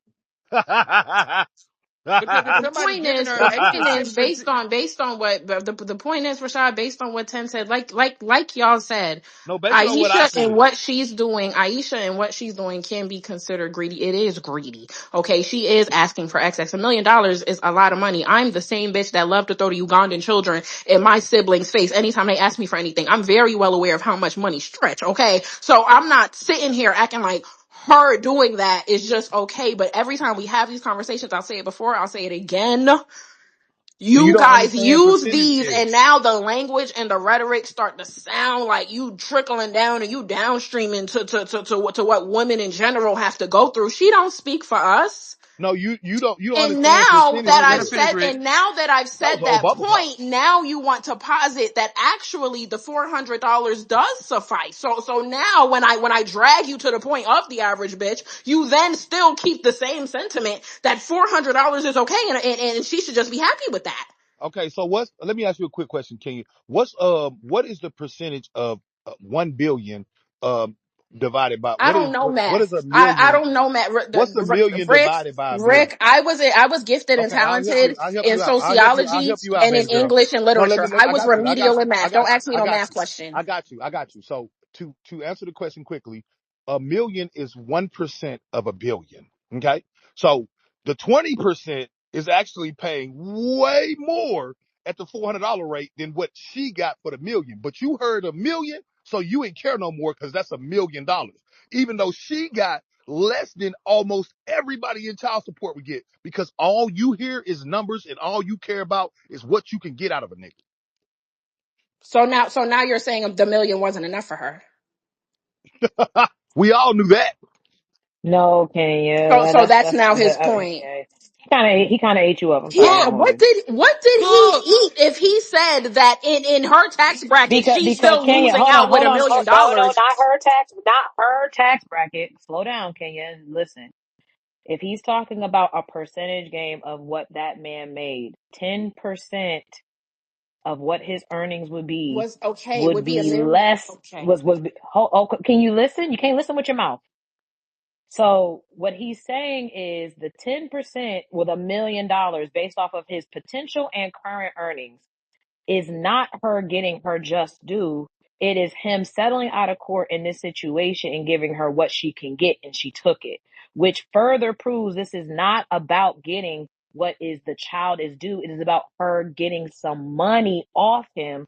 Because if The somebody point giving is, her the extra point ten is based percent, on what the point is, Rashad, based on what Ten said. Like y'all said, No, based on what I Aisha and said. what she's doing, can be considered greedy. It is greedy. Okay, she is asking for excess. $1 million is a lot of money. I'm the same bitch that love to throw the Ugandan children in my siblings' face anytime they ask me for anything. I'm very well aware of how much money stretch. Okay, so I'm not sitting here acting like her doing that is just okay. But every time we have these conversations, I'll say it before, I'll say it again. You You don't guys understand use these, and percentages. now the language and the rhetoric start to sound like you trickling down and you downstreaming to what women in general have to go through. She don't speak for us. No, you don't And understand now that let I've her percentages. finish, said, Rick. and now that I've That was said old that bubble pop. point, now you want to posit that actually the $400 does suffice. So now when I drag you to the point of the average bitch, you then still keep the same sentiment that $400 is okay, and she should just be happy with that. Okay, so let me ask you a quick question, Kenya. What is the percentage of 1 billion um divided by I don't know what is math. a I million? don't know math. What's a million Rick, divided by a billion? Rick, I was gifted and Okay, I'll help you. talented I'll help in you out. I'll help you. I'll sociology help you out, and in baby girl. English and No, literature. I I was got you. I got remedial you. in math. I Don't got you. ask me I no got math you. question. I got you. I got you. So to answer the question quickly, a million is 1% of a billion. Okay, so the 20% is actually paying way more at the $400 rate than what she got for the million. But you heard a million, so you ain't care no more because that's $1 million. Even though she got less than almost everybody in child support would get because all you hear is numbers and all you care about is what you can get out of a So now you're saying the million wasn't enough for her. nigga. We all knew that. No, So Kenya. so that's That's now his point. okay. He kind of ate you up. I'm sorry. Yeah, I'm what sorry. did he Cook. eat if he said that in her tax bracket Because she's because still Kenya, losing hold on, out with hold a on. million No, dollars? not her tax bracket. Slow down, Kenya. Listen. If he's talking about a percentage game of what that man made, 10% of what his earnings Was okay, would would be a be million. less Okay. can you listen? You can't listen with your mouth. So what he's saying is the 10% with $1 million based off of his potential and current earnings is not her getting her just due. It is him settling out of court in this situation and giving her what she can get, and she took it, which further proves this is not about getting what is the child is due. It is about her getting some money off him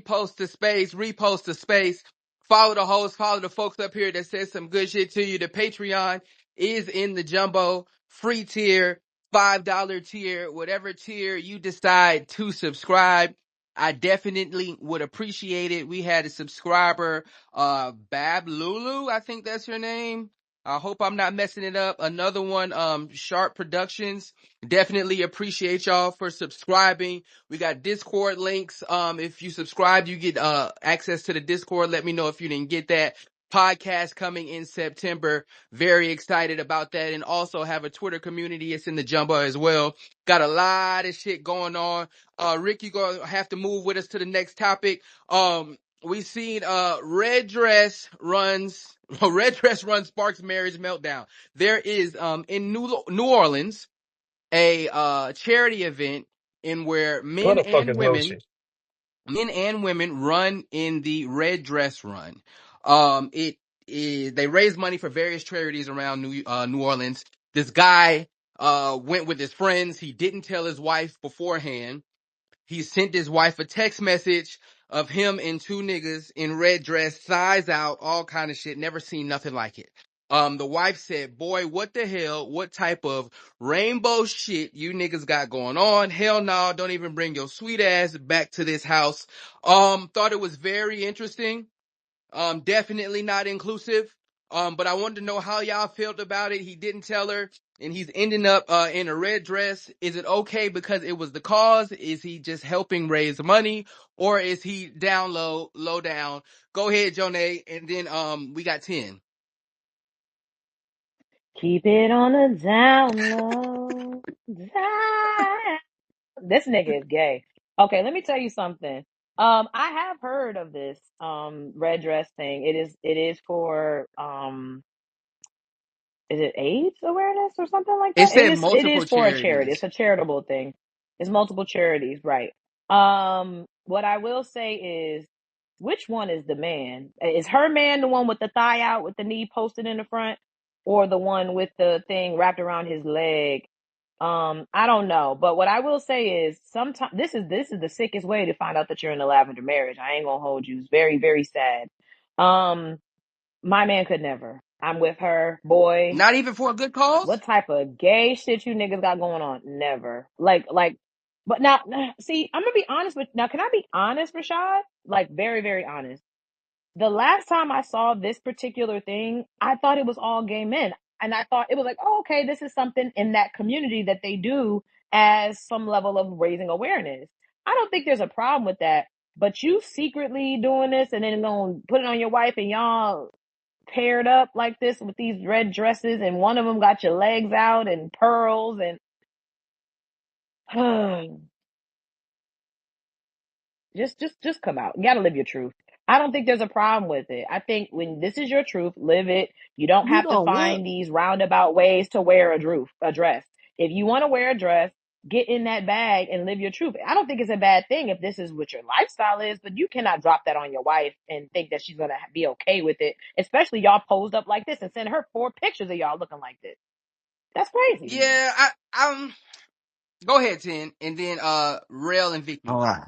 repost the space, repost the space. Follow the host, follow the folks up here that says some good shit to you. The Patreon is in the jumbo free tier, $5 tier, whatever tier you decide to subscribe. I definitely would appreciate it. We had a subscriber, Bab Lulu, I think that's her name. I hope I'm not messing it up. Another one, Sharp Productions. Definitely appreciate y'all for subscribing. We got Discord links. If you subscribe, you get access to the Discord. Let me know if you didn't get that. podcast coming in September. Very excited about that. And also have a Twitter community. It's in the jumbo as well. Got a lot of shit going on. Rick, you gonna have to move with us to the next topic. We seen Red Dress runs Red Dress runs sparks marriage meltdown. There is in New Orleans a charity event in where What a fucking motion. men and women run in the Red Dress Run. It is they raise money for various charities around New Orleans. This guy went with his friends. He didn't tell his wife beforehand. He sent his wife a text message of him and two niggas in red dress, thighs out, all kind of shit. Never seen nothing like it. The wife said, boy, what the hell? What type of rainbow shit you niggas got going on? Hell no, don't even bring your sweet ass back to this house. Thought it was very interesting. Definitely not inclusive. But I wanted to know how y'all felt about it. He didn't tell her, and he's ending up in a red dress. Is it okay because it was the cause? Is he just helping raise money, or is he down low down? Go ahead, Jonay, and then we got 10. Keep it on the down low. Down. This nigga is gay. Okay, let me tell you something. I have heard of this red dress thing. It is for is it AIDS awareness or something like It that? It said is it is multiple for a charity. charities. It's a charitable thing. It's multiple charities, right? What I will say is which one is the man? Is her man the one with the thigh out with the knee posted in the front? Or the one with the thing wrapped around his leg? I don't know. But what I will say is sometimes this is the sickest way to find out that you're in a lavender marriage. I ain't gonna hold you. It's very, very sad. Um, my man could never. I'm with her, boy. Not even for a good cause? What type of gay shit you niggas got going on? Never. But now, see, I'm gonna be honest with, now, can I be honest, Rashad? Like, very, very honest. The last time I saw this particular thing, I thought it was all gay men. And I thought it was like, oh, okay, this is something in that community that they do as some level of raising awareness. I don't think there's a problem with that. But you secretly doing this and then going to put it on your wife and y'all paired up like this with these red dresses and one of them got your legs out and pearls and just come out. You gotta live your truth. I don't think there's a problem with it. I think when this is your truth, live it. You don't You have to know what? find these roundabout ways to wear a dress. If you want to wear a dress, get in that bag and live your truth. I don't think it's a bad thing if this is what your lifestyle is, but you cannot drop that on your wife and think that she's gonna be okay with it. Especially y'all posed up like this and send her 4 pictures of y'all looking like this. That's crazy. Yeah, go ahead, 10, and then Rail and Vicky. All right,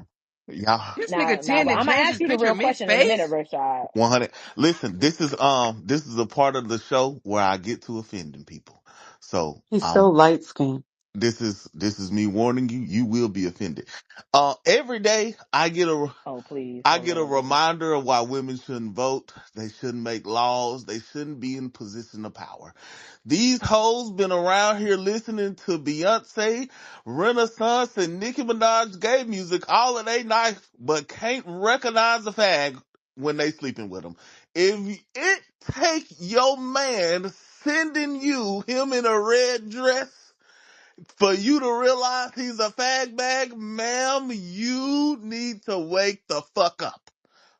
y'all. This nigga Now, 10 but that I'm gonna changed ask his you the picture real question in a minute, mid-space? Rashad. 100. Listen, this is a part of the show where I get to offending people. So He's so light skinned. this is me warning you. You will be offended. Every day Oh, please. I Oh, get a Lord. reminder of why women shouldn't vote. They shouldn't make laws. They shouldn't be in position of power. These hoes been around here listening to Beyonce, Renaissance, and Nicki Minaj gay music all of their life, but can't recognize a fag when they sleeping with them. If it take your man sending you him in a red dress for you to realize he's a fag bag, ma'am, you need to wake the fuck up.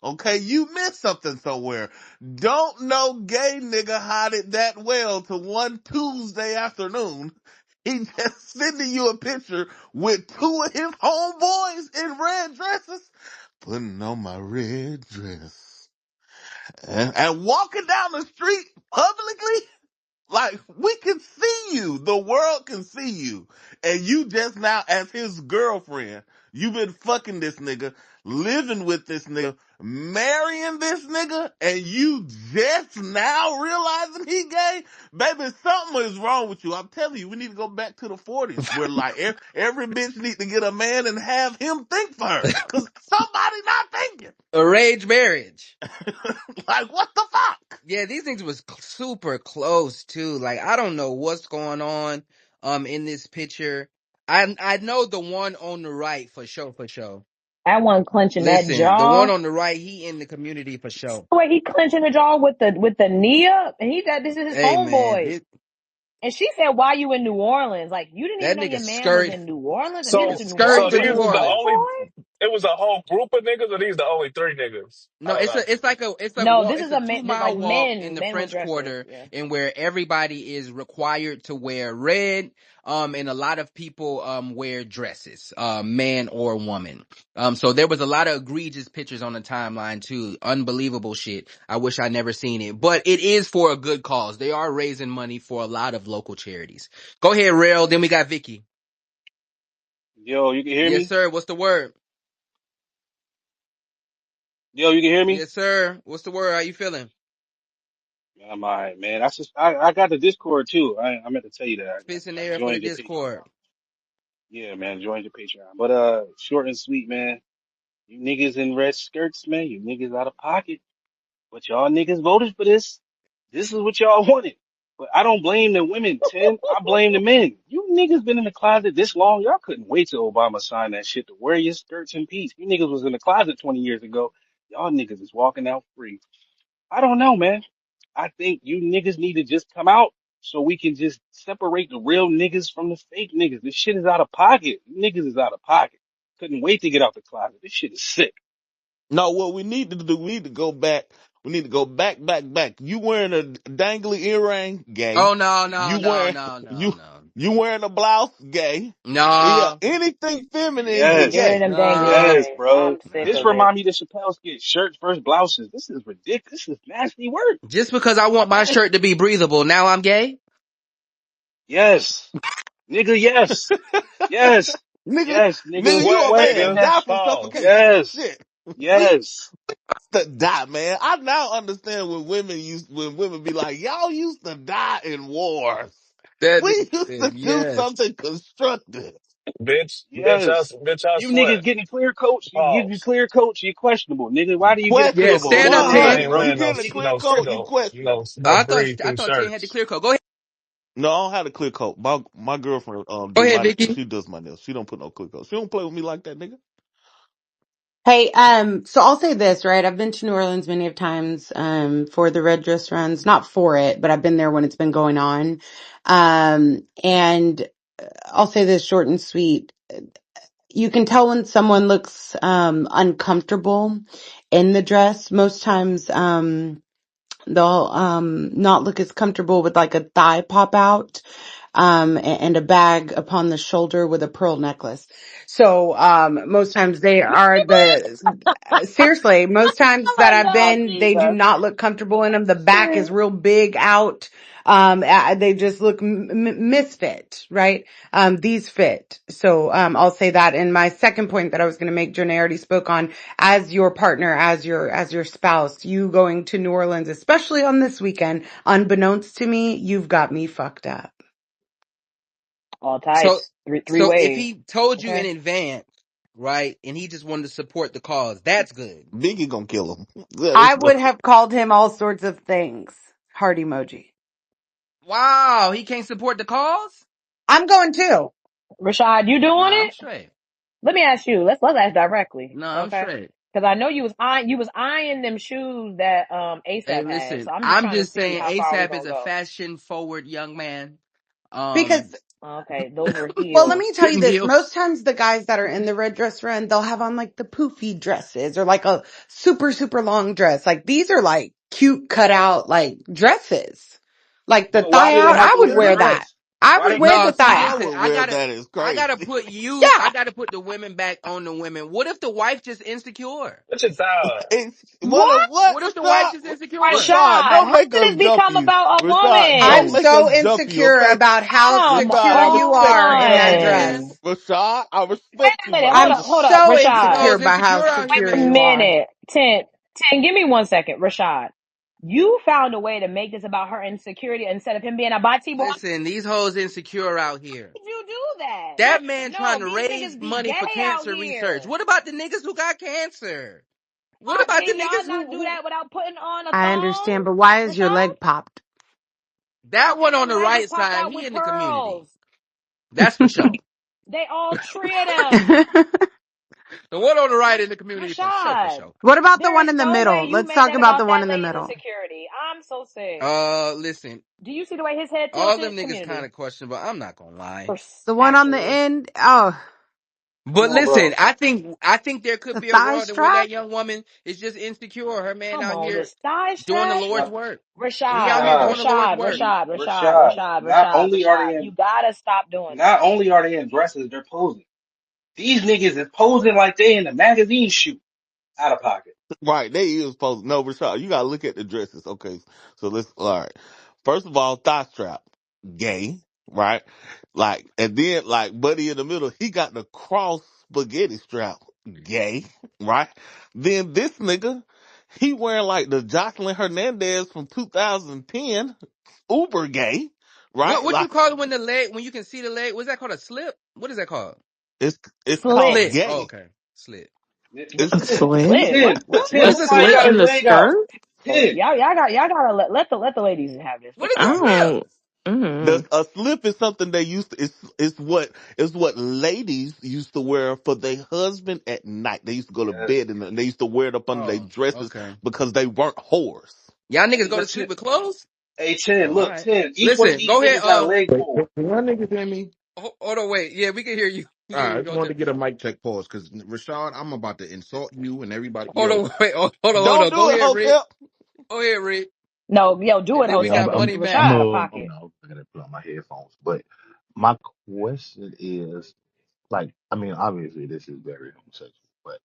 Okay, you missed something somewhere. Don't no gay nigga hide it that well to one Tuesday afternoon. He just sending you a picture with two of his homeboys in red dresses, putting on my red dress and walking down the street publicly. Like, we can see you. The world can see you. And you just now, as his girlfriend, you've been fucking this nigga, living with this nigga, marrying this nigga, and you just now realizing he gay? Baby, something is wrong with you. I'm telling you, we need to go back to the 40s where like every bitch need to get a man and have him think for her. Cause somebody not thinking. Arranged marriage. Like, what the fuck? Yeah, these things was super close too. Like I don't know what's going on in this picture. I know the one on the right for sure. That one clenching that Listen, the one jaw. on the right, he in the community for sure. The way he clenching the jaw with the knee up, and he that this is his Hey man, homeboy. And she said, "Why you in New Orleans? Like you didn't even that know your nigga man was skirt, in New Orleans, and you he went So, to New skirt so for Orleans these New with is your the Orleans. only. homeboy." It was a whole group of niggas, or these the only three niggas No, out of that. No, this it's is a a man. 2 mile Like walk in the men with French dresses. Quarter, Yeah. and where everybody is required to wear red. And a lot of people wear dresses, man or woman. So there was a lot of egregious pictures on the timeline too. Unbelievable shit. I wish I never seen it, but it is for a good cause. They are raising money for a lot of local charities. Go ahead, Rail. Then we got Vicky. Yo, you can hear Yes, me? sir. What's the word? Yo, you can hear me? Yes, sir. What's the word? How you feeling? I'm all right, man. I got the Discord too. I meant to tell you that. Spits in the I air for the joined your Patreon. Discord. Yeah, man, joined your Patreon. But short and sweet, man. You niggas in red skirts, man. You niggas out of pocket. But y'all niggas voted for this. This is what y'all wanted. But I don't blame the women, Tim. I blame the men. You niggas been in the closet this long. Y'all couldn't wait till Obama signed that shit to wear your skirts in peace. You niggas was in the closet 20 years ago. Y'all niggas is walking out free. I don't know, man. I think you niggas need to just come out so we can just separate the real niggas from the fake niggas. This shit is out of pocket. You niggas is out of pocket. Couldn't wait to get out the closet. This shit is sick. No, what we need to do, we need to go back. We need to go back. You wearing a dangly earring? Gay. Oh no, no, You no, wearing no, no, you no. you wearing a blouse? Gay. Yeah, No, anything feminine, you Get rid of Yes. gay. them dangly no, Yes, earrings. bro. I'm sick This of no. it. remind me of the Chappelle skit, shirts versus blouses. This is ridiculous. This is nasty work. Just because I want my shirt to be breathable, now I'm gay? Yes. Nigga, yes. Yes. Nigga, Yes, nigga. nigga, you a What, man. Question nigga? that. Die from Pause. suffocation. Yes. Shit. We Yes. used to die, man. I now understand when women be like, y'all used to die in wars. That We nigga used said to do yes. something constructive. Yes. Bitch, I You swear. niggas getting clear coach. You give you Pause. clear coach. You questionable, nigga. Why do you get a Yeah, clear coat? stand What's up, going Niggas on, 100. Tim. ain't bro? You wearing get a clear no, coat, you question. no I thought breathe I through thought Tim had the shirts. clear coat. Go ahead. No, I don't have a clear coat. My girlfriend Go do ahead, my Vicky. she does my nails. She don't put no clear coat. She don't play with me like that, nigga. Hey, so I'll say this, right? I've been to New Orleans many of times, for the red dress runs, not for it, but I've been there when it's been going on. And I'll say this short and sweet. You can tell when someone looks, uncomfortable in the dress. Most times, they'll, not look as comfortable with like a thigh pop out, and a bag upon the shoulder with a pearl necklace. So, most times they are seriously, most times that Oh I've no, been, they do Jesus. not look comfortable in them. The back is real big out. They just look misfit, right? These fit. So, I'll say that. And my second point that I was going to make, Janae already spoke on, as your partner, as your spouse, you going to New Orleans, especially on this weekend, unbeknownst to me, you've got me fucked up. All So types. Three so if ways. he told you in Okay. advance, right, and he just wanted to support the cause, that's good. Biggie gonna kill him. There's I no would have called him all sorts of things. Heart emoji. Wow, he can't support the cause? I'm going too. Rashad, you doing Nah, I'm it? straight. Let me ask you. Let's ask directly. No, I'm Okay. straight. Because I know you was eyeing them shoes that Hey, ASAP had. listen, So I'm just I'm trying to just see saying how far we ASAP is gonna a go. fashion forward young man. Because, Okay, those were well, let heels. me tell you Kitten this. Hills. Most times the guys that are in the red dress run, they'll have on like the poofy dresses or like a super, super long dress. Like these are like cute cut out like dresses. Like the But why thigh do they out, have I to would wear a wear that. dress? I Why would they wear can't No, the just see, thigh I out. listen, would wear that is I gotta crazy. put you, I Yeah. gotta put the women back on the women. What if the wife just insecure? What you thought? It's What? what, What if the wife Rashad? just insecure? Rashad, Rashad, don't how make did us this jump become you. about a Rashad, I'm don't woman? make us so jump you, insecure okay? about how Come Rashad, I secure you respect are you, in that man. on. dress. Rashad, I Wait respect a you, minute. my I'm Hold brother. up. Hold up. so These Rashad. insecure hoes about how insecure out secure Wait a here. you are. minute. Ten, give me 1 second. Rashad, you found a way to make this about her insecurity instead of him being a bati boy. How Listen, these hoes insecure out here. did you do that? That man trying No, to these raise niggas be money for gay out cancer research. here. What about the niggas who got cancer? What Why about the can niggas y'all who, not do that without putting on a I thong? understand, but why is your Rashad? leg popped? that one on His the leg is right popped side, out he with in the community. pearls. That's for sure. They all three of them. The one on the right in the community for sure, for Rashad, sure. What about the there one is in the no way middle? you Let's made talk that about the about one that in the lady's middle. insecurity. I'm so sick. Listen, Do you see the way his head all them tilted? niggas kind Community. of questionable. I'm not gonna lie. The one on the Actually. end. Oh, Come But on, bro. listen, I think there could the be a thigh world in where strap. that young woman is just insecure. Her man Come out on, here this thigh doing the strap. Lord's Rashad, work. He out Rashad, here Rashad, doing the Lord's Rashad, work. Rashad, Rashad, Rashad. Rashad, Not Rashad, only are Rashad. they You in, gotta stop doing not that. only are they in dresses, they're posing. These niggas is posing like they in a magazine shoot. Out of pocket. Right, they is supposed no, Rashad, you gotta look at the dresses. Okay, so let's all right. First of all, thigh strap, gay, right? Like, and then like Buddy in the middle, he got the cross spaghetti strap, gay, right? Then this nigga, he wearing like the Jocelyn Hernandez from 2010, uber gay, What right? what you Like call it when the leg when you can see the leg? What's that called? A slip? What is that called? it's called Slit. Slit. Oh, gay. okay. Slit. It's But A ten, slit? Slit. What? 10, but What? ten. What? A What's a Somebody slit slit? got in his the leg out. skirt? 10. Y'all gotta let the ladies have this. What What's is a a I slip? slip? don't. Mm. A slip is something they used to, it's what ladies used to wear for their husband at night. They used to go to Yes. bed and they used to wear it up under their Oh, dresses okay. because they weren't whores. Y'all niggas Hey, go to but sleep 10, with clothes? hey, Oh, 10, all look, right. 10. Each one of Listen, these go ahead. niggas got a leg Wait, pulled. can y'all niggas hear me? Hold on, wait. Yeah, we can hear you. We All can right, hear I you. just Go wanted to. to get a mic check pause because Rashad, I'm about to insult you and everybody. Hold Yo, on, wait. Hold Don't on. Go do it, ahead, Rick. Hotep. Go ahead, Rick. No, yo, do And it, then we Yeah, got Hotep. Money I'm Mac. Rashad out of hold pocket. on, I gotta put on my headphones. But my question is, like, I mean, obviously this is very homosexual, but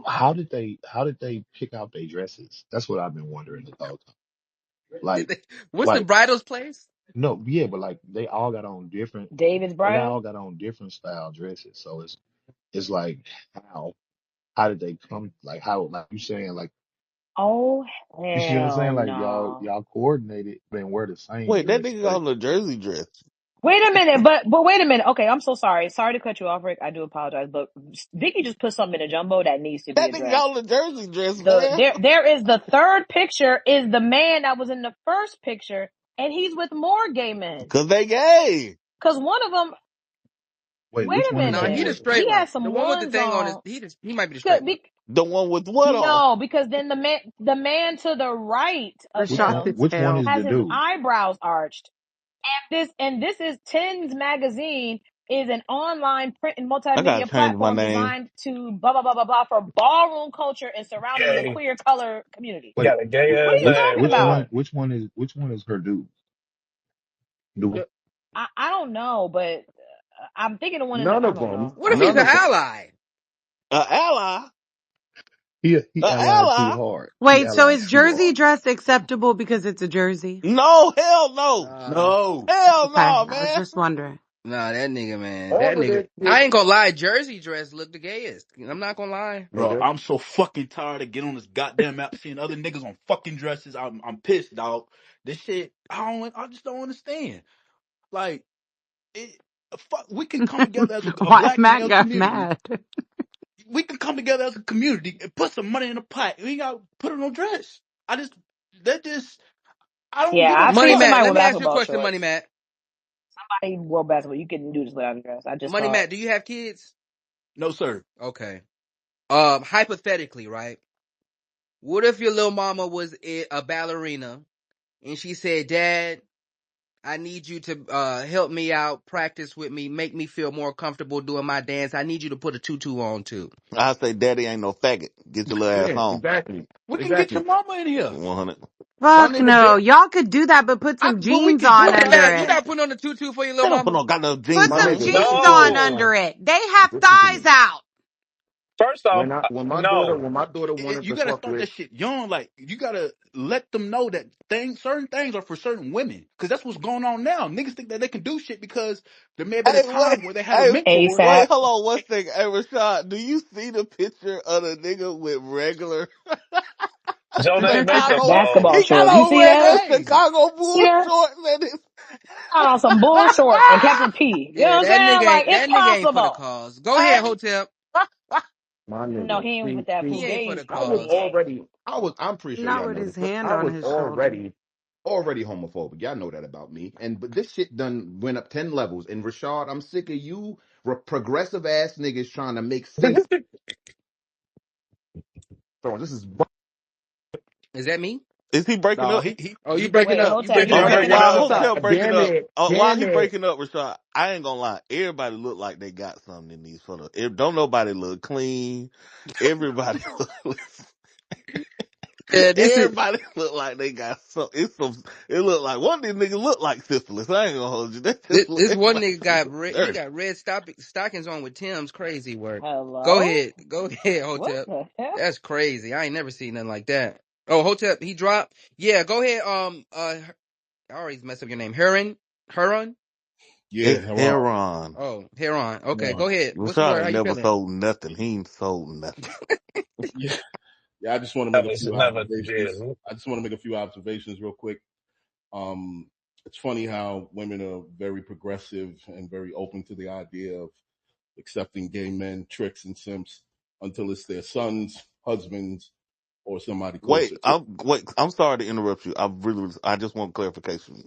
how did they pick out their dresses? That's what I've been wondering the whole time. Did Like, they, what's the like bridal's place? no, yeah, but like David's they bridal. all got on different style dresses. So it's like how did they come? Like how like you saying like Oh you see what I'm hell saying? Like no. y'all coordinated and wear the same Wait, that dress, nigga got but on a jersey dress. Wait a minute, but wait a minute. Okay, I'm so sorry. Sorry to cut you off, Rick. I do apologize. But Vicky just put something in a jumbo that needs to be That nigga got addressed. on a jersey dress, The man. there is the third picture is the man that was in the first picture, and he's with more gay men. Cause they gay. Cause one of them, wait, wait which a one is No, the he the minute, boy? straight he one. has The some one with the ones thing on his on. he might be the straight Could one. be The one with what on? no, because then the man to the right of Which one? Rashad him Which one Patel. is has the his dude? eyebrows arched. And this is Tens Magazine is an online print and I gotta multimedia change my platform name. designed to blah blah blah blah blah for ballroom culture and surrounding the Gay. queer color community. He Wait, got a gay What are ass you which name, talking which man. one? about? Which one is her dude? Do I don't know, but I'm thinking the one in none the I of don't know. them, I What if don't he's none an know. of them. ally? A ally, he a allied too ally. hard. He Wait, so allied is too hard. jersey dress acceptable because it's a jersey? No, hell no, Nah, No. hell Okay, no, I was man. just wondering. nah, that nigga, man. That All of nigga. this shit, I ain't gonna lie. Jersey dress look the gayest. I'm not gonna lie. Bro, nigga. I'm so fucking tired of getting on this goddamn app seeing other niggas on fucking dresses. I'm pissed, dog. This shit, I just don't understand. Like, it, fuck, we can come together as a Why black and Matt male got community. mad? We can come together as a community and put some money in the pot. We got to put it on dress. I just, that just, I don't Yeah, give a I've Money seen fuck. Matt, somebody let with me ask you a basketball question, Money shorts. Matt. Somebody wore basketball. You can do this without a dress. I just Money thought. Matt, do you have kids? No, sir. Okay. Hypothetically, right? What if your little mama was a ballerina and she said, "Dad, I need you to help me out, practice with me, make me feel more comfortable doing my dance. I need you to put a tutu on too." I say, Daddy ain't no faggot. Get your little ass Yeah, home. exactly, We can get exactly. your mama in here. 100. My Fuck nigga no. did. Y'all could do that, but put some But we jeans can do on Money that. under Matt, you it. not putting on the tutu for your They little don't put mama? no goddamn Put jeans My on some that nigga, shit. jeans on No. under it. They have listen to thighs me. out. First off, When no. my daughter wanted You to gotta fuck start with, that shit young. Like, you gotta let them know that certain things are for certain women. Cause that's what's going on now. Niggas think that they can do shit because there may have been a Hey, wait, time where they had a hey, mentor. wait, ASAP. hold on one second. Hey, Rashad, do you see the picture of the nigga with regular Jonah, make it Chicago? pause. Basketball He got shorts. You on see that? regular Crazy. Chicago See bull that? shorts and it's On some bull shorts and Captain P. You know Yeah, what I'm saying? Like it's that nigga ain't for the possible. cause. Go ahead, Hotel. my No, nigga. he ain't with that He ain't for fugazi the I stuff. was He cause. ain't. already, I'm pretty sure Not y'all with know his this, but hand I on was his shoulder. already homophobic. Y'all know that about me. And but this shit done went up 10 levels. And Rashad, I'm sick of you progressive ass niggas trying to make sense. So this is Is that me? is he breaking No, up? Oh, you he breaking Wait, up? You Hotep, breaking you up You're Okay, right breaking breaking up, now? while up. Hotep. Hotel breaking damn up, it, while damn he it. breaking up, Rashad, I ain't gonna lie. Everybody look like they got something in these photos. Don't nobody look clean. Everybody look, Yeah, this is everybody look like they got some. It's some. It look like one of these niggas look like syphilis. I ain't gonna hold you. That just look, this one everybody nigga look got red. He dirty. got red stockings on with Tim's. Crazy work. Go Hello? ahead, go ahead, What Hotep. the hell? That's crazy. I ain't never seen nothing like that. Oh, Hotep, he dropped. Yeah, go ahead. I always mess up your name. Huron. Yeah, It's Haran. Heron. Oh, Huron. Okay, Haran. go ahead. What's the Rashad word? How ain't you never feeling? sold nothing. He ain't sold nothing. Yeah, yeah. I just want to make a Never, few never did. observations. I just want to make a few observations real quick. Um, it's funny how women are very progressive and very open to the idea of accepting gay men, tricks, and simps until it's their sons, husbands, or somebody closer to. Wait. I'm sorry to interrupt you. I just want clarification.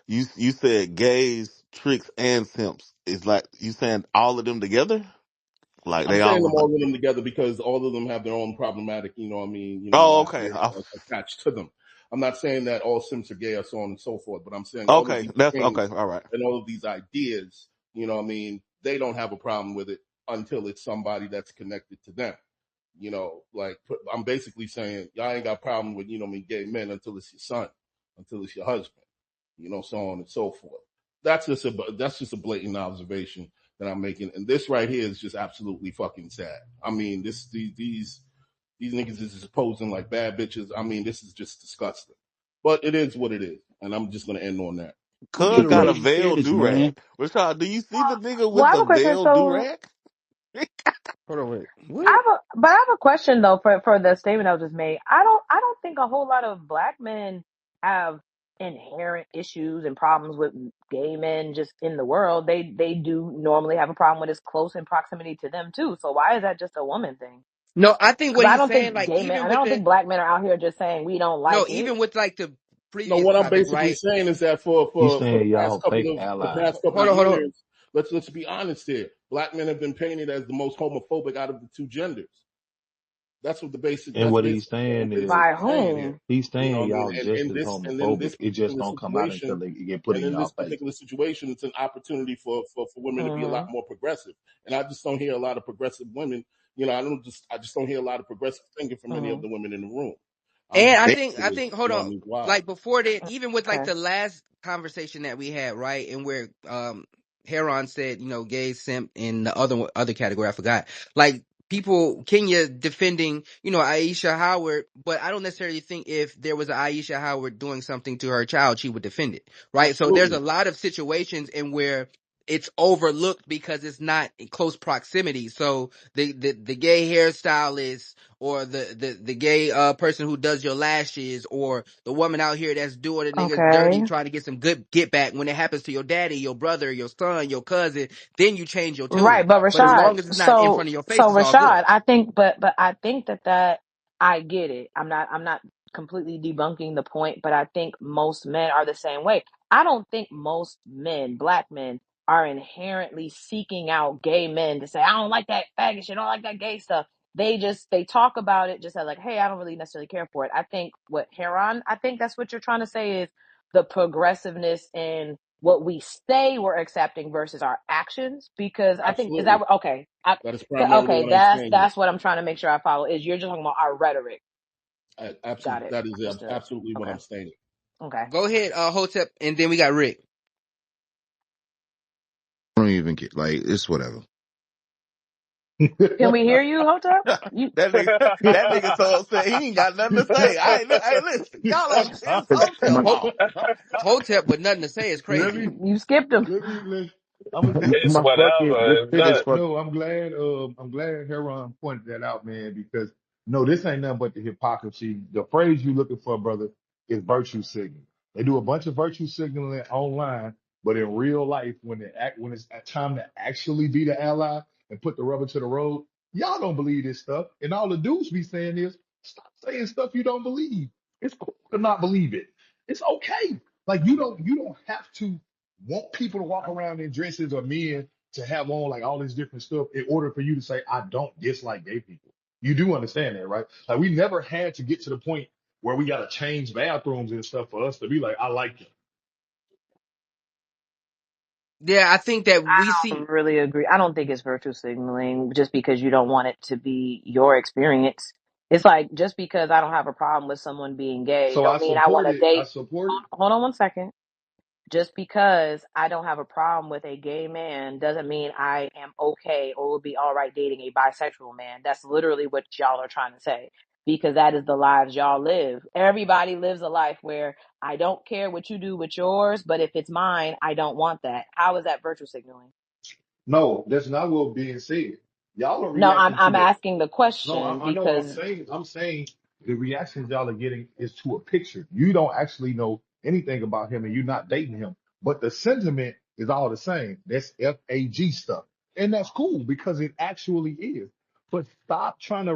You said gays, tricks, and simps. It's like you saying all of them together? Like I'm they saying all? them all of them together because all of them have their own problematic, Oh, okay. ideas attached to them. I'm not saying that all Sims are gay or so on and so forth, but I'm saying all of Okay, these that's things okay. All right. and all of these ideas, they don't have a problem with it until it's somebody that's connected to them. Like I'm basically saying y'all ain't got a problem with, gay men until it's your son, until it's your husband, so on and so forth. That's just a blatant observation that I'm making, and this right here is just absolutely fucking sad. I mean, these niggas is just posing like bad bitches. I mean, this is just disgusting. But it is what it is, and I'm just gonna end on that. Who did Cuz the got a raising veil kids, do rag. man? Rashad, do you see the nigga Well, with I have the a question. veil do So, rag? Hold on, wait. I What? have but I have a question though for the statement I just made. I don't think a whole lot of black men have inherent issues and problems with gay men just in the world. They do normally have a problem when it's close in proximity to them too. So why is that just a woman thing? No, I think Because what I he's don't saying, think like gay men. even I with don't the think black men are out here just saying we don't no, like it. even with like the No, previous what I'm topic, basically right? saying is that for He's for for saying the past y'all couple fake of the allies. past couple of Hold on. years, let's be honest here. Black men have been painted as the most homophobic out of the two genders. That's what the basic. And That's what he's basically what I'm saying is, basically By saying here. whom? he's You know saying what I mean? y'all And just in as this homophobic. It just particular don't come out situation, until they get put and in in y'all this face. particular situation, it's an opportunity for women to be a lot Hmm. more progressive. And I just don't hear a lot of progressive women. I just don't hear a lot of progressive thinking from any Hmm. of the women in the room. I'm And just I think, hold on, wow. like before that, even with like Okay. the last conversation that we had, right, and where Heron said, gay simp in the other category, I forgot. Like people, Kenya defending, Aisha Howard, but I don't necessarily think if there was a Aisha Howard doing something to her child, she would defend it, right? So there's a Absolutely. lot of situations in where it's overlooked because it's not in close proximity. So the gay hairstylist or the gay person who does your lashes or the woman out here that's doing a nigga dirty Okay. trying to get some good get back when it happens to your daddy, your brother, your son, your cousin, then you change your Right, tune. but But as Rashad, long as it's not in so front of your so face, it's all good. Rashad, I think, but I think that I get it. I'm not completely debunking the point, but I think most men are the same way. I don't think most men, black men, are inherently seeking out gay men to say, I don't like that faggot shit, I don't like that gay stuff. They talk about it just as like, hey, I don't really necessarily care for it. I think what Heron, I think that's what you're trying to say is the progressiveness in what we say we're accepting versus our actions, because I think is that Absolutely. okay That is primarily okay, what I'm that's saying here. that's what I'm trying to make sure I follow is you're just talking about our rhetoric. Got Absolutely, it. that is Understood. absolutely what Okay. I'm stating. Okay. Go ahead, Hotep, and then we got Rick. I don't even get like it's whatever. Can we hear you, Hotep? You That nigga so upset he ain't got nothing to say. Hey, listen, y'all on his hotel Ho- fault. Hotep with nothing to say is let crazy. me you skipped him. let me let I'm gonna say It's this. My fucking whatever. this It's shit is not. fucking. No, I'm glad Heron pointed that out, man, because no, this ain't nothing but the hypocrisy. The phrase you looking for, brother, is virtue signaling. They do a bunch of virtue signaling online, but in real life, when it's time to actually be the ally and put the rubber to the road, y'all don't believe this stuff. And all the dudes be saying is stop saying stuff you don't believe. It's cool to not believe it. It's okay. Like you don't have to want people to walk around in dresses or men to have on like all this different stuff in order for you to say, I don't dislike gay people. You do understand that, right? Like we never had to get to the point where we got to change bathrooms and stuff for us to be like, I like it. Yeah, I think that we see. Really agree. I don't think it's virtue signaling just because you don't want it to be your experience. It's like just because I don't have a problem with someone being gay, So I don't mean I want support to it. I date. support it. Hold on one second. Just because I don't have a problem with a gay man doesn't mean I am okay or will be all right dating a bisexual man. That's literally what y'all are trying to say because that is the lives y'all live. Everybody lives a life where I don't care what you do with yours, but if it's mine, I don't want that. How is that virtue signaling? No, that's not what being said. Y'all are No, reacting to I'm the. asking the No, question I know what I'm because saying. I'm saying the reactions y'all are getting is to a picture. You don't actually know anything about him, and you're not dating him. But the sentiment is all the same. That's FAG stuff, and that's cool because it actually is. But stop trying to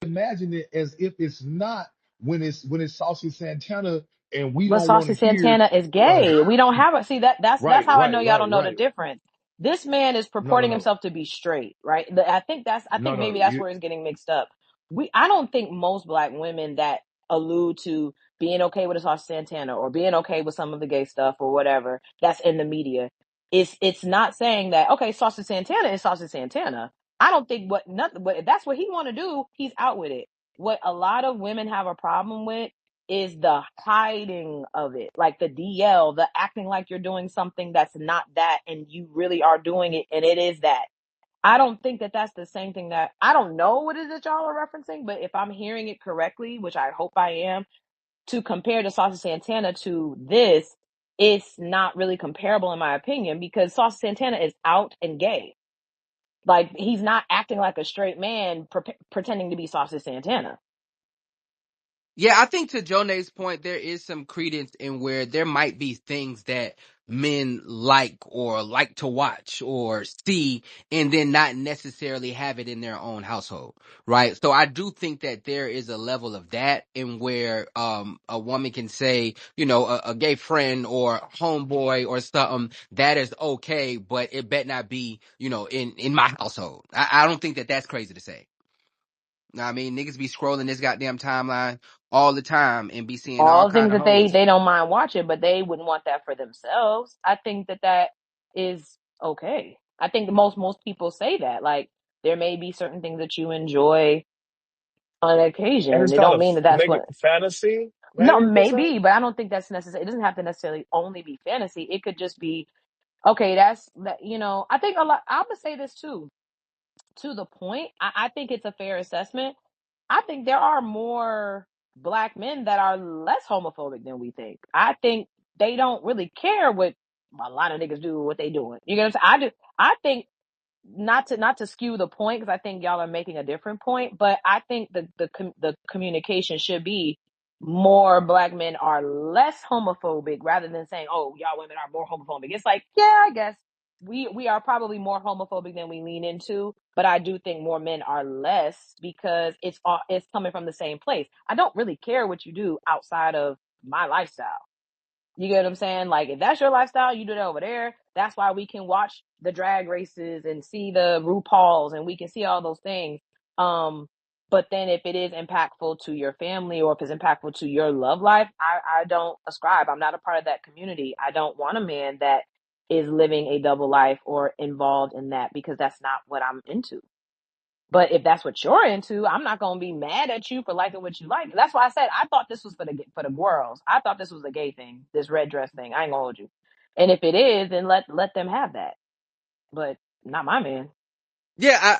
reimagine it as if it's not when it's Saucy Santana, and we but don't want Saucy to hear. Santana is Uh, gay. We don't have a see that's right, how I know right, y'all right, don't know the right. difference. This man is No, no, purporting no, himself to be straight, right? I no, think no. maybe that's where it's getting mixed up. I don't think most black women that allude to being okay with a Saucy Santana or being okay with some of the gay stuff or whatever that's in the media. It's not saying that okay, Saucy Santana is Saucy Santana. I don't think what if that's what he want to do, he's out with it. What a lot of women have a problem with is the hiding of it, like the DL, the acting like you're doing something that's not that, and you really are doing it, and it is that. I don't think that that's the same thing that I don't know what it is that y'all are referencing, but if I'm hearing it correctly, which I hope I am, to compare the Saucy Santana to this, it's not really comparable in my opinion because Saucy Santana is out and gay. Like he's not acting like a straight man pretending to be Saucy Santana. Yeah, I think to Jonay's point, there is some credence in where there might be things that men like or like to watch or see and then not necessarily have it in their own household, right? So I do think that there is a level of that in where a woman can say, you know, a gay friend or homeboy or something that is okay, but it bet not be, you know, in my household. I don't think that that's crazy to say. Know what I mean, niggas be scrolling this goddamn timeline all the time and be seeing all All kind things of that hoes. they don't mind watching, but they wouldn't want that for themselves. I think that that is okay. I think most people say that. Like there may be certain things that you enjoy on And occasion. it's It kind don't of mean that that's maybe what. fantasy, No, maybe per se. maybe, but I don't think that's necessary. It doesn't have to necessarily only be fantasy. It could just be okay. That's that. You know, I think a lot. I'm gonna say this too. To the point, I think it's a fair assessment. I think there are more black men that are less homophobic than we think. I think they don't really care what a lot of niggas do, what they doing. You know what I'm saying? I think not to skew the point because I think y'all are making a different point, but I think the communication should be more black men are less homophobic rather than saying, "Oh, y'all women are more homophobic." It's like, yeah, I guess we are probably more homophobic than we lean into, but I do think more men are less because it's coming from the same place. I don't really care what you do outside of my lifestyle. You get what I'm saying? Like, if that's your lifestyle, you do that over there. That's why we can watch the drag races and see the RuPauls and we can see all those things. But then if it is impactful to your family or if it's impactful to your love life, I don't ascribe. I'm not a part of that community. I don't want a man that is living a double life or involved in that because that's not what I'm into. But if that's what you're into, I'm not gonna be mad at you for liking what you like. That's why I said I thought this was for the girls. I thought this was a gay thing, this red dress thing. I ain't gonna hold you. And if it is, then let them have that. But not my man. Yeah,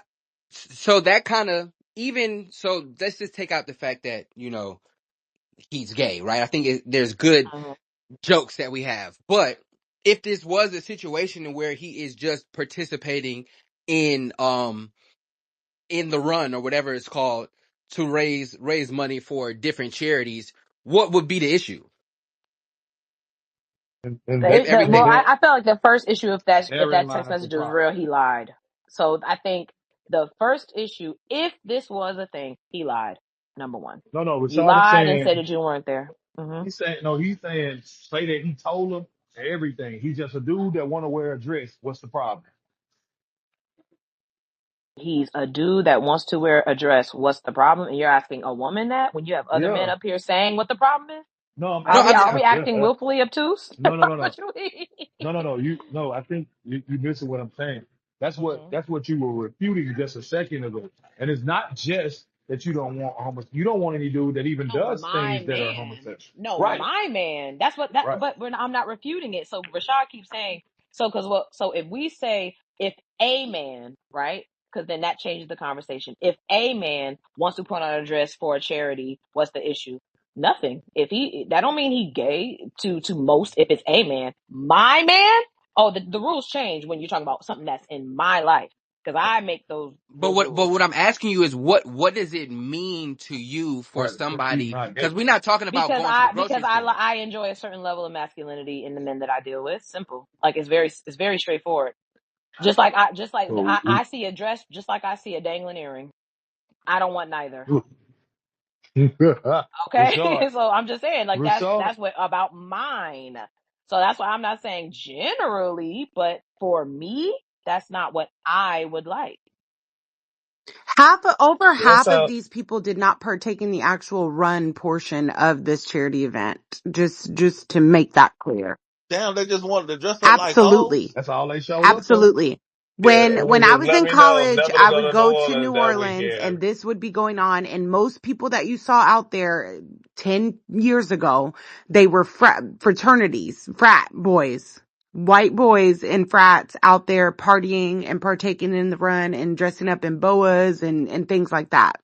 so that kind of even so. Let's just take out the fact that you know he's gay, right? I think there's good Mhm. jokes that we have, but if this was a situation where he is just participating in in the run or whatever it's called to raise money for different charities, what would be the issue and if that and everything? that I felt like the first issue, if therein that text lies the message was problem. real, he lied. So I think the first issue, if this was a thing, he lied. Number one, No, no, you Rashad is lied and said saying that you weren't there. Hmm. he's saying no, he's saying say that he told him everything. He's just a dude that want to wear a dress. What's the problem? He's a dude that wants to wear a dress. What's the problem? And you're asking a woman that when you have other men Yeah. up here saying what the problem is? No, I'm No, Are we I'm are asking. we acting willfully obtuse? No, no, no, What no. you mean? No. No, I think you missing what I'm saying. Mhm. That's what you were refuting just a second ago. And it's not just that you don't want you don't want any dude that even No, does my things that are man. homosexual. No, Right, my man. That's what that. right. But I'm not refuting it. So Rashad keeps saying so because well, so if we say if a man, right? Because then that changes the conversation. If a man wants to put on a dress for a charity, what's the issue? Nothing. If he that don't mean he gay to most. If it's a man, my man. Oh, the rules change when you're talking about something that's in my life because I make but those what rules. I'm asking you is what does it mean to you for Right. Because he's somebody? not Because gay. we're not talking about Because going to the because grocery store. I enjoy a certain level of masculinity in the men that I deal with. Simple. Like it's very straightforward. Just like So I see a dress just like I see a dangling earring. I don't want neither. Okay? Rashard, So I'm just saying like Rashard, that's what about mine. So that's why I'm not saying generally, but for me, that's not what I would like. Over Yeah, half of so these people did not partake in the actual run portion of this charity event. Just to make that clear. Damn, they just wanted to dress up like Absolutely. hoes. that's all they showed up for. Absolutely. yeah, When it was when I just was in college, never to I go would to New go to New Orleans that Orleans weekend. and this would be going on, and most people that you saw out there 10 years ago, they were fraternities, frat boys, white boys and frats out there partying and partaking in the run and dressing up in boas and things like that.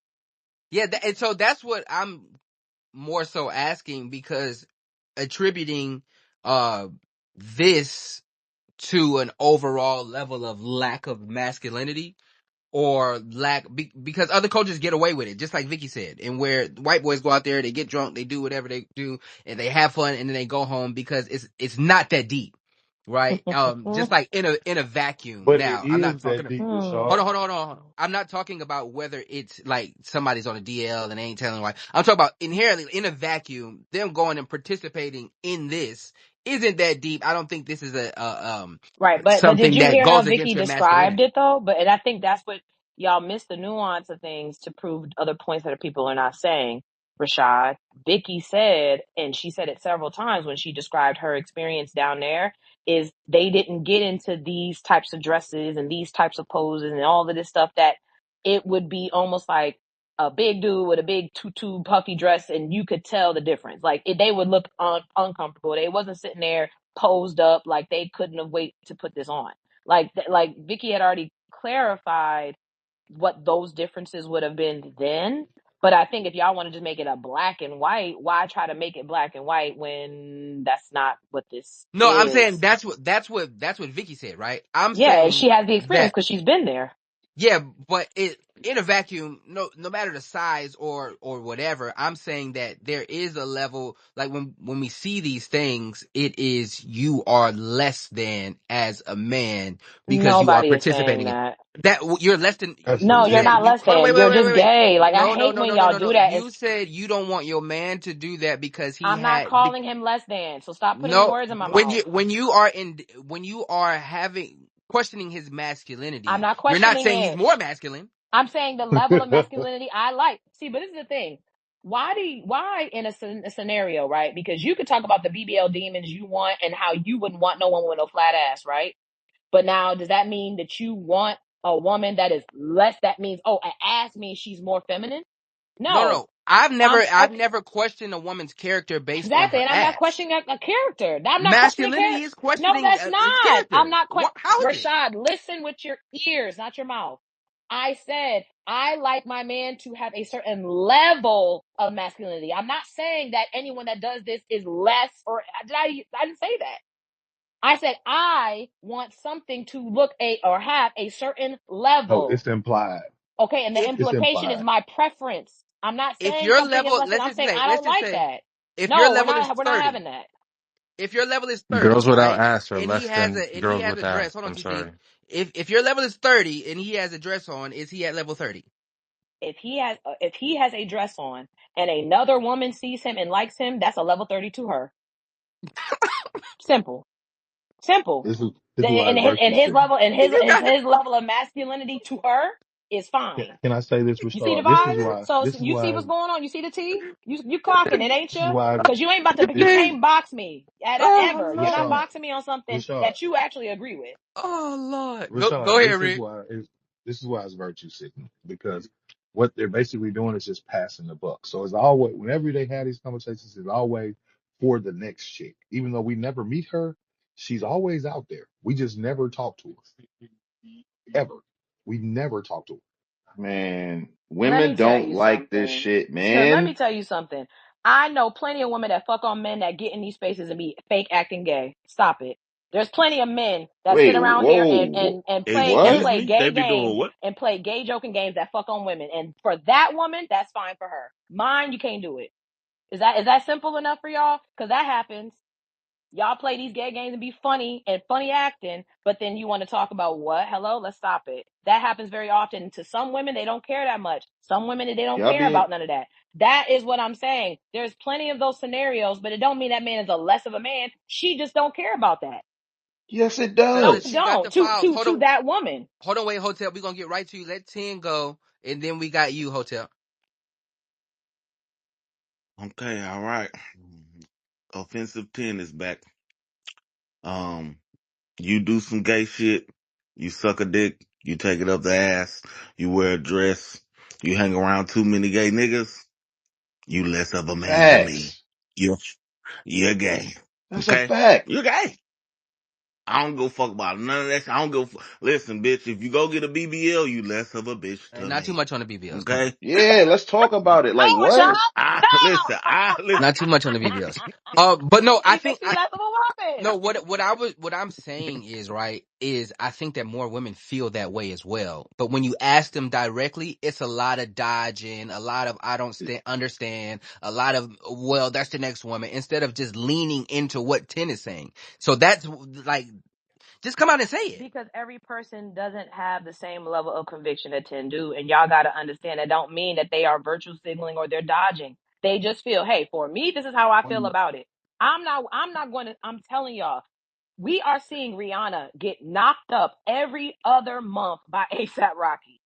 Yeah, and so that's what I'm more so asking because attributing uh this to an overall level of lack of masculinity or because other cultures get away with it, just like Vicky said, and where white boys go out there, they get drunk, they do whatever they do, and they have fun, and then they go home because it's not that deep, right? Just like in a vacuum. But it Now, I'm not is talking that about. deep, Hmm. Rashard. Hold on. I'm not talking about whether it's like somebody's on a DL and they ain't telling why. I'm talking about inherently in a vacuum, them going and participating in this isn't that deep. I don't think this is Right, but did something you that hear how goes Vicky against your described masculinity. it though? But and I think that's what y'all miss the nuance of things to prove other points that people are not saying. Rashad, Vicky said, and she said it several times when she described her experience down there, is they didn't get into these types of dresses and these types of poses and all of this stuff that it would be almost like a big dude with a big tutu puffy dress and you could tell the difference. Like they would look uncomfortable. They wasn't sitting there posed up like they couldn't have waited to put this on. Like Vicky had already clarified what those differences would have been then. But I think if y'all want to just make it a black and white, why try to make it black and white when that's not what this No, I'm saying is? that's what Vicky said, right? I'm Yeah, saying she has the experience that because she's been there. yeah, but it in a vacuum, no matter the size or whatever, I'm saying that there is a level like when we see these things, it is you are less than as a man because you are Nobody is saying participating in that. that. You're less than. That's what No, it you're Yeah, is. not you less hold on, than. You're just wait. gay. Like I No, no, hate no, when no, no, y'all no, do no. that. You said you don't want your man to do that because he I'm not had. calling him less than. So stop putting No, words in my when mouth. you are having questioning his I'm masculinity, not you're not questioning saying he's it. more masculine. I'm saying the level of masculinity I like. See, but this is the thing. Why in a scenario, right? Because you could talk about the BBL demons you want and how you wouldn't want no one with no flat ass, right? But now, does that mean that you want a woman that is less? That means, oh, an ass means she's more feminine? No, no, No. no. I've never, I'm I've okay. never questioned a woman's character based on Exactly. her And I'm not ass. questioning a character. I'm not questioning Masculinity character. is No, questioning that's his not. I'm character. not How is it? Rashad, listen with your ears, not your mouth. I said I like my man to have a certain level of masculinity. I'm not saying that anyone that does this is less or I didn't say that. I said I want something to look a or have a certain No, level. it's implied. Okay, and the If It's implication is implied. my preference. I'm not if saying your something is level, less than I'm saying I let's don't just like say, that. if your No, level is we're not 30, having that. if your level is Girls 30, without right, ass are and he less has than a and he girls has with a dress. ass. Hold on, I'm TT. sorry. If your level is 30 and he has a dress on, is he at level 30? If he has a dress on and another woman sees him and likes him, that's a level 30 to her. Simple. Simple. This is why virtue And his signaling. level and You got his level of masculinity to her. is fine. Can I say this, You see the Rashard? This is vibes? why. So This is you see why. what's going on? You see the T? You clocking it, ain't This is you? why. Cause you ain't about to, you This Okay. can't box me at Oh ever. You're not Lord. Rashard. boxing me on something Rashard. that you actually agree with. Oh Lord. Go Rashard. ahead, Rick. This is why it's virtue signaling, because what they're basically doing is just passing the buck. So it's always, whenever they have these conversations, it's always for the next chick. Even though we never meet her, she's always out there. We just never talk to her ever. We never talk to her. Man, Let me women tell don't you like this something. shit, Let me man. tell you something. I know plenty of women that fuck on men that get in these spaces and be fake acting gay. Stop it. There's plenty of men that sit Wait, around here and whoa, and what? Excuse play me? They gay be games doing what? and play gay joking games that fuck on women. And for that woman, that's fine for her. Mine, you can't do it. Is that simple enough for y'all? Because that happens. Y'all play these gay games and be funny and funny acting, but then you want to talk about what? Hello, let's stop it. That happens very often. To some women, they don't care that much. Some women, they don't Y'all care being, about none of that. That is what I'm saying. There's plenty of those scenarios, but it don't mean that man is a less of a man. She just don't care about that. yes, it Fella, She does. she got don't. the To files. to to that woman. Wait, Hotel. We're gonna get right to you. Let 10 go, and then we got you, Hotel. Okay, all right. Offensive 10 is back. Um, you do some gay shit. You suck a dick. You take it up the ass. You wear a dress. You hang around too many gay niggas. You less of a man to me. Facts. You're, you're gay. That's a Okay? fact. You're gay. I don't go fuck about none of that shit. I don't go. Listen, bitch, if you go get a BBL, you less of a bitch Hey, to not too me. much on the BBLs. Come on. Okay? Yeah, let's talk about it. No, Like, Rashad. what? No. Not too much on the BBLs. But no, I He think makes me less of a woman. no. What I'm saying is right is I think that more women feel that way as well. But when you ask them directly, it's a lot of dodging, a lot of I don't understand, a lot of well, that's the next woman instead of just leaning into what 10 is saying. So that's like just come out and say it. Because every person doesn't have the same level of conviction that 10 do. And y'all got to understand that don't mean that they are virtue signaling or they're dodging. They just feel, hey, for me, this is how I feel about it. I'm not going to, I'm telling y'all, we are seeing Rihanna get knocked up every other month by ASAP Rocky.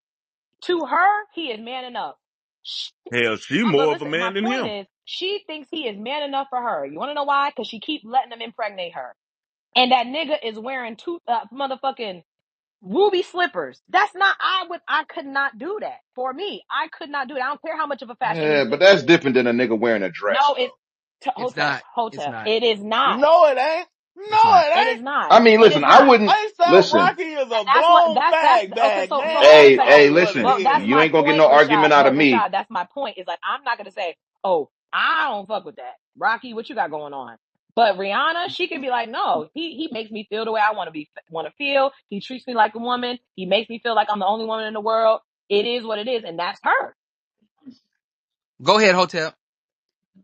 To her, he is man enough. She, Hell, she but more of a listen, my man than point him. is, she thinks he is man enough for her. You want to know why? Because she keeps letting him impregnate her. And that nigga is wearing two motherfucking ruby slippers. That's not, I could not do that. For me, I could not do it. I don't care how much of a Yeah, fashionista but he that's is. different than a nigga wearing a dress, No, it's though. It's hotel, not. It's hotel. not. It is not. No, it ain't. It's No, not. it It ain't. is not. I mean, It listen, is I not. wouldn't ASAP listen. Rocky is And a that's what blown that's fag okay. bag. So Now hold on a Hey, call second. hey, it what it listen. Well, that's is. You my ain't gonna get point, no argument Rashad. out of But me. Rashad, that's my point. Is like I'm not gonna say, oh, I don't fuck with that. Rocky, what you got going on? But Rihanna, she can be like, no, he makes me feel the way I want to feel. He treats me like a woman. He makes me feel like I'm the only woman in the world. It is what it is, and that's her. Go ahead, Hotel.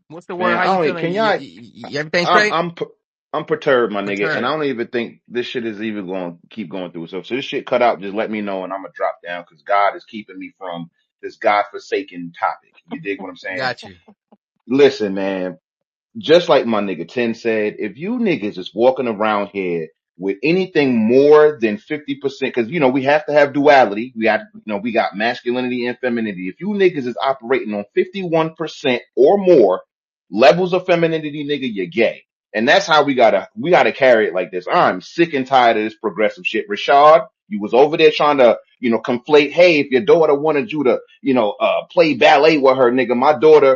What's the word? Man, How I you don't even, feeling? can y'all, Everything I'm, straight? I'm, I'm perturbed, my nigga, and I Perturbed. don't even think this shit is even going to keep going through. So this shit cut out, just let me know and I'm gonna drop down because God is keeping me from this godforsaken topic. You dig what I'm saying? Got you. Listen, man. Just like my nigga Ten said, if you niggas is walking around here with anything more than 50%, cause we have to have duality. We got masculinity and femininity. If you niggas is operating on 51% or more levels of femininity, nigga, you're gay. And that's how we gotta carry it like this. I'm sick and tired of this progressive shit. Rashad, you was over there trying to, conflate. Hey, if your daughter wanted you to, play ballet with her, nigga, my daughter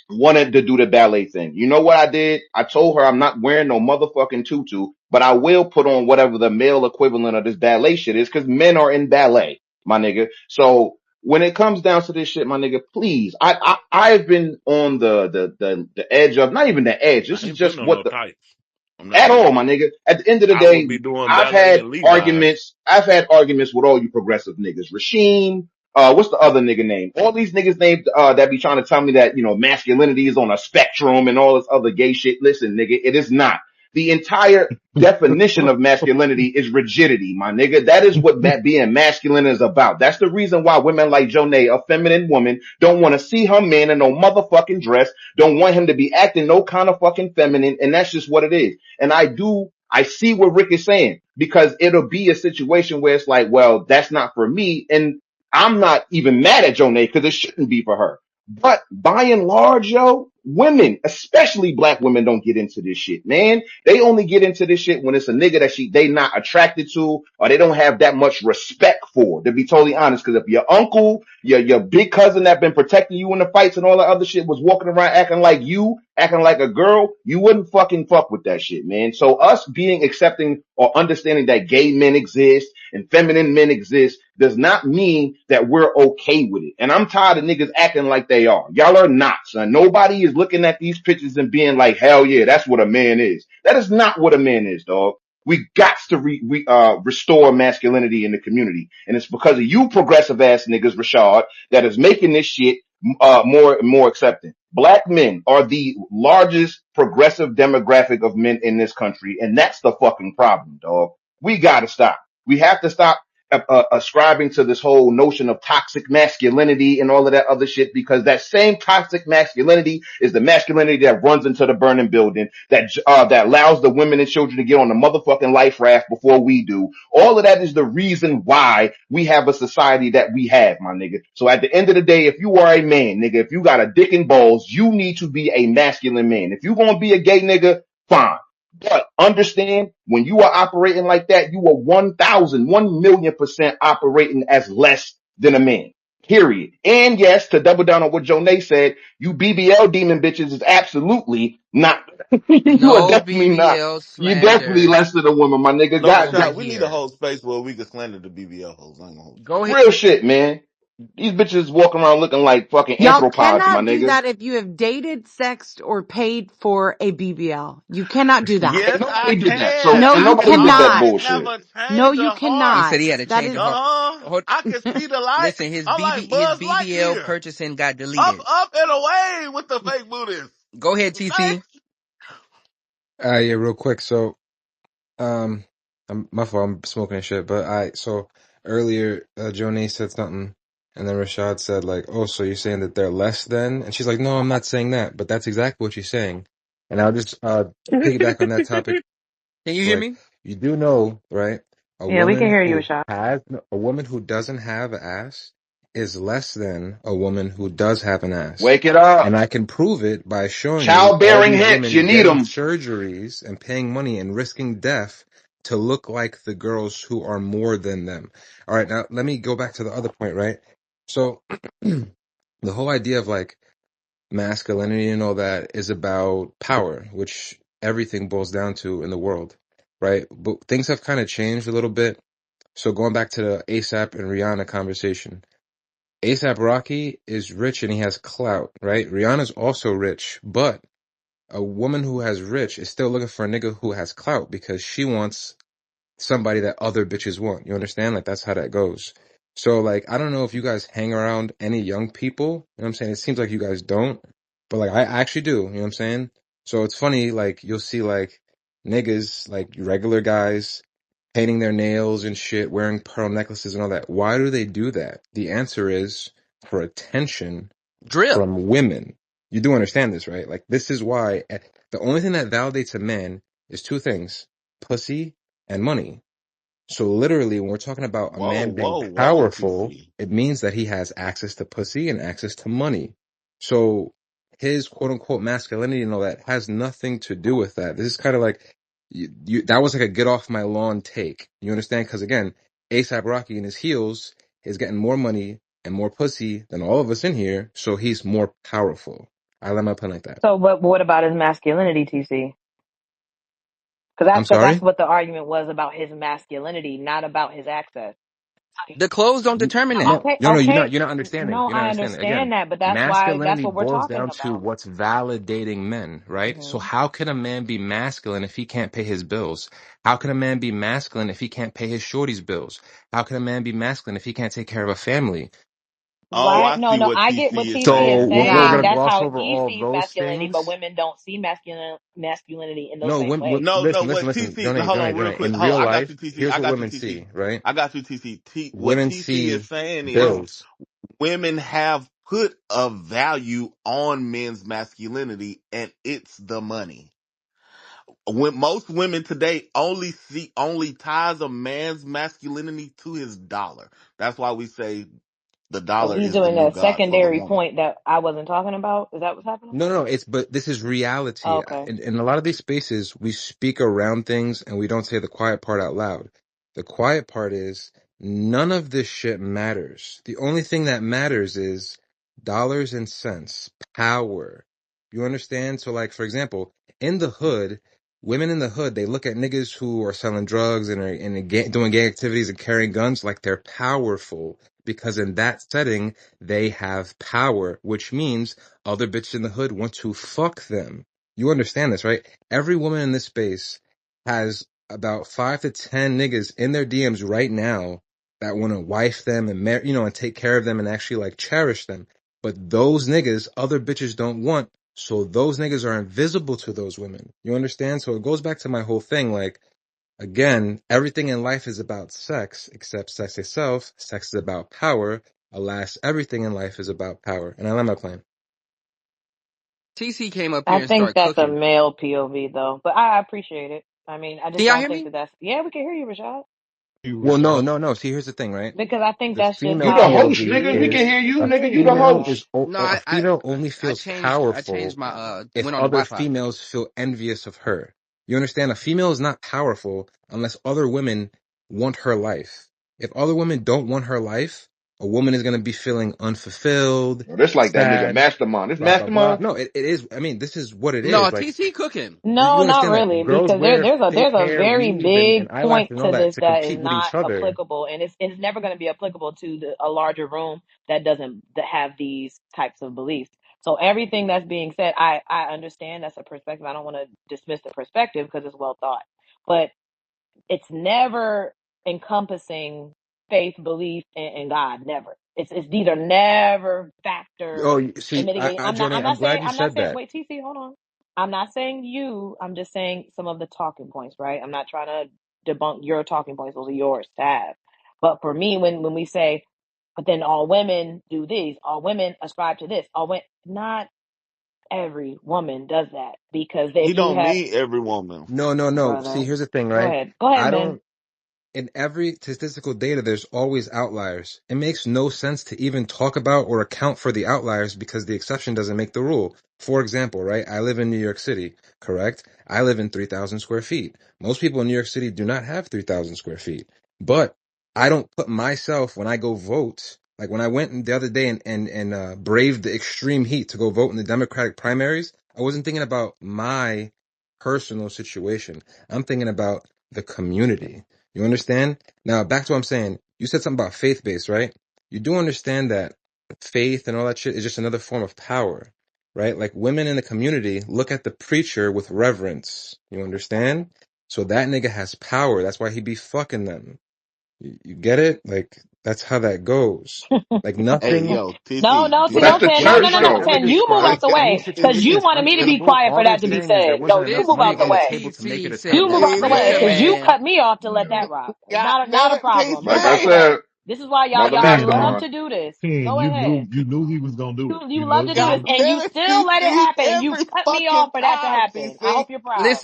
wanted to do the ballet thing. You know what I did? I told her I'm not wearing no motherfucking tutu, but I will put on whatever the male equivalent of this ballet shit is because men are in ballet, my nigga. So when it comes down to this shit, my nigga, please, I've been on the edge of, not even the edge. I This is ain't putting just on what no the tights. I'm not at doing all, that. my nigga. At the end of the I would day, be doing I've ballet had in Levi's. arguments. I've had arguments with all you progressive niggas. Rasheen, what's the other nigga name? All these niggas named, that be trying to tell me that, masculinity is on a spectrum and all this other gay shit. Listen, nigga, it is not. The entire definition of masculinity is rigidity, my nigga. That is what that being masculine is about. That's the reason why women like Jonay, a feminine woman, don't want to see her man in no motherfucking dress, don't want him to be acting no kind of fucking feminine, and that's just what it is. And I see what Rick is saying because it'll be a situation where it's like, well, that's not for me. And I'm not even mad at Jonay because it shouldn't be for her. But by and large, yo, women, especially black women, don't get into this shit, man. They only get into this shit when it's a nigga that they not attracted to or they don't have that much respect for, to be totally honest. Because if your uncle, your big cousin that been protecting you in the fights and all that other shit was walking around acting like you, acting like a girl, you wouldn't fucking fuck with that shit, man. So us being accepting or understanding that gay men exist and feminine men exist does not mean that we're okay with it. And I'm tired of niggas acting like they are. Y'all are not, son. Nobody is looking at these pictures and being like, hell yeah, that's what a man is. That is not what a man is, dog. We got to restore masculinity in the community. And it's because of you progressive ass niggas, Rashad, that is making this shit more and more accepting. Black men are the largest progressive demographic of men in this country, and that's the fucking problem, dog. We gotta stop. We have to stop ascribing to this whole notion of toxic masculinity and all of that other shit, because that same toxic masculinity is the masculinity that runs into the burning building, that allows the women and children to get on the motherfucking life raft before we do. All of that is the reason why we have a society that we have, my nigga. So at the end of the day, if you are a man, nigga, if you got a dick and balls, you need to be a masculine man. If you gonna be a gay nigga, fine. But understand, when you are operating like that, you are 1,000,000,000% operating as less than a man. Period. And yes, to double down on what Jonay said, you BBL demon bitches is absolutely not. You are No definitely not. BBL You're definitely slander less than a woman, my nigga. No, God, over Rashad, we need a here. whole space where we can slander the BBL hoes. I ain't gonna hold you. Go ahead. real shit, man. These bitches walking around looking like fucking Y'all anthropods, my cannot do nigga. that if you have dated, sexed, or paid for a BBL. You cannot do that. And Yes, I nobody did that. So, No, can. and you nobody did that God cannot. can bullshit. never No, change you a heart. He said he cannot. had a That change of is heart. Uh-huh. I can see the light. Listen, his I'm like his Buzz BBL Lightyear. purchasing got Up, deleted. up, and away with the fake booties. Go ahead, Okay? TC. Yeah, real quick. So, my fault. I'm smoking and shit. But so earlier, Joni said something, and then Rashad said like, "Oh, so you're saying that they're less than?" And she's like, "No, I'm not saying that, but that's exactly what she's saying." And I'll just piggyback on that topic. Can you hear Like, me? you do know, right? A Yeah, we can woman hear you, who Rashad. has a woman who doesn't have an ass is less than a woman who does have an ass. Wake it up. And I can prove it by showing you all Childbearing these hips. You women need getting them. surgeries and paying money and risking death to look like the girls who are more than them. All right, now let me go back to the other point, right? So the whole idea of like masculinity and all that is about power, which everything boils down to in the world, right? But things have kind of changed a little bit. So going back to the ASAP and Rihanna conversation, ASAP Rocky is rich and he has clout, right? Rihanna's also rich, but a woman who has rich is still looking for a nigga who has clout because she wants somebody that other bitches want. You understand? Like that's how that goes. So like I don't know if you guys hang around any young people. You know what I'm saying? It seems like you guys don't, but like I actually do. You know what I'm saying? So it's funny. Like you'll see like niggas, like regular guys, painting their nails and shit, wearing pearl necklaces and all that. Why do they do that? The answer is for attention Drip. from women. You do understand this, right? Like this is why the only thing that validates a man is two things: pussy and money. So literally, when we're talking about a Whoa, man being whoa, whoa, powerful, TC. it means that he has access to pussy and access to money. So his quote unquote masculinity and all that has nothing to do with that. This is kind of like that was like a get off my lawn take. You understand? Because again, ASAP Rocky in his heels is getting more money and more pussy than all of us in here, so he's more powerful. I let my pun like that. So, but what about his masculinity, TC? I'm Because that's sorry. what the argument was about his masculinity, not about his access. The clothes don't determine that. No, Okay, no, no. okay. You're not understanding. No, You're not I understanding. Again, understand that, but that's masculinity what we're boils talking down to about. what's validating men, right? So Hmm. how can a man be masculine if he can't pay his bills? How can a man be masculine if he can't pay his shorty's bills? How can a man be masculine if he can't take care of a family? Oh, Right? I No, see no, what I get TC what is TC is So saying. we're saying. gonna Yeah. That's gloss how over he all sees those masculinity, but things. women don't see masculinity in those No, same ways. No, no, listen, what listen. TC, Jonah, hold Jonah, on real Jonah. quick. In Hold on, real I got you, life, TC. here's I what got you, women TC. see, right? I got you, TC. What Women TC is see saying is bills. women have put a value on men's masculinity and it's the money. When most women today only ties a man's masculinity to his dollar. That's why we say The So dollar he's is the doing new a god for the secondary woman. point that I wasn't talking about. Is that what's happening? No, no, it's but this is Oh, reality. okay. In a lot of these spaces, we speak around things and we don't say the quiet part out loud. The quiet part is none of this shit matters. The only thing that matters is dollars and cents, power. You understand? So, like, for example, in the hood, women in the hood, they look at niggas who are selling drugs and doing gang activities and carrying guns like they're powerful because in that setting, they have power, which means other bitches in the hood want to fuck them. You understand this, right? Every woman in this space has about 5 to 10 niggas in their DMs right now that want to wife them and and take care of them and actually like cherish them. But those niggas, other bitches don't want. So those niggas are invisible to those women. You understand? So it goes back to my whole thing. Like, again, everything in life is about sex except sex itself. Sex is about power. Alas, everything in life is about power. And I land my plane. TC came up I here and think started that's a cooking. male POV though, but I appreciate it. I mean, I Can just y'all don't hear think me? that that's, yeah, we can hear you, Rashad, You, Well, no, Rashad. no, no. See, here's the thing, right? because I think The that's just female You the how, host, POV nigga. We can is hear you, a nigga. You the female host. is No, a female only I feels changed powerful my if went on the other Wi-Fi. females feel envious of her. You understand? A female is not powerful unless other women want her life. If other women don't want her life, a woman is going to be feeling unfulfilled, Oh, this like that nigga sad, mastermind. This blah, blah, blah. mastermind. No, it is. I mean, this is what it No, is. Like, TC cooking. you no, not understand that really, girls because wear fake there's a hair, very weave, and big eyelashes point and all to that this to that is compete with not each other. applicable, and it's never going to be applicable to a larger room that doesn't that have these types of beliefs. So everything that's being said, I understand that's a perspective. I don't want to dismiss the perspective because it's well thought, but it's never encompassing faith, belief, and God. Never. It's these are never factors Oh, in see, mitigating. Johnny, I'm glad you I'm not said saying that. wait, TC, hold on. I'm not saying you. I'm just saying some of the talking points, right? I'm not trying to debunk your talking points. Those are yours to have. But for me, when we say, but then all women do these, all women ascribe to this, all women, not every woman does that because He if you don't have, mean every woman. No, no, no. See, brother, here's the thing, right? go ahead, I man. don't. In every statistical data, there's always outliers. It makes no sense to even talk about or account for the outliers because the exception doesn't make the rule. For example, right? I live in New York City, correct? I live in 3,000 square feet. Most people in New York City do not have 3,000 square feet. But I don't put myself when I go vote, like when I went the other day and braved the extreme heat to go vote in the Democratic primaries, I wasn't thinking about my personal situation. I'm thinking about the community. You understand? Now, back to what I'm saying. You said something about faith based, right? You do understand that faith and all that shit is just another form of power, right? Like women in the community look at the preacher with reverence. You understand? So that nigga has power. That's why he be fucking them. You get it? Like, that's how that goes. Like, Hey, nothing. yo, No, TC, no, Well, see, that's don't the say, Nah, church listen, no. though. every Ten, you move out describe the any way because you situation is wanted me to be untenable. quiet All for they're that to be saying is there said. No, wasn't you enough move out money the on the Nigga, way. table to make it TC a said, You move tenable out hey the way listen, because situation. you man, man. cut me off to let Yeah. that rock. God Not damn a it, problem. Like Go I TC. ahead. said, This is why mother y'all love mastermind. to do this. King, Go ahead. you knew he was gonna do it. You You love know to you do God this, knew. and you damn it, still let it TC. happen, and you Every cut me fucking off for that to time, happen. I TC. hope you're proud.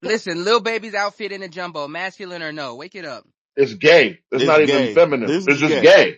Listen, Lil Baby's outfit in a jumbo, masculine or no? Wake it up. It's gay. It's It's not even gay. feminine. This It's is just gay. gay.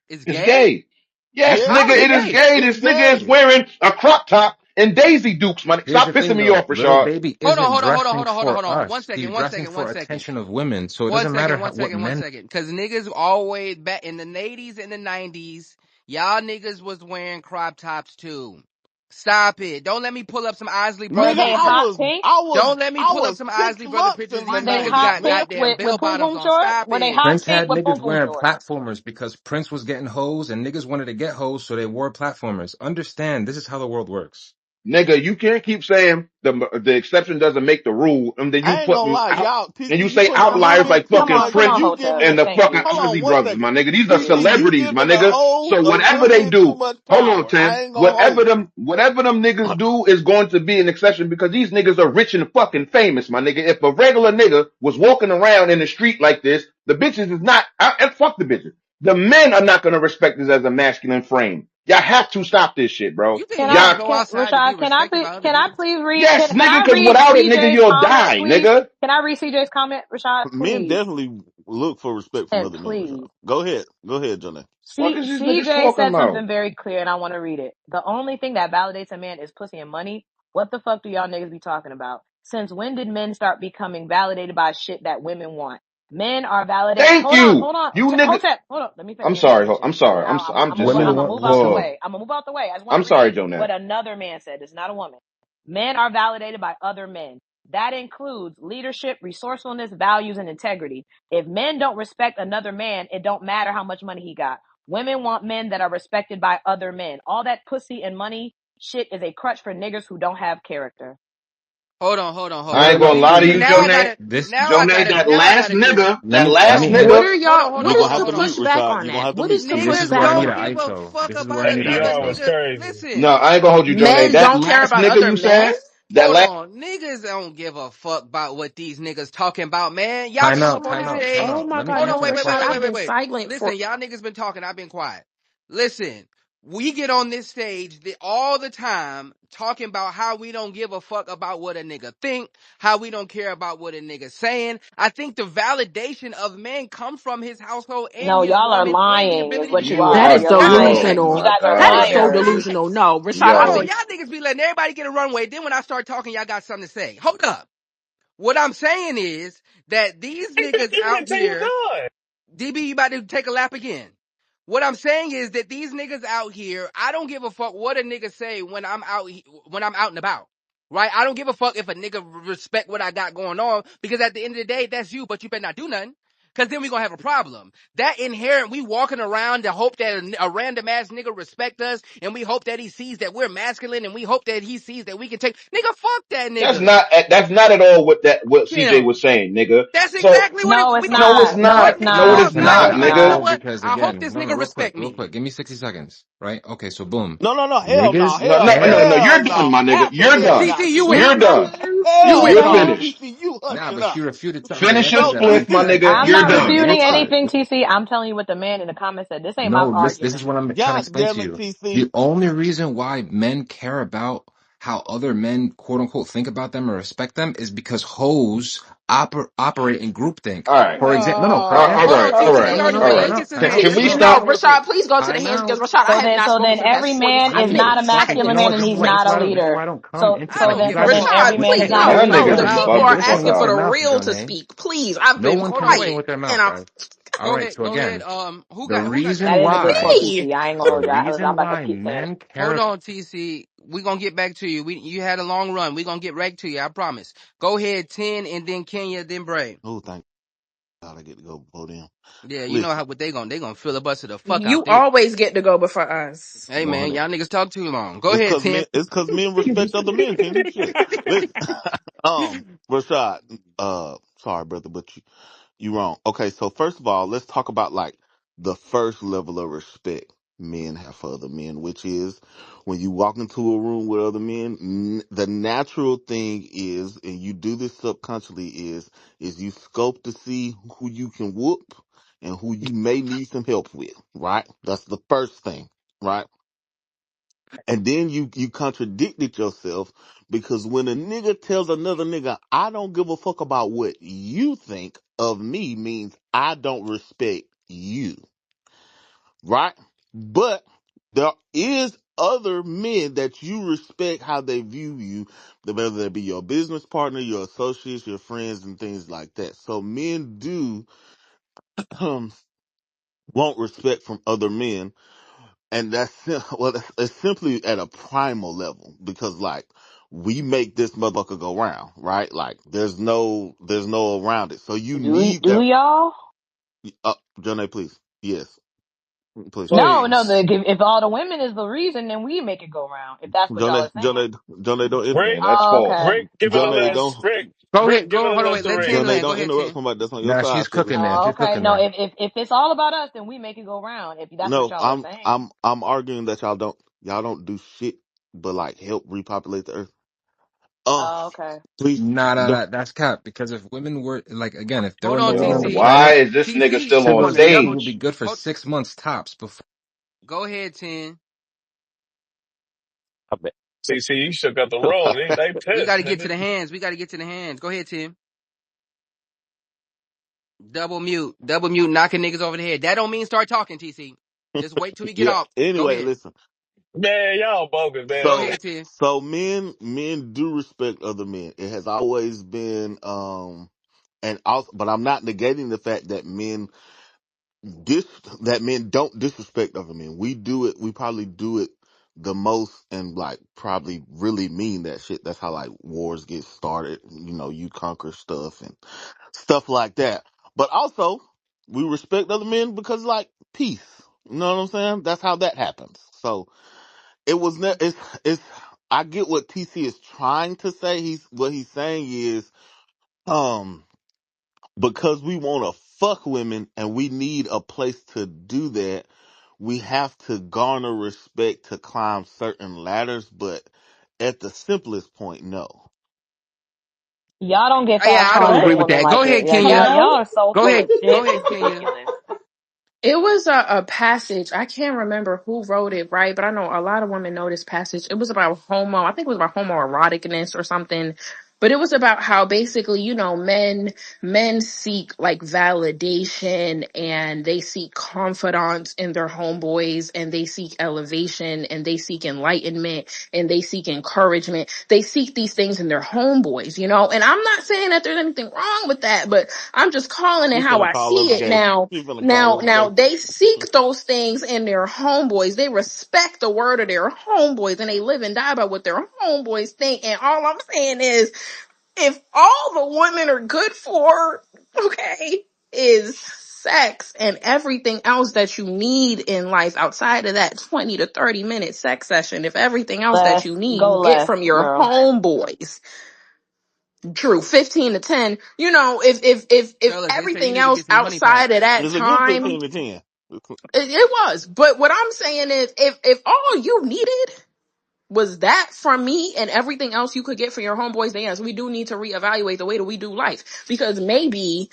It's It's gay? gay. Yes, Yeah, How nigga, is it it is gay? gay. it's This nigga is gay. wearing a crop top and Daisy Dukes, man. Here's the Stop pissing thing me though, off, little Rashad. baby isn't dressing Hold for on. One us. He's second, one dressing second, one for second. attention of women. So it One doesn't matter second, one what second, one men. second. Cause niggas always back in the 80s and the 90s, y'all niggas was wearing crop tops too. Stop it. Don't let me pull up some Isley Were Brother Nigga, they pictures. hot pink? Don't let me I pull up was some 6 Isley Brother months pictures. in These my Were they niggas hot nineties, got man. pink goddamn with bell poom bottoms poom on. shorts? Stop Were they it. hot Prince pink had with poom niggas poom wearing shorts? platformers because Prince was getting hoes and niggas wanted to get hoes, so they wore platformers. Understand, this is how the world works. Nigga, you can't keep saying the exception doesn't make the rule, and then you I ain't gonna putting lie, out y'all, and you TC, you say putting a little outliers bit like too fucking much. Come on, Prince You giving, Hotep. and the Thank fucking you. hold Isley on one brothers, second. my nigga. These are TC, you celebrities, my giving the nigga. old So a whatever little they bit too do, much hold on, power. Tim. I ain't gonna hold you. Whatever them niggas do is going to be an exception because these niggas are rich and fucking famous, my nigga. If a regular nigga was walking around in the street like this, the bitches is not and fuck the bitches. The men are not gonna respect this as a masculine frame. Y'all have to stop this shit, bro. You think Can niggas I Y'all go can outside to be Rashad? respected by other Can I niggas? please read? yes, Can nigga, I because read without it, nigga, CJ's you'll comment, die, please? nigga. Can I read CJ's comment, Rashad? Men Please. definitely. look for respect from And other men, Rashad. please. Go ahead, Johnny. Fuck is these niggas CJ talking said about? something very clear, and I want to read it. The only thing that validates a man is pussy and money. What the fuck do y'all niggas be talking about? Since when did men start becoming validated by shit that women want? Men are validated. Thank you. Hold on. You nigga. Hotep, hold on. Let me I'm finish. Let me sorry. finish it. I'm sorry. And I'm I'm just moving. so. I'm Women gonna want move out the Whoa. way. I'm gonna move out the way. I just want I'm to sorry, read Joe what Nat. another man said. It's not a woman. Men are validated by other men. That includes leadership, resourcefulness, values, and integrity. If men don't respect another man, it don't matter how much money he got. Women want men that are respected by other men. All that pussy and money shit is a crutch for niggas who don't have character. no I no ain't no gonna See, lie to you, this now Joe I Nat. gotta, this Joe Nat, now I gotta give it. let that me last hear What it. nigga, are No, y'all? you're Hold gonna on, have to hold on. Mute, push back Rashad. on You're gonna that. have to What mute is the because pushback this Niggas is where I need on an don't that? give a ISO. fuck This is where about I a need an PR nigga. was ISO. crazy. no, Listen, I ain't gonna hold you, Joe Nat. Men That don't care last about nigga other you men? said, that hold last, on. Niggas don't give a fuck about what these niggas talking about, man. Y'all been up on this Oh stage. my God, Hold on, Mr. wait, wait, wait, Rashad, wait, I've wait, wait, been wait. silent for. Listen, y'all niggas been talking. I've been quiet. Listen, we get on this stage all the time talking about how we don't give a fuck about what a nigga think, how we don't care about what a nigga saying. I think the validation of men come from his household and No, his y'all are woman and the lying, is ability what to you you provide. That are. are, is You're How am I oh lying. delusional. You my lying? guys are That is God, so bro. liars. delusional. No, Rashad, I Hold Yo, on, think y'all niggas be letting everybody get a runway. Then when I start talking, y'all got something to say. Hold up. What I'm saying is that these He niggas out didn't tell you here, good. DB, you about to take a lap again. What I'm saying is that these niggas out here, I don't give a fuck what a nigga say when I'm out when I'm out and about. Right? I don't give a fuck if a nigga respect what I got going on because at the end of the day, that's you, but you better not do nothing. Cause then we gonna have a problem. That inherent, we walking around to hope that a random ass nigga respect us, and we hope that he sees that we're masculine, and we hope that he sees that we can take. Nigga, fuck that nigga. that's not at all what Fuck CJ him. was saying, nigga. That's So exactly what it. No, it's We gonna no, it's not. we No, gonna it's not. nigga. No, it not. is Fuck. No, I not, it's ain't. You know not. nigga. what? I hope this nigga respect me. No, no, no. Hell no. No, Hell, no. You're hell done, no. my nigga. You're Absolutely done. TC, not. you TC, You're it. done. You hell it, You're no. homie. finished. TC, you hushing up. Finish your No, spliff, my TC. nigga. I'm You're not done. You're refuting fine. anything, TC. I'm telling you what the man in the comments said. This ain't my argument. God damn it, TC. All right. All Hold on, right. All TC. right. He already All went. right. He gets his Can hands. we Just TC, mute no, stop? up real quick. Rashad, please go to the hands because Rashad, I have not So then spoken for the every past man is 45 not a masculine seconds. man and he's not a leader. I don't give a So then fuck every Rashad, what man the is please, not a hell Y'all you no, niggas the leader. is people about, are bugging. man. Hold asking for the on. real to speak. Please, I've been Hold on, quiet wait. and I'm Go ahead. Who got the That is a good point, hey. TC. I ain't gonna hold you. I'm about to keep saying it. hold on, TC. We gonna get back to you. You had a long run. We gonna get right to you. I promise. Go ahead, 10, and then Kenya, then Bray. Oh, thank God I get to go before them. Yeah, you know how Listen, what they gonna filibuster the fuck out You there. always get to go before us. Hey man, 100. y'all niggas talk too long. Go It's ahead, cause 10. men. It's cause men respect other men. Kenny, shit. Listen, Rashad. Sorry, brother, but you wrong. Okay, so first of all, let's talk about like the first level of respect men have for other men, which is when you walk into a room with other men. The natural thing is, and you do this subconsciously, is you scope to see who you can whoop and who you may need some help with. Right? That's the first thing. Right? And then you contradicted yourself because when a nigga tells another nigga, I don't give a fuck about what you think of me means I don't respect you. Right? But there is other men that you respect how they view you, whether that be your business partner, your associates, your friends, and things like that. So men do want respect from other men, and well, it's simply at a primal level because like we make this motherfucker go round, right? Like there's no around it. So you need Do that. y'all? Jonah, please, yes, please, No. Please. If all the women is the reason, then we make it go round. If that's what y'all Jonah, are saying. Jonah, Jonah, Rick, Man, that's Oh, false. okay. Rick, give it a Jonah, list. don't, Go Rick, ahead. give it Go. a Hold on. list Wait. to Let Rick. 10 Jonah, land. Go don't ahead, interrupt 10. somebody that's on your side, sister. Oh, okay. No, if it's all about us, then we make it go round. If that's what No, y'all are I'm saying. I'm I'm arguing that y'all don't do shit but like help repopulate the earth. Oh, Oh, okay. please, no. Hold on, Yo, TC. why is this nigga TC. still on stage? Hold, go ahead, 10. I bet. See, you shook up the room. They We got pissed, to get to nigga. the hands. Go ahead, 10. double mute, knocking niggas over the head. That don't mean start talking, TC. Just wait till we get Yeah. off. Go Anyway, ahead. listen. Man, y'all bogus, man. Go So ahead, T. so men do respect other men. It has always been and also, but I'm not negating the fact that dis that men don't disrespect other men. We do it. We probably do it the most, and like probably really mean that shit. That's how like wars get started. You know, you conquer stuff and stuff like that. But also, we respect other men because like peace. You know what I'm saying? That's how that happens. So it was it's I get what TC is trying to say. What he's saying is um because we want to fuck women and we need a place to do that, we have to garner respect to climb certain ladders, but at the simplest point, no. Y'all don't get Yeah, fast I don't calls with agree a with woman that. Go like it. ahead, Yeah, Kenya. y'all Hello? are so Go full ahead. of Go shit. ahead, It's Kenya. ridiculous. It was a passage. I can't remember who wrote it, right? But I know a lot of women know this passage. It was about I think it was about homoeroticness or something. But it was about how basically, men seek like validation and they seek confidants in their homeboys and they seek elevation and they seek enlightenment and they seek encouragement. They seek these things in their homeboys, you know? And I'm not saying that there's anything wrong with that, but I'm just calling it You how finna I call us see it gay. now. You finna call Now, us now gay. they seek those things in their homeboys. They respect the word of their homeboys and they live and die by what their homeboys think. And all I'm saying is, if all the women are good for, okay, is sex and everything else that you need in life outside of that 20 to 30-minute sex session, if everything else that Left. you need Go you get left, from your girl. homeboys, true, 15 to 10, if Fellas, they say you everything need to else get some honey outside of packs. that It's a good time, 15 to 10. it was. But what I'm saying is, if all you needed was that from me and everything else you could get for your homeboys, then yes, we do need to reevaluate the way that we do life. Because maybe,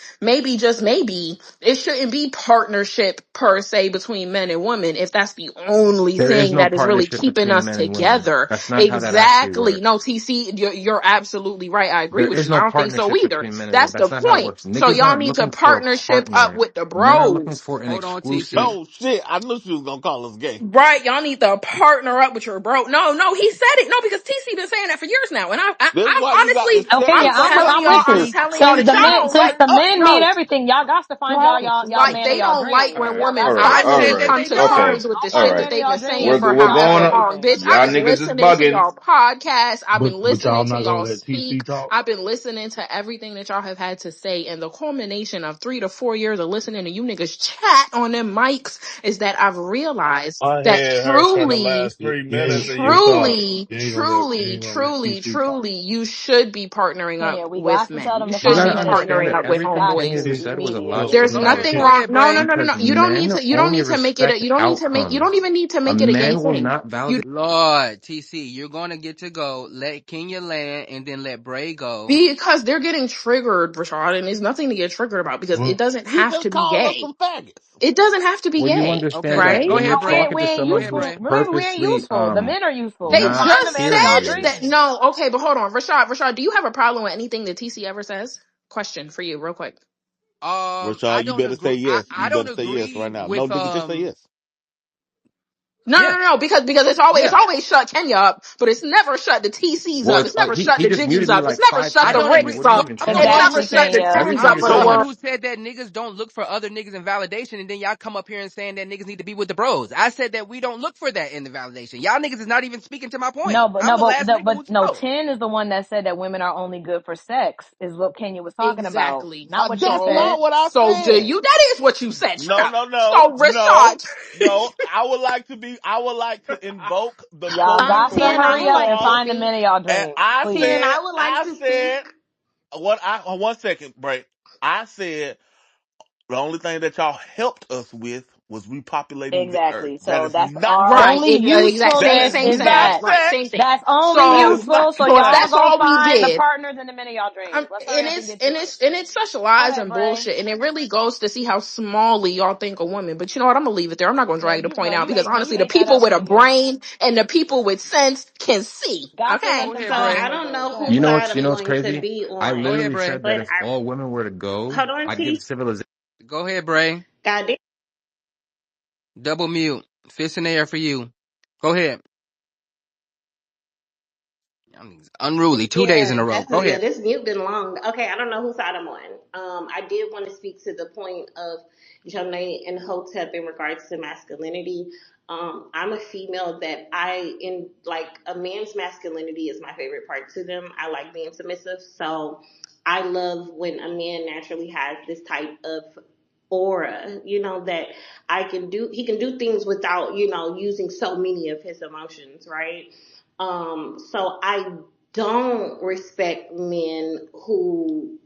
just maybe, it shouldn't be partnership per se between men and women if that's the only There is thing no that is really partnership keeping between us men and women. together. That's not how that actually Exactly. No, works. TC, you're absolutely right. I agree There with is you. I no don't think so partnership either. between men and women. That's the That's not how it point. works. So Niggas y'all not need to looking for a partnership up partner. with the Men are looking bros. for an Hold on, TC. exclusive. Oh shit! I knew she was gonna call us gay. Right, y'all need to partner up with your bro. No, he said it. No, because TC been saying that for years now, and That's I'm why you got to honestly, set Okay, the yeah, fucking I'm with I'm you. time. telling y'all Since that the y'all men, don't since like. the Oh men mean no, everything, y'all got to find don't y'all like. man of They y'all don't like dreams. when Alright, women Y'all got to alright, find finally them. alright. come to Okay, terms No, with the don't find shit the that alright. man of they've y'all been saying dreams for We're and start however going on. long. Bitch, everything. I've Y'all been niggas is listening to bugging. y'all podcasts. I've been But y'all listening to not gonna y'all let speak. TC talk? I've been listening to everything that y'all have had to say, and the culmination of 3 to 4 years of listening to you niggas chat on them mics is that I've realized My that head hurts from the truly, last 3 minutes of you Rashad, talking. truly, you truly, ain't gonna let truly, TC talk. truly, you should be partnering Kenya, up we with got to men. tell You them to You should find got the be to men of their understand partnering that up dreams. with everything Got Kenya homeboys. just to said was a immediately. There's logical Go ahead. nothing Go fallacy. wrong. ahead, No, no, Bray. no, no, Because no. You don't need men to. You don't only need to make it. respect You don't need to make. You don't outcomes. even need to A make it a gay man will thing. not You validate. Lord, TC, you're gonna get to go. Let Kenya land and then let Bray go. because they're getting triggered, Rashad, and there's nothing to get triggered about because it Well, doesn't He have just to be called us gay. some faggots. It doesn't have to be When you gay, understand Okay. that Go right? when you're ahead, We Bray. ain't, talking we to ain't Go someone ahead, who's useful. Bray. We ain't purposely useful. The men are useful. They not Find the just man of y'all said serious. that. dreams. No, okay, but hold on, Rashad. Do you have a problem with anything that TC ever says? Question for you, real quick. I Rashad, you don't better say agree. yes. You I don't better say yes agree right now. No, with nigga, just say yes. No, no, yeah, no, no, because it's yeah. always shut Kenya up, but it's never shut the TCs up. Well, It's never shut he the just Jiggies muted me up. It's like never five shut I the times, don't Kenya. agree. Rinks What are you up. Look, even I'm the It's talking only never Exactly, about? shut the person. Kenya. Tooties I'm up Everything the is of the only shut one up. world. who said that niggas don't look for other niggas in validation, and then y'all come up here and saying that niggas need to be with the bros. I said that we don't look for that in the validation. Y'all niggas is not even speaking to my point. No, but I'm no, the but last no, nigga but who no. spoke. 10 is the one that said that women are only good for sex. Is what Kenya was talking about, Exactly. not what you That's said. not what I So do said. you? That is what you said. Shut No, up. no, no, So no, Rashad, no. I would like to invoke the Y'all court got to 10, I approval hurry would up like and to clause. find the speak. men of y'all And dreams, please. 10, I would like I to speak. said, what I, one second, break. I said, the only thing that y'all helped us with was repopulating the earth. Exactly. That So is that's not our Right. sex. the Exactly. That Same is usefulness same is not thing. that Right. sex. Same thing. that's only That So is not useful. So so if y'all that's sex. go all we find the did, partners and the men of y'all dreams. Let's hurry up and get to it. and it's such Go lies ahead, and Bray. bullshit, and it really goes to see how smallly y'all think a woman. But you know what? I'm gonna leave it there. I'm not gonna No, drag the you point no, out you because ain't no, honestly, you the ate that people up. with a Thank you. brain and the people with sense can see. Gotcha. Okay. Let Go them ahead, So finish I Bray. though, don't Bray. know Go whose ahead. side You I'm know what's going to crazy? be I on, Go ahead, literally Bray. said that but if all women were to go, hold on, I'd give T. civilization. Go ahead, Bray. God Double mute. Fist in the air for you. Go ahead. I'm unruly. 2 days in Yeah, a row. that's Go yeah. ahead. This mute been long. Okay, I don't know whose side I'm on. I did want to speak to the point of Jonah and Hotep in regards to masculinity. I'm a female that I in like a man's masculinity is my favorite part to them. I like being submissive, so I love when a man naturally has this type of aura, that I can do he can do things without, using so many of his emotions, right? So I don't respect men who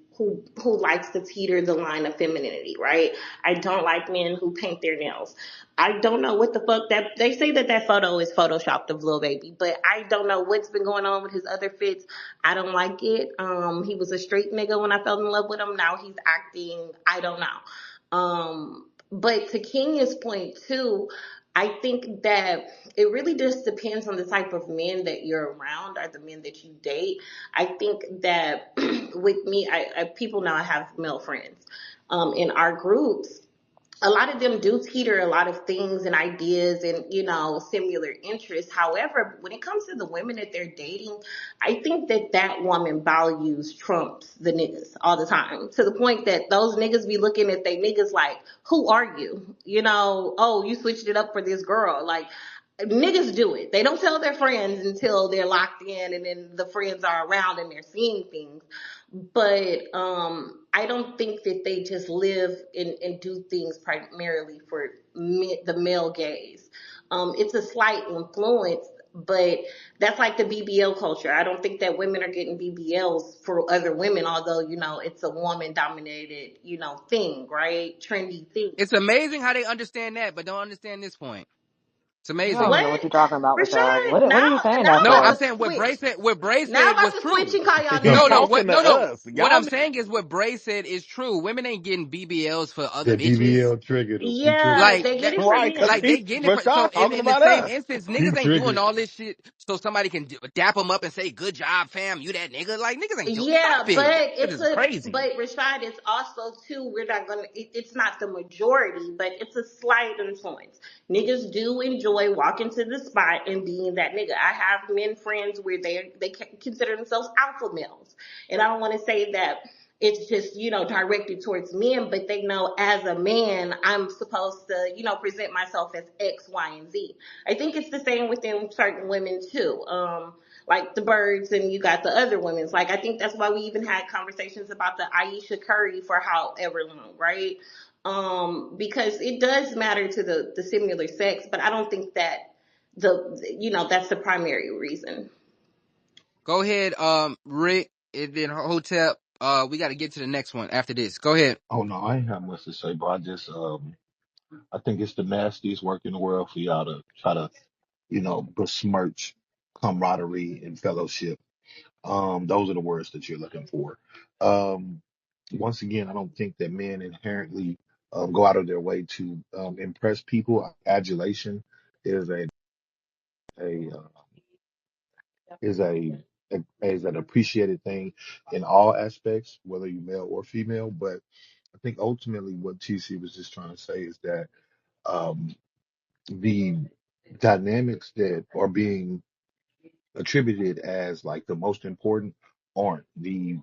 likes to teeter the line of femininity, right? I don't like men who paint their nails. I don't know what the fuck that they say that photo is photoshopped of Lil Baby, but I don't know what's been going on with his other fits. I don't like it. He was a straight nigga when I fell in love with him. Now he's acting. I don't know. But to Kenya's point too, I think that it really just depends on the type of men that you're around or the men that you date. I think that with me, people now have male friends in our groups. A lot of them do teeter a lot of things and ideas and similar interests. However, when it comes to the women that they're dating, I think that woman values trumps the niggas all the time, to the point that those niggas be looking at they niggas like, who are you? Oh, you switched it up for this girl. Like, niggas do it. They don't tell their friends until they're locked in and then the friends are around and they're seeing things. But I don't think that they just live and do things primarily for the male gaze. It's a slight influence, but that's like the BBL culture. I don't think that women are getting BBLs for other women, although, it's a woman dominated, thing, right? Trendy thing. It's amazing how they understand that, but don't understand this point. It's I don't amazing. even know what What? you're talking about with that. Rashad, What are now, you saying now that No, I'm I'm for? about to saying what switch. Bray said. What Bray Now I'm said was about to switch true. and call y'all He's No, no. niggas. What? talking to No, no. us. What Y'all I'm saying is what Bray said is true. Women ain't getting BBLs for other That bitches. BBL triggered him. He Yeah, triggered. Like they get that. it for right, because men. Like they he getting it for. So Rashad talking in the about same us. instance, He niggas ain't doing triggered. all this shit so somebody can dap them up and say, "Good job, fam. You that nigga." Like niggas ain't doing. Stop Yeah, it. but That shit is crazy. Rashad, it's also too, we're not gonna, it's not the majority, but it's a slight influence. Niggas do enjoy walking to the spot and being that nigga. I have men friends where they consider themselves alpha males. And I don't want to say that it's just, directed towards men, but they know as a man, I'm supposed to, present myself as X, Y, and Z. I think it's the same within certain women too. Like the birds and you got the other women's. Like, I think that's why we even had conversations about the Aisha Curry for however long, right? Because it does matter to the similar sex, but I don't think that that's the primary reason. Go ahead, Rick. And then Hotep. We got to get to the next one after this. Go ahead. Oh no, I ain't have much to say, bro. I think it's the nastiest work in the world for y'all to try to, besmirch camaraderie and fellowship. Those are the words that you're looking for. Um, Once again, I don't think that men inherently go out of their way to impress people. Adulation is a is is an appreciated thing in all aspects, whether you're male or female. But I think ultimately what TC was just trying to say is that um, the dynamics that are being attributed as like the most important aren't. The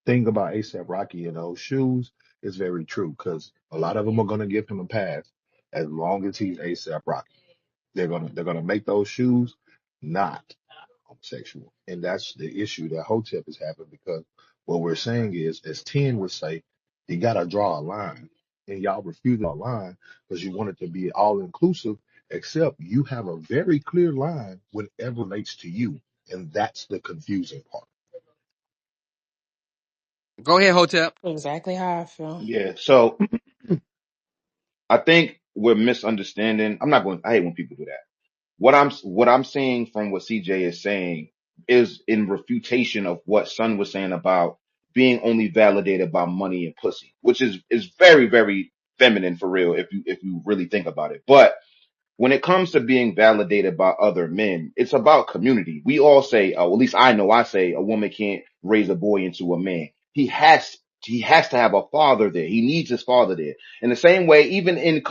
thing about ASAP Rocky and those shoes is very true because a lot of them are going to give him a pass as long as he's ASAP Rocky. They're gonna make those shoes not homosexual, and that's the issue that Hotep is having because what we're saying is, as Ten would say, you gotta draw a line, and y'all refuse to draw a line because you want it to be all inclusive. Except you have a very clear line whenever it relates to you, and that's the confusing part. Go ahead, Hotep. Exactly how I feel. Yeah. So I think we're misunderstanding. I'm not going. I hate when people do that. What I'm seeing from what CJ is saying is in refutation of what Sun was saying about being only validated by money and pussy, which is very very feminine for real if you really think about it. But when it comes to being validated by other men, it's about community. We all say, at least I know I say a woman can't raise a boy into a man. He has to have a father there. He needs his father there. In the same way, even in not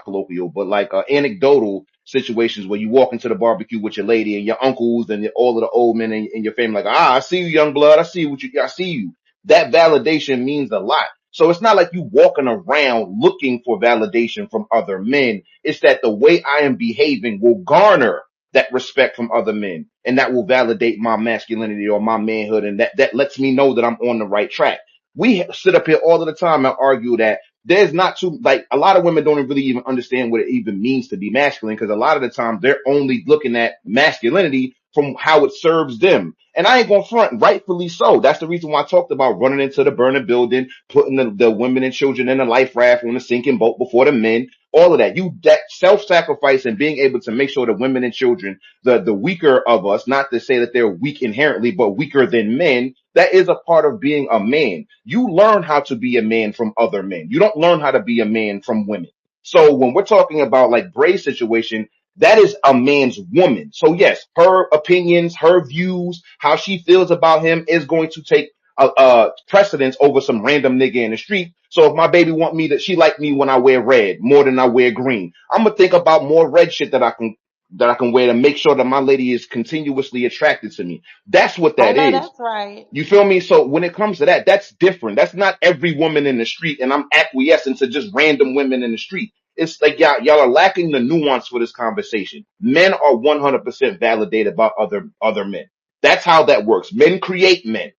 colloquial, but like anecdotal situations where you walk into the barbecue with your lady and your uncles and all of the old men in your family, like, I see you, young blood. I see you. That validation means a lot. So it's not like you walking around looking for validation from other men. It's that the way I am behaving will garner that respect from other men, and that will validate my masculinity or my manhood. And that lets me know that I'm on the right track. We sit up here all of the time and argue that there's not too, like, a lot of women don't really even understand what it even means to be masculine, because a lot of the time they're only looking at masculinity from how it serves them. And I ain't gonna front, rightfully so. That's the reason why I talked about running into the burning building, putting the women and children in the life raft on the sinking boat before the men, all of that. That self-sacrifice and being able to make sure the women and children, the weaker of us, not to say that they're weak inherently, but weaker than men, that is a part of being a man. You learn how to be a man from other men. You don't learn how to be a man from women. So when we're talking about like Bray's situation, that is a man's woman. So yes, her opinions, her views, how she feels about him is going to take precedence over some random nigga in the street. So if my baby want me she like me when I wear red more than I wear green, I'm gonna think about more red shit that I can wear to make sure that my lady is continuously attracted to me. That's what I that know is. that's right. You feel me? So when it comes to that, that's different. That's not every woman in the street, and I'm acquiescing to just random women in the street. It's like y'all are lacking the nuance for this conversation. Men are 100% validated by other men. That's how that works. Men create men.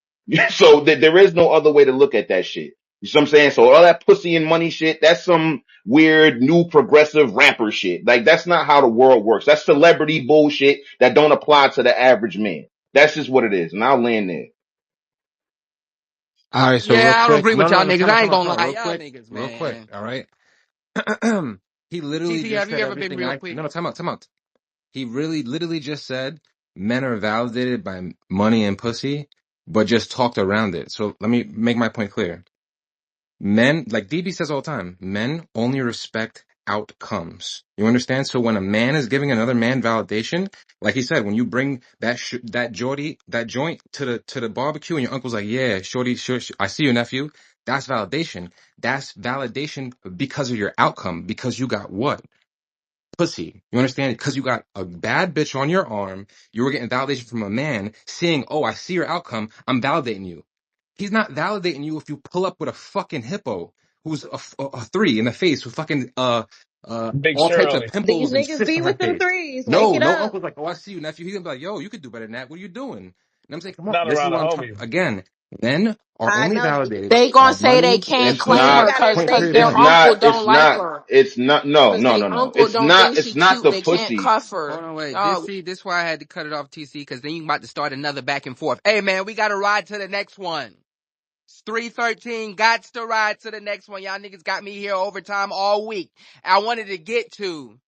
So there is no other way to look at that shit. You see what I'm saying? So all that pussy and money shit, that's some weird new progressive rapper shit. Like that's not how the world works. That's celebrity bullshit that don't apply to the average man. That's just what it is. And I'll land there. All right, so real Yeah, I don't quick. agree No, with no, y'all no, niggas. time out, I time ain't out, gonna time out. lie. Real Y'all quick, niggas, real quick. man. All right. He literally TC, just have you said ever been everything real I, quick? no, no, time out, time out. He really literally just said men are validated by money and pussy, but just talked around it. So let me make my point clear. Men, like DB says all the time, men only respect outcomes. You understand? So when a man is giving another man validation, like he said, when you bring that joint to the barbecue, and your uncle's like, "Yeah, shorty, sure, I see you, nephew." That's validation. That's validation because of your outcome, because you got what? Pussy. You understand? Because you got a bad bitch on your arm. You were getting validation from a man, saying, "Oh, I see your outcome. I'm validating you." He's not validating you if you pull up with a fucking hippo who's a three in the face with fucking Big all types of Shirley. These pimples and niggas cysts be on her with them face. threes. Wake No, it no up. uncle's like, "Oh, I see you, nephew." He's gonna be like, "Yo, you could do better than that. What are you doing?" And I'm saying, "Come on, Not this is around the what I'm talking homies. again. Men are I only know validated It's It's gonna by say they money can't and you claim ain't her pussy. gotta because Point say period their that. blank. uncle it's don't like not her. All it's not no right. no Because no they no no uncle it's don't not think it's she not cute. the They can't pussy. cuff her. Hold on, wait. Dog. This why I had to cut it off, TC, because then you about to start another back and forth. Hey, man, we got to ride to the next one. It's 3:13. Got to ride to the next one. Y'all niggas got me here overtime all week. I wanted to get to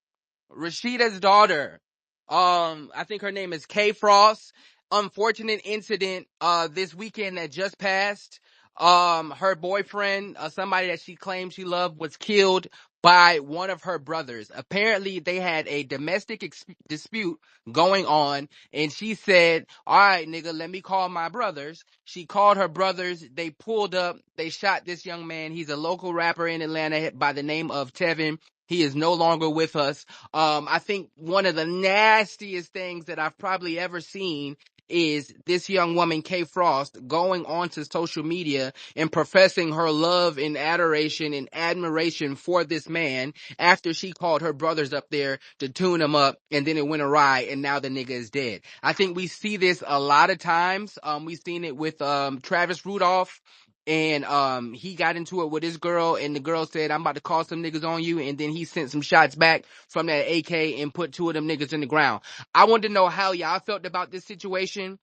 Rashida's daughter. I think her name is Kay Frost. Unfortunate incident this weekend that just passed. Her boyfriend, somebody that she claimed she loved, was killed by one of her brothers. Apparently they had a domestic dispute going on, and she said, "All right, nigga, let me call my brothers." She called her brothers. They pulled up. They shot this young man. He's a local rapper in Atlanta by the name of Tevin. He is no longer with us. I think one of the nastiest things that I've probably ever seen is this young woman, Kay Frost, going onto social media and professing her love and adoration and admiration for this man after she called her brothers up there to tune him up, and then it went awry, and now the nigga is dead. I think we see this a lot of times. We've seen it with Travis Rudolph, and he got into it with his girl, and the girl said, "I'm about to call some niggas on you," and then he sent some shots back from that AK and put two of them niggas in the ground. I wanted to know how y'all felt about this situation.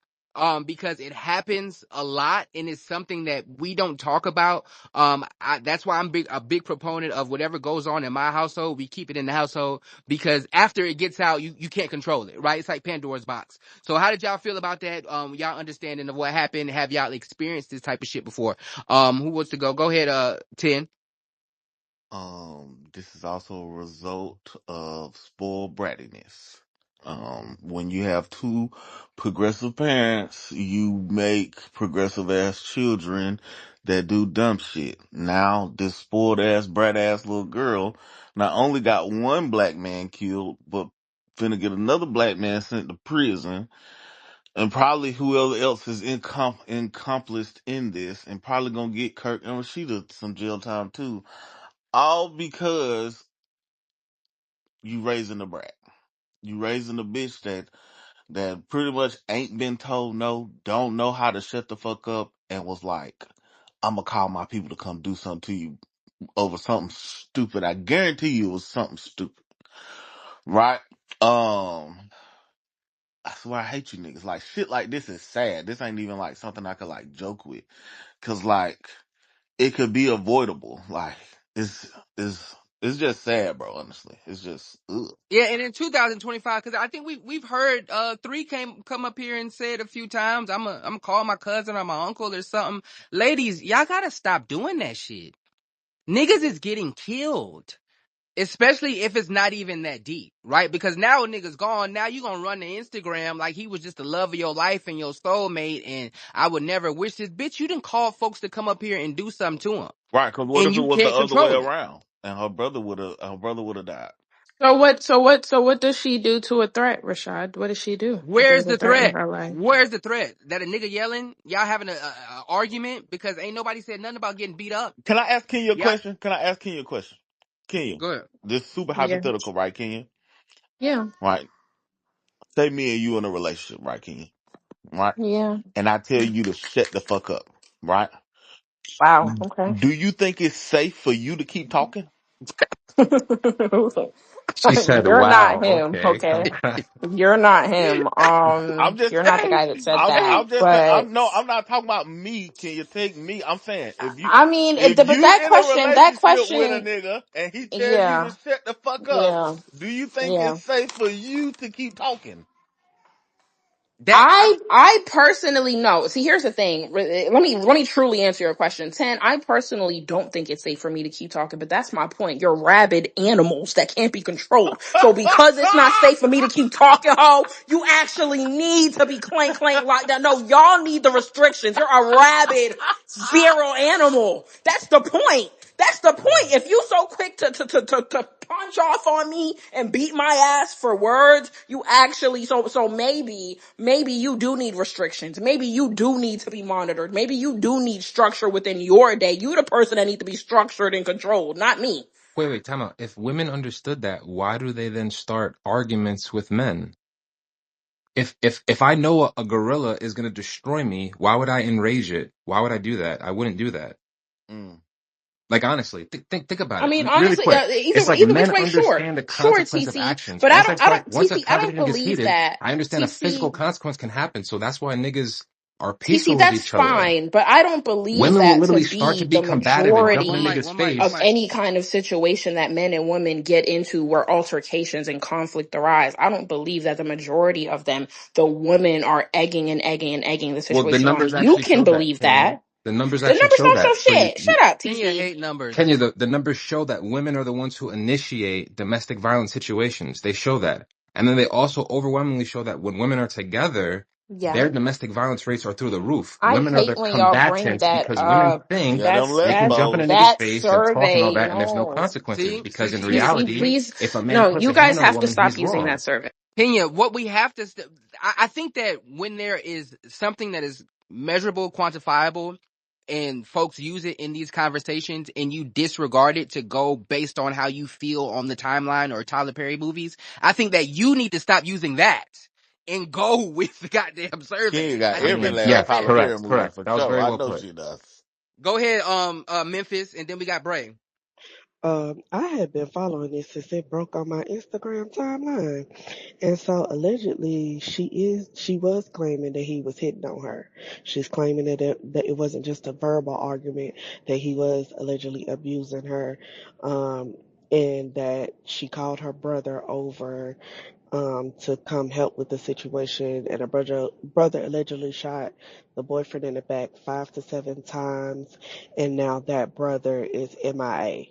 because it happens a lot and it's something that we don't talk about. That's why I'm a big proponent of whatever goes on in my household, we keep it in the household, because after it gets out, you can't control it, right? It's like Pandora's box. So how did y'all feel about that? Y'all understanding of what happened? Have y'all experienced this type of shit before? Who wants to go? Go ahead, 10. This is also a result of spoiled brattiness. When you have two progressive parents, you make progressive ass children that do dumb shit. Now, this spoiled ass, brat ass little girl not only got one black man killed, but finna get another black man sent to prison, and probably whoever else is accomplished in this, and probably gonna get Kirk and Rashida some jail time too. All because you raising a brat. You raising a bitch that pretty much ain't been told no, don't know how to shut the fuck up, and was like, I'm gonna call my people to come do something to you over something stupid. I guarantee you it was something stupid. Right? I swear I hate you niggas. Like shit like this is sad. This ain't even like something I could like joke with. Cause like it could be avoidable. Like it's just sad, bro, honestly. It's just ugh. Yeah, and in 2025, because I think we've heard 3 come up here and said a few times, I'm gonna call my cousin or my uncle or something. Ladies, y'all gotta stop doing that shit. Niggas is getting killed. Especially if it's not even that deep, right? Because now a nigga's gone. Now you gonna run to Instagram like he was just the love of your life and your soulmate, and I would never wish this. Bitch, you didn't call folks to come up here and do something to him, Right, cause what and if it you was the can't other way control it. around and her brother would have died? So what does she do to a threat, Rashad? What does she do other Where's than the threaten threat? her life? Where's the threat? That a nigga yelling? Y'all having a argument? Because ain't nobody said nothing about getting beat up. Can I ask Kenya a Yeah, question? Can I ask Kenya a question? Kenya, go ahead. this is super Yeah. hypothetical, right, Kenya? Yeah. Right. Say me and you in a relationship, right, Kenya? Right? Yeah. And I tell you to shut the fuck up, right? Wow. Okay. Do you think it's safe for you to keep talking? She said, You're not wow, him, okay. okay? You're not him. I'm just You're not the saying. guy that said I'm that. I'm just But I'm no, I'm not talking about me. Can you take me? I'm saying I mean, if but you in a that relationship with a question, nigga and he tell you to yeah, shut the fuck up, yeah, do you think yeah. it's safe for you to keep talking? That I personally know. See, here's the thing. Let me truly answer your question. 10, I personally don't think it's safe for me to keep talking, but that's my point. You're rabid animals that can't be controlled. So because it's not safe for me to keep talking, ho, you actually need to be clank clank like that. No, y'all need the restrictions. You're a rabid feral animal. That's the point. That's the point. If you so quick to punch off on me and beat my ass for words, you actually so maybe you do need restrictions. Maybe you do need to be monitored. Maybe you do need structure within your day. You the person that need to be structured and controlled, not me. Wait, time out. If women understood that, why do they then start arguments with men? If I know a gorilla is going to destroy me, why would I enrage it? Why would I do that? I wouldn't do that. Mm. Like honestly, think about I it. mean, Really honestly, quick. It's like either which men way, sure, understand the sure, consequence of TC. actions. But I don't, Once a TC, I don't conversation gets believe heated, that, I understand a physical TC. consequence can happen. So that's why niggas are TC, peaceful with that's each other. fine, but I don't believe Women will that to literally start to be be the combative and one, jump in one a majority mic, nigga's one mic, one of face. mic. any kind of situation that men and women get into where altercations and conflict arise. I don't believe that the majority of them, the women are egging and egging and egging the Well, the situation on. numbers You actually can show that, believe Kenya. that. The numbers The actually numbers show don't show that. So shit. Shut up, Kenya TC. hate numbers. Kenya, the numbers show that women are the ones who initiate domestic violence situations. They show that. And then they also overwhelmingly show that when women are together, Yeah. their domestic violence rates are through the roof. I Women are hate the when y'all bring combatants that because women think Yeah, them they can jump in a lesbos. nigga's that face and talk and all survey. that, and there's no No. consequences. See, Because in TC, reality, please. if a man No, puts you a guys hand on a have to woman, stop he's using wrong. that survey. Kenya, what we have to, I think that when there is something that is measurable, quantifiable, and folks use it in these conversations and you disregard it to go based on how you feel on the timeline or Tyler Perry movies, I think that you need to stop using that and go with the goddamn Kenya survey. got I I think every that's mean, very last yes, Tyler fair. Perry correct, movie correct. for That was sure. very I well know put. she does. Go ahead, Memphis, and then we got Bray. I had been following this since it broke on my Instagram timeline. And so allegedly she was claiming that he was hitting on her. She's claiming that it wasn't just a verbal argument, that he was allegedly abusing her, and that she called her brother over to come help with the situation. And her brother allegedly shot the boyfriend in the back 5 to 7 times, and now that brother is MIA.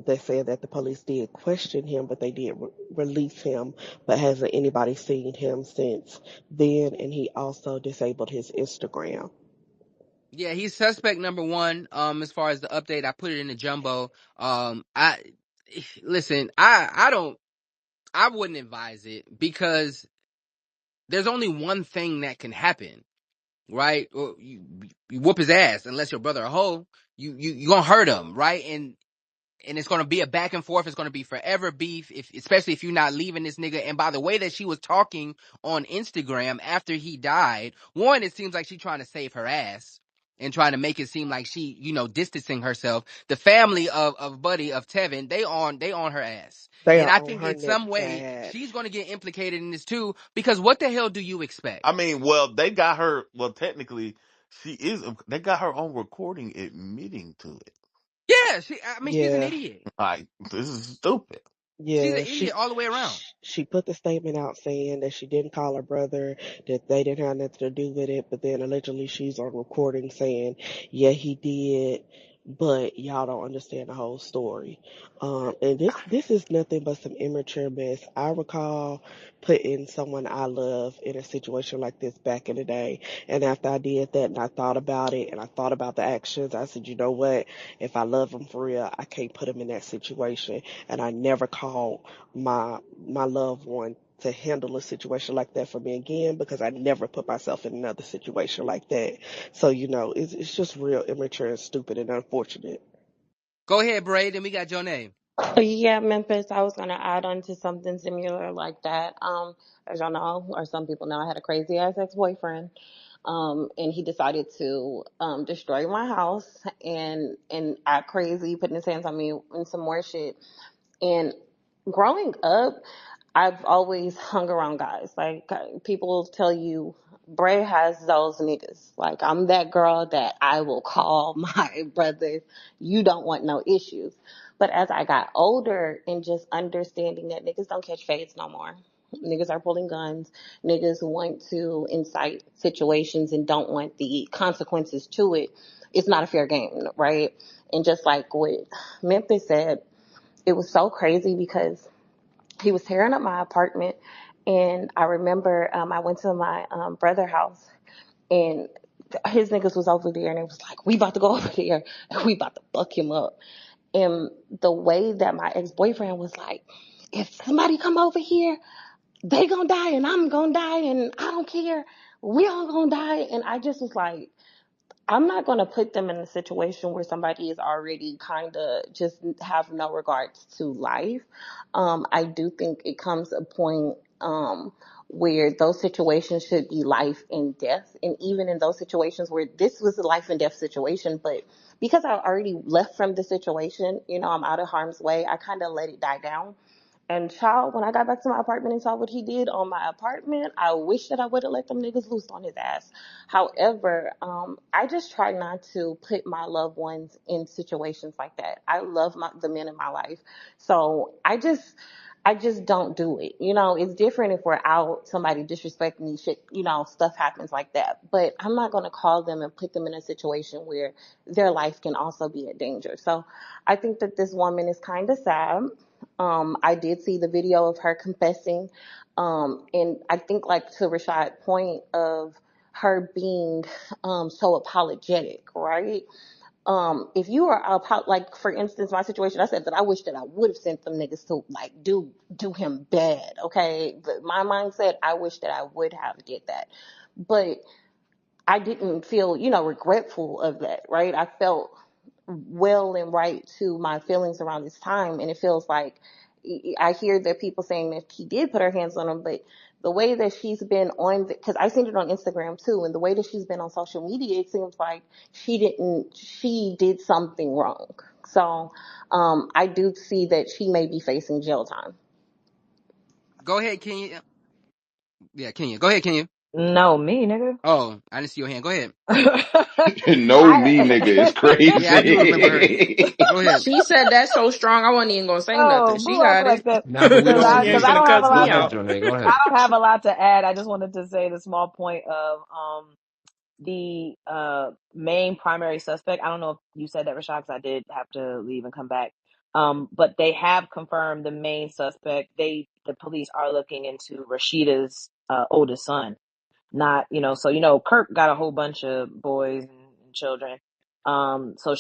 They said that the police did question him, but they did release him. But hasn't anybody seen him since then? And he also disabled his Instagram. Yeah, he's suspect number one. As far as the update, I put it in the jumbo. I listen. I wouldn't advise it because there's only one thing that can happen, right? Or you whoop his ass unless your brother a hoe. You gonna hurt him, right? And it's going to be a back and forth. It's going to be forever beef, especially if you're not leaving this nigga. And by the way that she was talking on Instagram after he died, one, it seems like she's trying to save her ass and trying to make it seem like she, distancing herself. The family of Buddy, of Tevin, they on her ass. They And are I on think her in neck some way bad. she's going to get implicated in this too, because what the hell do you expect? I mean, well, they got her. Well, technically, she is. They got her on recording admitting to it. Yeah, she's an Yeah. idiot. Like, this is stupid. She's an Yeah, idiot all the way around. she put the statement out saying that she didn't call her brother, that they didn't have nothing to do with it, but then allegedly she's on recording saying, yeah, he did, but y'all don't understand the whole story. And this is nothing but some immature mess. I recall putting someone I love in a situation like this back in the day, and after I did that and I thought about it and I thought about the actions, I said, you know what? If I love him for real, I can't put him in that situation, and I never called my loved one to handle a situation like that for me again, because I never put myself in another situation like that. So it's just real immature and stupid and unfortunate. Go ahead, Bray. Then we got your name. Yeah, Memphis, I was gonna add on to something similar like that. As y'all know, or some people know, I had a crazy ass ex boyfriend. And he decided to destroy my house and act crazy, putting his hands on me and some more shit. And growing up, I've always hung around guys. Like people tell you, Bray has those niggas. Like I'm that girl that I will call my brothers. You don't want no issues. But as I got older and just understanding that niggas don't catch fades no more. Niggas are pulling guns. Niggas want to incite situations and don't want the consequences to it. It's not a fair game, right? And just like what Memphis said, it was so crazy because he was tearing up my apartment. And I remember I went to my brother's house and his niggas was over there and it was like, we about to go over there and we about to fuck him up. And the way that my ex-boyfriend was like, if somebody come over here, they gonna die and I'm gonna die and I don't care. We all gonna die. And I just was like, I'm not going to put them in a situation where somebody is already kind of just have no regards to life. I do think it comes a point where those situations should be life and death. And even in those situations where this was a life and death situation, but because I already left from the situation, I'm out of harm's way, I kind of let it die down. And child, when I got back to my apartment and saw what he did on my apartment, I wish that I would have let them niggas loose on his ass. However, I just try not to put my loved ones in situations like that. I love the men in my life. So I just don't do it. It's different if we're out, somebody disrespecting me, shit, stuff happens like that. But I'm not going to call them and put them in a situation where their life can also be in danger. So I think that this woman is kind of sad. I did see the video of her confessing. And I think like to Rashad's point of her being so apologetic, right? If you are like for instance, my situation, I said that I wish that I would have sent them niggas to like do him bad. Okay, but my mindset, I wish that I would have did that, but I didn't feel regretful of that. Right, I felt well and right to my feelings around this time, and it feels like I hear that people saying that he did put her hands on him, but the way that she's been on, because I seen it on Instagram too, and the way that she's been on social media, it seems like she did something wrong. So I do see that she may be facing jail time. Go ahead, Kenya. Yeah, Kenya. Go ahead, Kenya. No, me, nigga. Oh, I didn't see your hand. Go ahead. No, me nigga is Yeah, I do remember her. crazy. Go ahead. She said that so strong, I wasn't even gonna say nothing. Oh, She boo, act got like it. that. Nah, but we Cause don't. I, We cause ain't I finna don't have a cuss. Go lot Me ahead, out. to, Johnny. Go I ahead. don't have a lot to add. I just wanted to say the small point of, the main primary suspect. I don't know if you said that, Rashad, 'cause I did have to leave and come back. But they have confirmed the main suspect. The police are looking into Rashida's oldest son. Not, so Kirk got a whole bunch of boys and children. So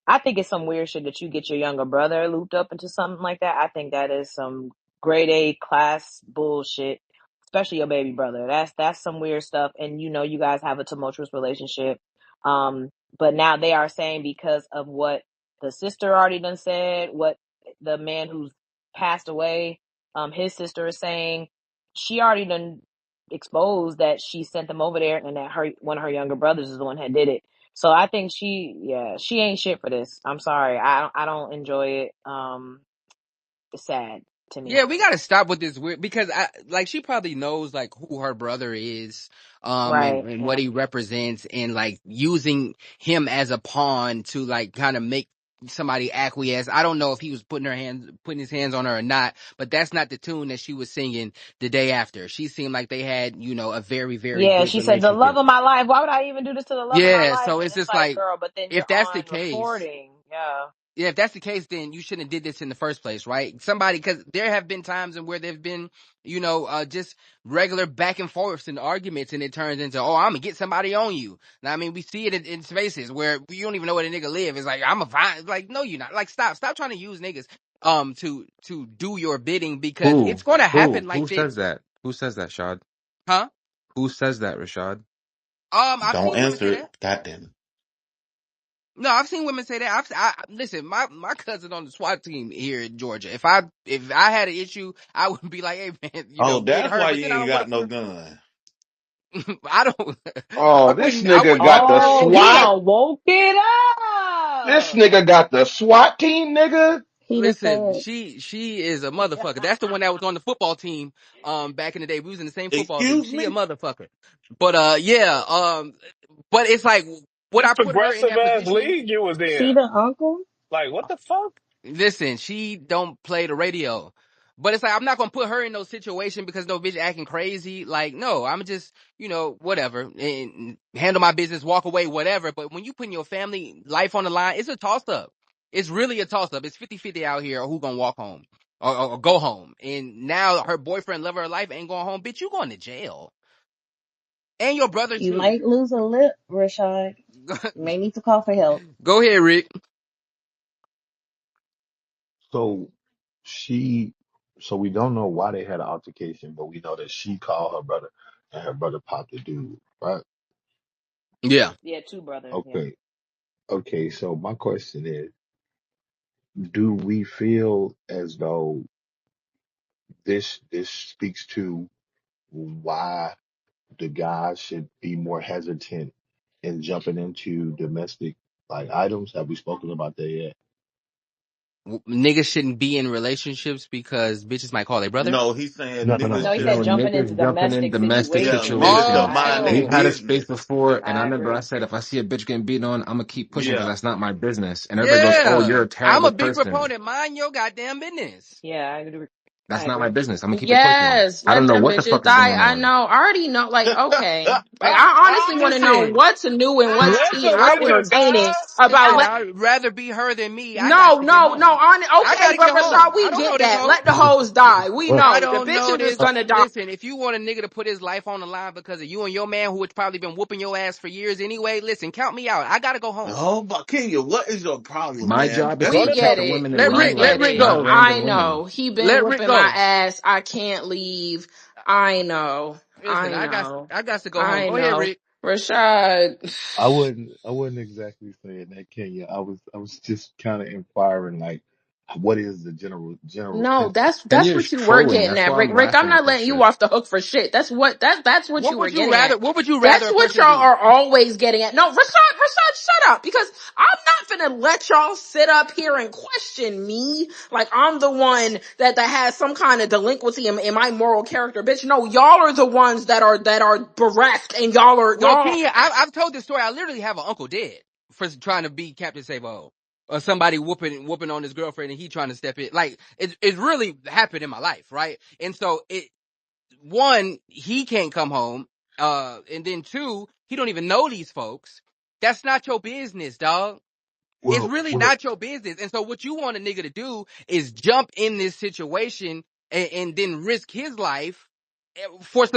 I think it's some weird shit that you get your younger brother looped up into something like that. I think that is some grade A class bullshit, especially your baby brother. That's some weird stuff. And you guys have a tumultuous relationship. But now they are saying, because of what the sister already done said, what the man who's passed away, his sister is saying, she already done exposed that she sent them over there, and that one of her younger brothers is the one that did it. So I think she ain't shit for this. I'm sorry. I don't enjoy it. It's sad to me. Yeah, we gotta stop with this weird because she probably knows like who her brother is, Right. and what Yeah. he represents, and like using him as a pawn to like kind of make somebody acquiesce. I don't know if he was putting his hands on her or not, but that's not the tune that she was singing the day after. She seemed like they had, a very, very Yeah. good She said, the love relationship. of my life. Why would I even do this to the love of my Yeah, life? so And it's it's just like, like, girl, but then if you're that's the on case, recording. Yeah. yeah, if that's the case, then you shouldn't have did this in the first place, right? Somebody, because there have been times in where there've been, just regular back and forths and arguments, and it turns into, oh, I'm gonna get somebody on you. Now, I mean, we see it in spaces where you don't even know where the nigga live. It's like, I'm a fine, like, no, you're not. Like, stop trying to use niggas, to do your bidding, because Who? it's gonna happen Who like this, says that? Who says that, Shad? huh? Who says that, Rashad? I've Don't seen women say answer that. it. God damn it. No, I've seen women say that. Listen, my cousin on the SWAT team here in Georgia. If I had an issue, I would be like, hey man, Oh, me and that's her. why But you then I ain't don't want got to no put. gun. I don't. Oh, this I nigga wouldn't got put the her in. Oh, he SWAT. done woke it This up. nigga got the SWAT team, nigga. He the Listen, fed. she is a motherfucker. That's the one that was on the football team. Back in the day, we was in the same football league. Excuse She a me? mother But yeah. But it's like, would This I put her in progressive that ass position? league you was in. She the uncle. Like, what the fuck? Listen, she don't play the radio. But it's like, I'm not gonna put her in no situation because no bitch acting crazy. Like, no, I'm just, whatever, and handle my business, walk away, whatever. But when you putting your family life on the line, it's a toss up. It's really a toss up. It's 50-50 out here who gonna walk home or go home. And now her boyfriend, love of her life, ain't going home. Bitch, you going to jail. And your brother You too. might lose a lip, Rashad. You may need to call for help. Go ahead, Rick. So she, so we don't know why they had an altercation, but we know that she called her brother and her brother popped the dude, right? Yeah. Yeah, two brothers. Yeah. Okay. Okay. So my question is, do we feel as though this speaks to why the guys should be more hesitant in jumping into domestic like items? Have we spoken about that yet? Niggas shouldn't be in relationships because bitches might call their brother. No, he's saying No, no, No, niggas no, he said should, no. jumping into Niggas jumping in domestic domestic yeah, situations. niggas should situations. mind I their We've We've had a agree. space business. before, and I I remember I agree. said, if I see a bitch getting beat on, I'm gonna keep pushing because Yeah. that's not my business. And everybody goes, "Oh, Yeah. you're a I'm terrible a big person." proponent. Mind your goddamn business. Yeah, I agree. That's I not my agree. business. I'm gonna keep it pushing. Yes, I let don't know them what the bitches fuck is die. going I on. know. I already know. Like, okay. Like, I honestly want to know Listen, what's new and what's tea. Listen, I'm nigga, entertaining die. about. listen, I'd rather be her than me. I got No, to get no, no. home. On I okay, got to but get Rashad, home. I we don't know get this that. hoe. Let the hoes die. We Well, I know the don't know bitches is this. gonna die. Listen, if you want a nigga to put his life on the line because of you and your man who has probably been whooping your ass for years anyway, listen, count me out. I got to go home. Oh, but Kenya, what is your problem, My man? job is to We Go to get protect the the it. women in Let my We Rick, let get life, Rick it. not go. I random women. know. He been Let Rick whooping my go. ass. I can't leave. I know. Listen, I know. I got to go home. I Go ahead, know. Rick. Rashad. I wasn't exactly saying that, Kenya. I was just kind of inquiring, like, what is the general No, census? that's Kenya's what you were trolling. getting That's at, why Rick. I'm Rick, I'm laughing not at this letting you shit. off the hook for shit. That's what you were getting at. What would you rather That's a what person y'all do? are always getting at. No, Rashad, shut up. Because I'm not gonna let y'all sit up here and question me like I'm the one that has some kind of delinquency in my moral character. Bitch, no, y'all are the ones that are bereft and Well, y'all Kenya, I've told this story. I literally have an uncle dead for trying to be Captain Save-A-Ho. Or somebody whooping on his girlfriend and he trying to step in. Like, it really happened in my life, right? And so one, he can't come home. And then two, he don't even know these folks. That's not your business, dog. It's Well, really well, not your business. And so what you want a nigga to do is jump in this situation and then risk his life for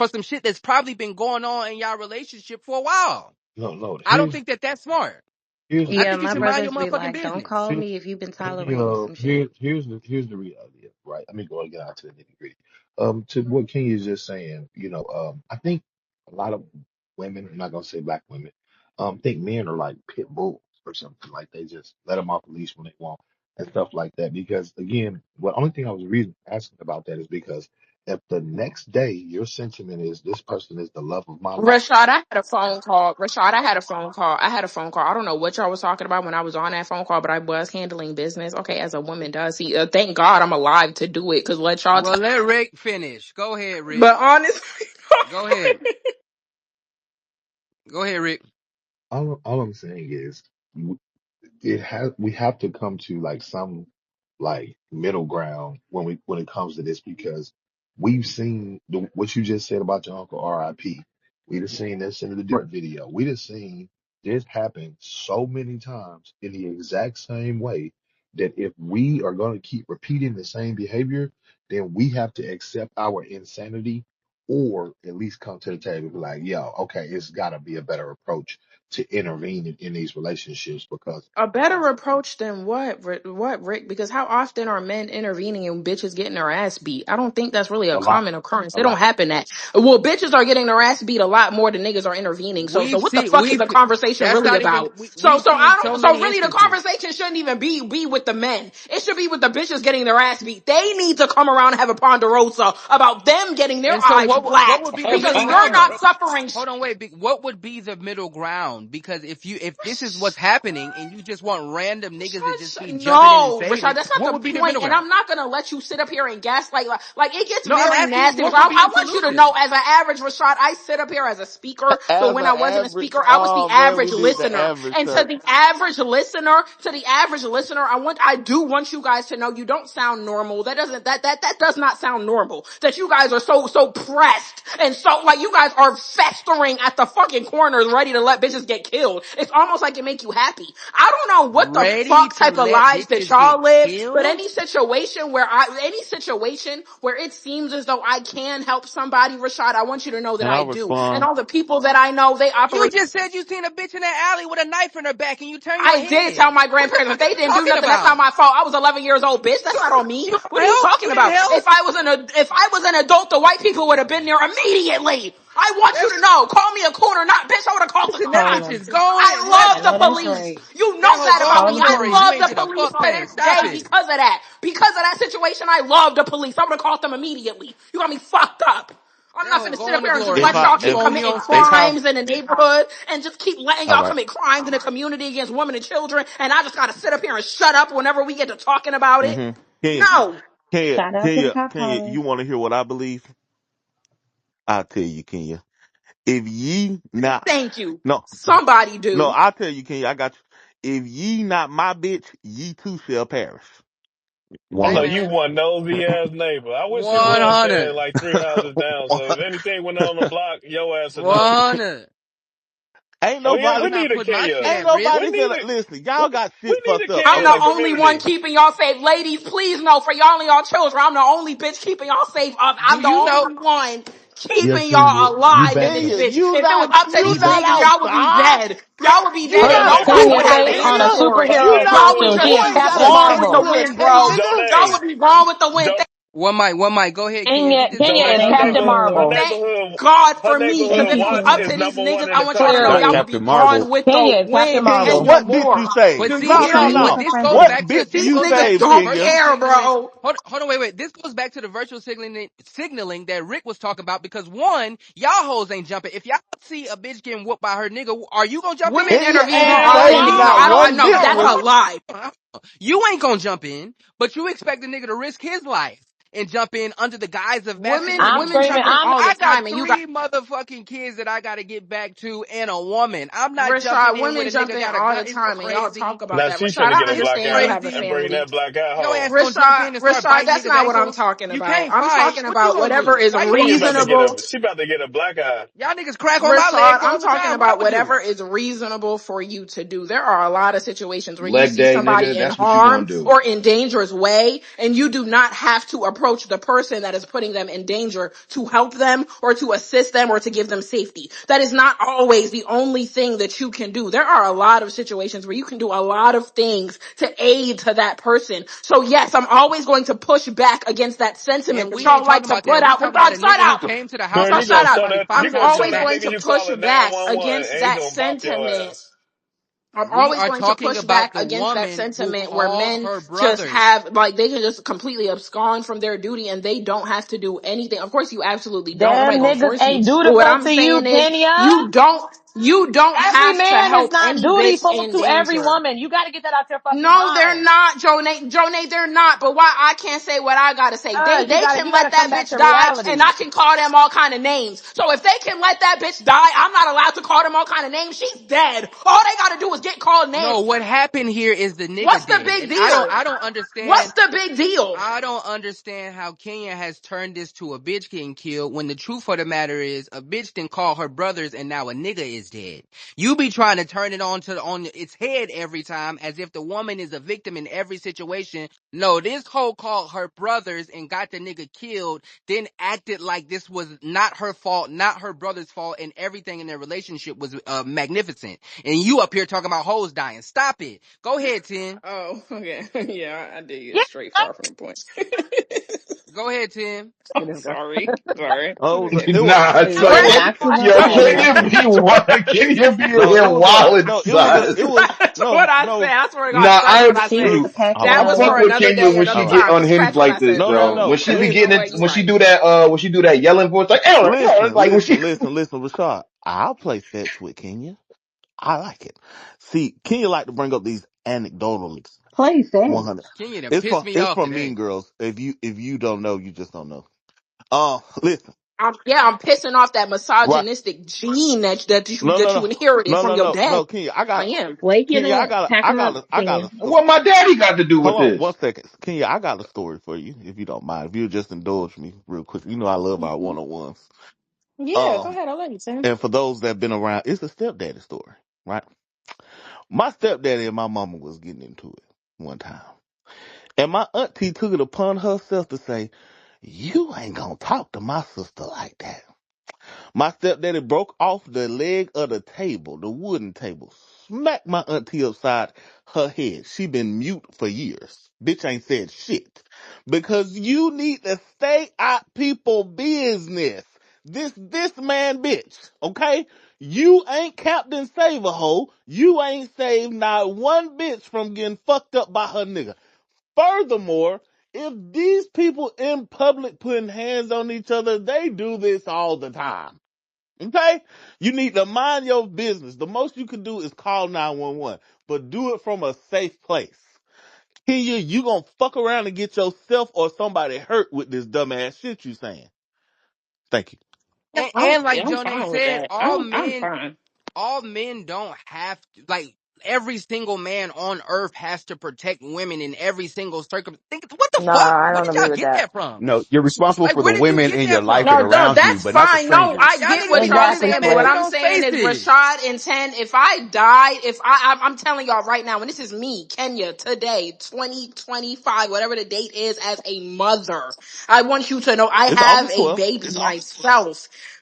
some shit that's probably been going on in y'all relationship for a while. no, no. I don't think that that's smart. Here's I Yeah, think you my should mind your brothers be motherfucking like, don't business. call here, me if you've been let me tolerating some shit. here's the reality, right? I mean, go get out to the nitty gritty. To what King is just saying, I think a lot of women, I'm not gonna say black women, think men are like pit bulls or something. Like they just let them off the leash when they want and stuff like that. Because again, the only thing I was reason asking about that is because if the next day your sentiment is this person is the love of my life. Rashad, I had a phone call. Rashad, I had a phone call. I had a phone call. I don't know what y'all was talking about when I was on that phone call, but I was handling business. Okay, as a woman does. See, thank God I'm alive to do it. Because let y'all. Well, let Rick finish. Go ahead, Rick. But honestly, Go ahead. Go ahead, Rick. All I'm saying is we have to come to like some like middle ground when it comes to this because we've seen what you just said about your uncle RIP. We have seen this in the Dirt video. We have seen this happen so many times in the exact same way that if we are going to keep repeating the same behavior, then we have to accept our insanity or at least come to the table and be like, yo, okay, it's got to be a better approach to intervene in these relationships because a better approach than what? What, Rick? Because how often are men intervening and bitches getting their ass beat? I don't think that's really a a lot, common occurrence. a It don't lot. happen that well. Bitches are getting their ass beat a lot more than niggas are intervening. So what the fuck is the conversation That's really not even, about? we've seen I so don't. So many really, the instances. conversation shouldn't even be with the men. It should be with the bitches getting their ass beat. They need to come around and have a ponderosa about them getting their And so eyes what blacked would be the because middle you're ground not though? suffering. Hold on, wait. What would be the middle ground? Because if this is what's happening and you just want random niggas to just be jumping in and No, saving Rashad, it, that's not what the would be the point. middle And ground? I'm not gonna let you sit up here and gaslight. Like it gets No, I'm very asking you nasty. what Rashad. would be I the want you to know, solution? as an average Rashad, I sit up here as a speaker, but As when an I wasn't a average, speaker, I was the oh man, average we need the listener. average And church. to the average listener, I do want you guys to know you don't sound normal. That does not sound normal. That you guys are so pressed and so like you guys are festering at the fucking corners, ready to let bitches get killed. It's almost like it make you happy. I don't know what the Ready fuck to type of let lives that bitches get y'all live, but killed? any situation where it seems as though I can help somebody, Rashad, I want you to know that Can I I do. And respond? all the people that I know, they You operate. just said you seen a bitch in that alley with a knife in her back and you turn your I did tell head. my What the grandparents if fuck are they you didn't do talking nothing, that's not about? my fault. I was 11 years old, bitch. That's not on me. You What are you help? talking You didn't about? help? If I was an adult, the white people would have been there immediately. I want you That, to know. Call me a coon or not, bitch. I would have called the listen, that bitch cops. is going I and left. love I know the that's police. right. You know That hoe that about going me. Call the I free. You love police. ain't the did a police fuck to thing. this Stop day it. because of that. Because of that situation, I love the police. I would have called them immediately. You got me fucked up. I'm That not hoe gonna sit up going to here and just glory. If let I y'all You keep if owe me committing on if stage. I crimes in the neighborhood and just keep letting all y'all right. commit crimes in the community against women and children, and I just gotta sit up here and shut up whenever we get to talking about it. Mm-hmm. Kenya, No. Shout out to the cop Kenya, callers. you want to hear what I believe? I'll tell you, Kenya. If ye not Thank you. no Somebody no, do. I'll tell you, Kenya. I got you. If ye not my bitch, ye too shall perish. Oh, Okay. you Man, one nosy ass neighbor. I wish it was 100. staying like three houses down. So if anything went on the block, your ass would know. 100. Ain't Oh yeah, nobody we I'm not need a putting my Kenya. shit Ain't at risk. nobody We need finna it. listen. We Y'all got we shit need a fucked up. I'm Kenya the for the Okay. only one community. keeping y'all safe. Ladies, please know for y'all and y'all children, I'm the only bitch keeping y'all safe. Do I'm the you know? only one Yeah, keeping Kenya, y'all you alive in back this now. Kenya, bitch. you If it was not up to you these You not niggas, y'all would be outside. dead. Y'all would be You dead Wait a and not minute. nobody Wait Kenya a would minute. have based an on a answer Louisiana. for it. You superhero not Y'all would costume. just She you is be ain't got Captain a gone with the Marvel. painkiller wind, in case bro. nigga. Y'all Johnny, would be gone with the wind. Jo- One mic. Go ahead, Kenya. Kenya, Get this Kenya off. is Johnny, Thank you, Captain her Kenya. Marvel. Thank neighborhood, God her for me. Because neighborhood if it was watch up Clearly, is to these number one niggas, in I the want y'all to know country. y'all Clearly. would Captain be gone Marvel. with the Kenya is Captain wind Kenya, and Marvel. your what did you war. save? But Do see, No, y'all no, hear Kenya, me? no. this goes What back to did These you niggas save, don't Kenya? virtual care, signaling. bro. Hold on, wait. This goes back to the virtual signaling that Rick was talking about because one, y'all hoes ain't jumping. If y'all see a bitch getting whooped by her nigga, are you gonna jump Women in? Kenya intervene ain't harder than saved niggas. No, not I Y'all, don't. one No, bitch. that's No, a lie. you ain't gonna jump in, but you expect a nigga to risk his life and jump in under the guise of I'm Women masculinity. screaming. jump in all the I got time, and you got 3 motherfucking kids that I gotta get back to and a woman. I'm not jumping Rashad. in when Women a jump nigga in got a all gun. the Is you time, and y'all crazy? talk about Now that. she Rashad, finna I get a Is black understand you eye have a crazy? and bring family. that black eye Your home. ass gonna jump in and start Rashad, biting that's niggas' not what I'm ankles? talking You about. can't I'm fight. talking What you about gonna whatever do? is Fight She for? about to get reasonable. a she about to get a black eye. Y'all niggas crack on my Rashad, legs I'm all the talking time. What I about would whatever do? is reasonable for you to do. There are a lot of situations where you Leg see day, nigga. somebody in That's what you gonna harm do. or in dangerous way, and you do not have to approach the person that is putting them in danger to help them or to assist them or to give them safety. That is not always the only thing that you can do. There are a lot of situations where you can do a lot of things to aid to that person. So yes, I'm always going to push back against that sentiment And that we ain't y'all like talking to about put that. We out. talking about a Shut nigga who out. came to the house Man, So and you shut gonna shot up. throw somebody that 5 you I'm gonna times in the show always that back. going nigga to you push calling back 911 against and he that gonna bop your sentiment. ass. I'm We always are going to talking push about back the against that woman who sentiment where called men her just brothers. have, like, they can just completely abscond from their duty and they don't have to do anything. Of course, you absolutely don't. Them Nobody gonna niggas force you. ain't But what dutiful I'm to you, saying is, Kenya. you don't Every have to man is help not any bitch dutiful in to every danger. woman. You got to get that out your fucking No, they're mind. not, Jonay. Jonay, they're not. But why I can't say what I gotta say? They You they gotta can you let gotta come that back bitch to die, and reality. I can call them all kind of names. So if they can let that bitch die, I'm not allowed to call them all kind of names. She's dead. All they gotta do is get called names. No, what happened here is the nigga What's the dead. big And I deal? don't What's understand. the big deal? I don't understand how Kenya has turned this to a bitch getting killed when the truth of the matter is a bitch didn't call her brothers and now a nigga is dead. You be trying to turn it on its head every time as if the woman is a victim in every situation. No, this hoe called her brothers and got the nigga killed, then acted like this was not her fault, not her brother's fault, and everything in their relationship was magnificent. And you up here talking about hoes dying. Stop it. Go ahead, Tim. Oh, okay. Yeah, I did Yeah. get straight far from the point. Go ahead, Tim. I'm sorry. Sorry. Oh, Okay. it was Nah, no, son. it was Back to the Yo, point. Kenya be one. Kenya be in no, it here was a wildin', no, son. it was That's what I said. I swear to God, Nah, scratch what I I She said. was look. a peck All That right, I was fuck for ahead. with another Kenya day, when all another she right. get time. But unhinged scratch what like I this, said, No, though. no, Jonay. When no. she Cause be you know getting it, what? You're when she right. do that, when she do that yelling voice, like Aaron, Aaron, like when she. Listen, Rashad. I'll play fetch with Kenya. I like it. See, Kenya like to bring up these anecdotals. Play fair. 100. Kenya done pissed me It's off from Mean today. Girls. If you don't know, you just don't know. Listen, I'm pissing off that right? misogynistic gene No, that no, you no, inherited no, from no, your no, dad. no, Kenya. I am. Wake it Kenya, up. Pack 'em up, I got Kenya. a, What my daddy got to do with hold on this? 1 second. Kenya, I got a story for you, if you don't mind. If you'll just indulge me real quick. You know I love our Mhm. one-on-ones. Yeah, go Um, ahead. I'll let you, Sam. and for those that have been around, it's a stepdaddy story, right? My stepdaddy and my mama was getting into it one time. And my auntie took it upon herself to say, you ain't gonna talk to my sister like that. My stepdaddy broke off the leg of the table, the wooden table, smacked my auntie upside her head. She been mute for years. Bitch ain't said shit. Because you need to stay out people business. This man bitch, okay? You ain't Captain Save a hoe. You ain't saved not one bitch from getting fucked up by her nigga. Furthermore, if these people in public putting hands on each other, they do this all the time. Okay? You need to mind your business. The most you can do is call 911, but do it from a safe place. Kenya, you gonna fuck around and get yourself or somebody hurt with this dumbass shit you saying. Thank you. And like Yeah, I'm Jonay fine with said, that. I'm fine. all men don't have to, like, every single man on earth has to protect women in every single circumstance. What the Nah, fuck? I Where don't did y'all agree with get that. that from? No, you're responsible Like, for where the did you women get in your that life from? and No, no, around you, that's but not the fine. No, I strangers. Y'all get niggas what be y'all running Exactly, saying, them but what men Tim. I'm on saying is spaces. Rashad and 10, if I died, if I'm telling y'all right now, and this is me, Kenya, today, 2025, whatever the date is, as a mother, I want you to know I It's have August a 12th. baby myself.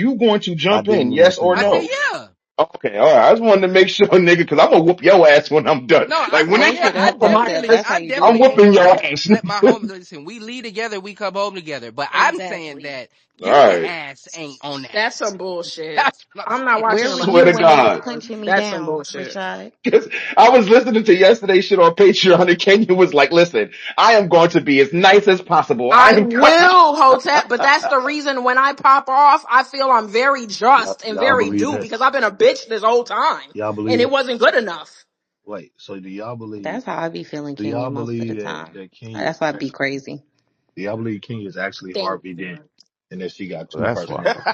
you going to I jump in? didn't want to Yes say or I said no? nothing. yeah. Okay, all right. I just wanted to make sure, nigga, because I'm gonna whoop your ass when I'm done. No, I Like when said that Don't yeah. shit put come I up on my inappropriate. definitely, That's ass, how I you do I'm it. definitely whooping your ass. let my home listen. We leave together, we come home together. But I'm saying Exactly. that All your right. ass ain't on that. That's some bullshit. That's what I'm I'm not saying. watching Where a were Swear you to motherfucking when he was God. porn. punching me That's some down, bullshit. Rashad? Because I was listening to yesterday's shit on Patreon and Kenya was like, listen, I am going to be as nice as possible. I I am will, Hotep, but that's the reason when I pop off, I feel I'm very just and Y'all very believe due that? because I've been a bitch this whole time Y'all and believe it that? wasn't good enough. Wait, so That's how I be feeling, do y'all Kenya, most of the believe time. that Kenya That's is why I be actually crazy. do y'all believe Kenya is actually Thank Harvey Dent you. and that she got two That's why. personalities?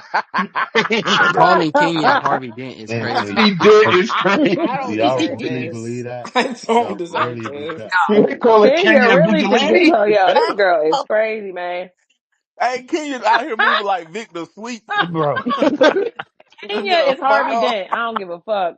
Calling Kenya Harvey Dent is And crazy. Harvey Dent oh, is crazy. I do don't y'all deserve really this. believe that? I don't Y'all deserve really believe this. that? We call it Kenya Kenya a really think this vigilante. girl, yo, this girl is crazy, man. Oh, Hey, Kenya's out here moving like Victor Sweet. Bro. This Kenya girl is spot Harvey on. Dent. I don't give a fuck.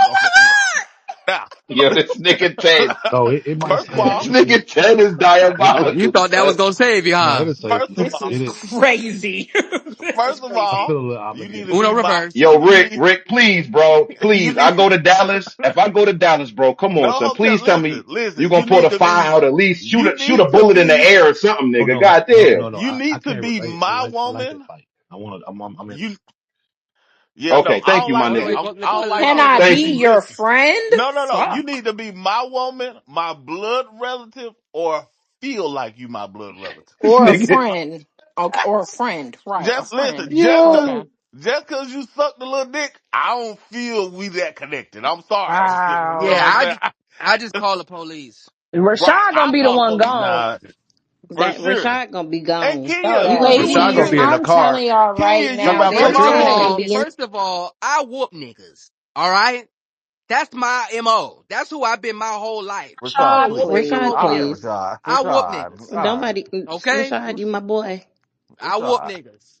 Now, Yo, this nigga Ted. No, it might first of save This all, you too. nigga Ted is It might. You diabolical, thought that son. was gonna save you, No, huh? it'll save first you. of This all, is It. crazy. This is first of I crazy. all, feel a little you need to obligated. Uno be my, reverse. Yo, you Rick, need, Rick, please, bro, you please. I need, go to Dallas. If I go to Dallas, bro, come on, son. no, cause Please tell me listen, you you gonna put need a to fire be, out, at least you shoot a need to bullet in the be, air or something, Oh nigga. no, God no, no, damn. no. you I need to can't. be I my like. I like that woman. fight. I'm. I'm in. You Yeah, no, Okay, I thank don't you, like my Wait, that. nigga. wait, I don't like Can all I that. Thank be you. your Listen, friend? no. You Fuck. need to be my woman, my blood relative, or feel like you my blood relative. Or a Nigga. friend. Okay, or a friend. Right, a Just listen, friend. Yeah. Okay. just cause you suck the little dick, I don't feel we that connected. I'm sorry. You know yeah, Wow. what I'm saying? I just call the police. Right. Rashad gonna I'll be the call the one police gone. Nah, for That sure. Rashad gonna be And gone. Kenya, Oh yeah. Rashad Kenya, gonna Ladies, be in the I'm telling car. y'all right Kenya, Talking now, you about there's First of Rashad gonna women. all, be in. first of all, I whoop niggas. All right? That's my MO. That's who I've been my whole life. Rashad, Rashad, please. whoop niggas Rashad, real All quick. right, please. Rashad. I whoop Rashad. niggas. All right. Nobody, Okay? Rashad, you my boy. I whoop Rashad. niggas.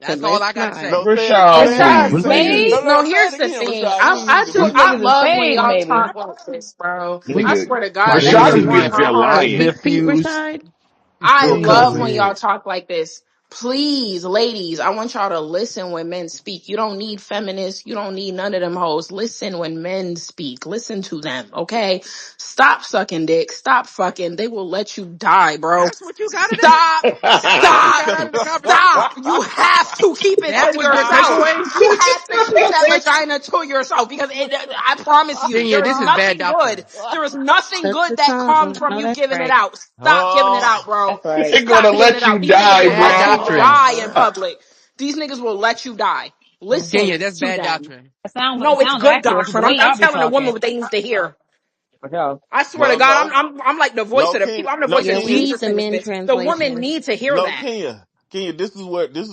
So That's all let's I gotta try. no, say. say it again. Rashad, Say it Rashad again. please. Say it again. spades? No, Say here's it the again, thing. Rashad. We ain't hear the Whoop I niggas question. in love when spades, y'all maybe. talk like this, bro. I Nigga. swear to God, My that Nigga shit niggas just is being warms my my heart. feel Pete nephews. Rashad. I Still love cousin. when y'all Ooh. talk like this. Please, ladies, I want y'all to listen when men speak. You don't need feminists. You don't need none of them hoes. Listen when men speak. Listen to them, okay? Stop sucking dick. Stop fucking. They will let you die, bro. That's what you gotta do? Stop. That's what you Stop. got out of the conversation? Stop. You have to keep it That to was the yourself. takeaway? You have to keep that vagina to yourself because I promise you, Kenya, there is this is bad nothing good. doctrine. There is nothing Touch good the that comes tongue. from No, you that's giving it right. out. Stop giving it out, Oh, bro. That's right. They're gonna Stop giving it let out. you These niggas die, will Bad let you bro. doctrine. die in public. These niggas will let you die. Kenya, Listen that's to bad them. doctrine. No, It it's sounds good accurate for the doctrine. way I'm y'all be telling the woman talking. what they need to hear. For sure. I swear to well, God, no, I'm like the voice no, of the people. Kenya, I'm the no, voice of Yeah, the we Kenya, need Jesus the in this men bitch. The women translation. need to hear no, that. Kenya. This is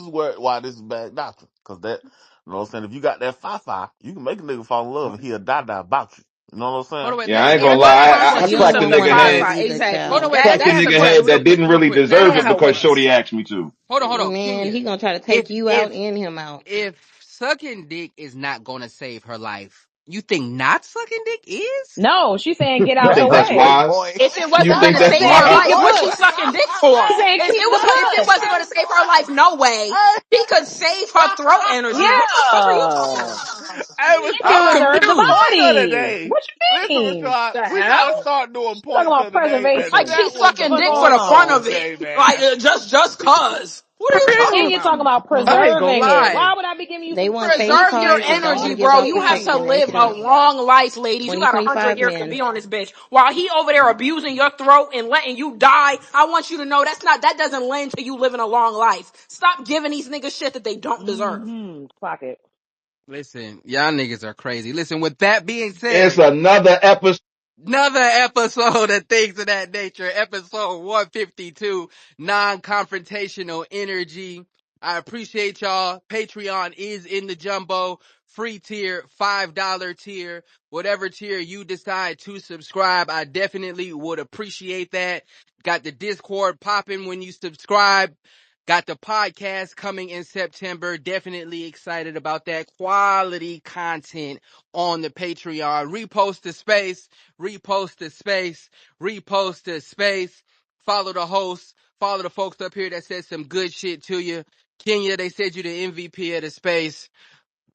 where why this is bad doctrine. Cause that, you know what I'm saying. If you got that fi, you can make a nigga fall in love and he'll die about you. You know what I'm Hold on, saying? wait, Yeah, I ain't listen. gonna And what lie. comes I with You use don't cracked a of want the my nigga man head. Wi-Fi? either, Exactly. Hold on, child. wait, That Cracked a ask that's a the nigga question question. head real that quick. didn't Real really quick. Let me deserve ask it a because Yeah. question. Shorty asked me to. Hold on. Man, he Kenya, gonna try to take if, you if, out and him out. if sucking dick is not gonna save her life, you think not sucking dick is? No, she's saying get You out the think that's way. Hey, wise? boy. If it You wasn't No, going think to that's save saying her keep wise? life, the what's she puss. sucking dick for? She's saying keep the If it puss. wasn't going to save her life, no way. She could save her throat energy. What the fuck are you talking Yeah. about? Hey, She I'm still Rashad, deserves the confused. point of the body. day. What you Listen, mean? Rashad, The we gotta hell? start doing Talking points about of the day, and Like preservation. she's that was the sucking What's dick going for point the fun of the of on? it. day, Like man. just cause. What are For you talking real. And you're about? talking about I ain't gonna preserving it. lie. Why would I be giving you They some want face Preserve pussy? your cards but don't want energy, to give bro. out You the have to custody. They live could have a long life, ladies. You got 100 2025 years to be men. on this bitch. While he over there abusing your throat and letting you die, I want you to know that doesn't lend to you living a long life. Stop giving these niggas shit that they don't deserve. Mm-hmm. Clock it. Listen, y'all niggas are crazy. Listen, with that being It's said, another episode. another episode of Things of That Nature, episode 152, Non-Confrontational Energy. I appreciate y'all. Patreon is in the jumbo. Free tier, $5 tier, whatever tier you decide to subscribe. I definitely would appreciate that. Got the Discord popping when you subscribe. Got the podcast coming in September. Definitely excited about that. Quality content on the Patreon. Repost the space. Repost the space, repost the space, follow the host, follow the folks up here that said some good shit to you. Kenya, they said you the MVP of the space.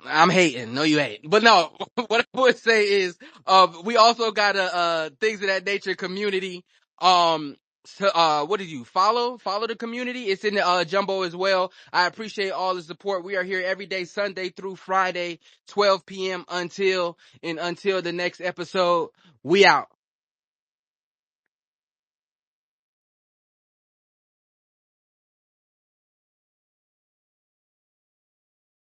I'm hating. No, you ain't. But no, what I would say is, we also got a, Things of That Nature community. What did you follow the community? It's in the, jumbo as well. I appreciate all the support. We are here every day, Sunday through Friday, 12 p.m. until the next episode. We out.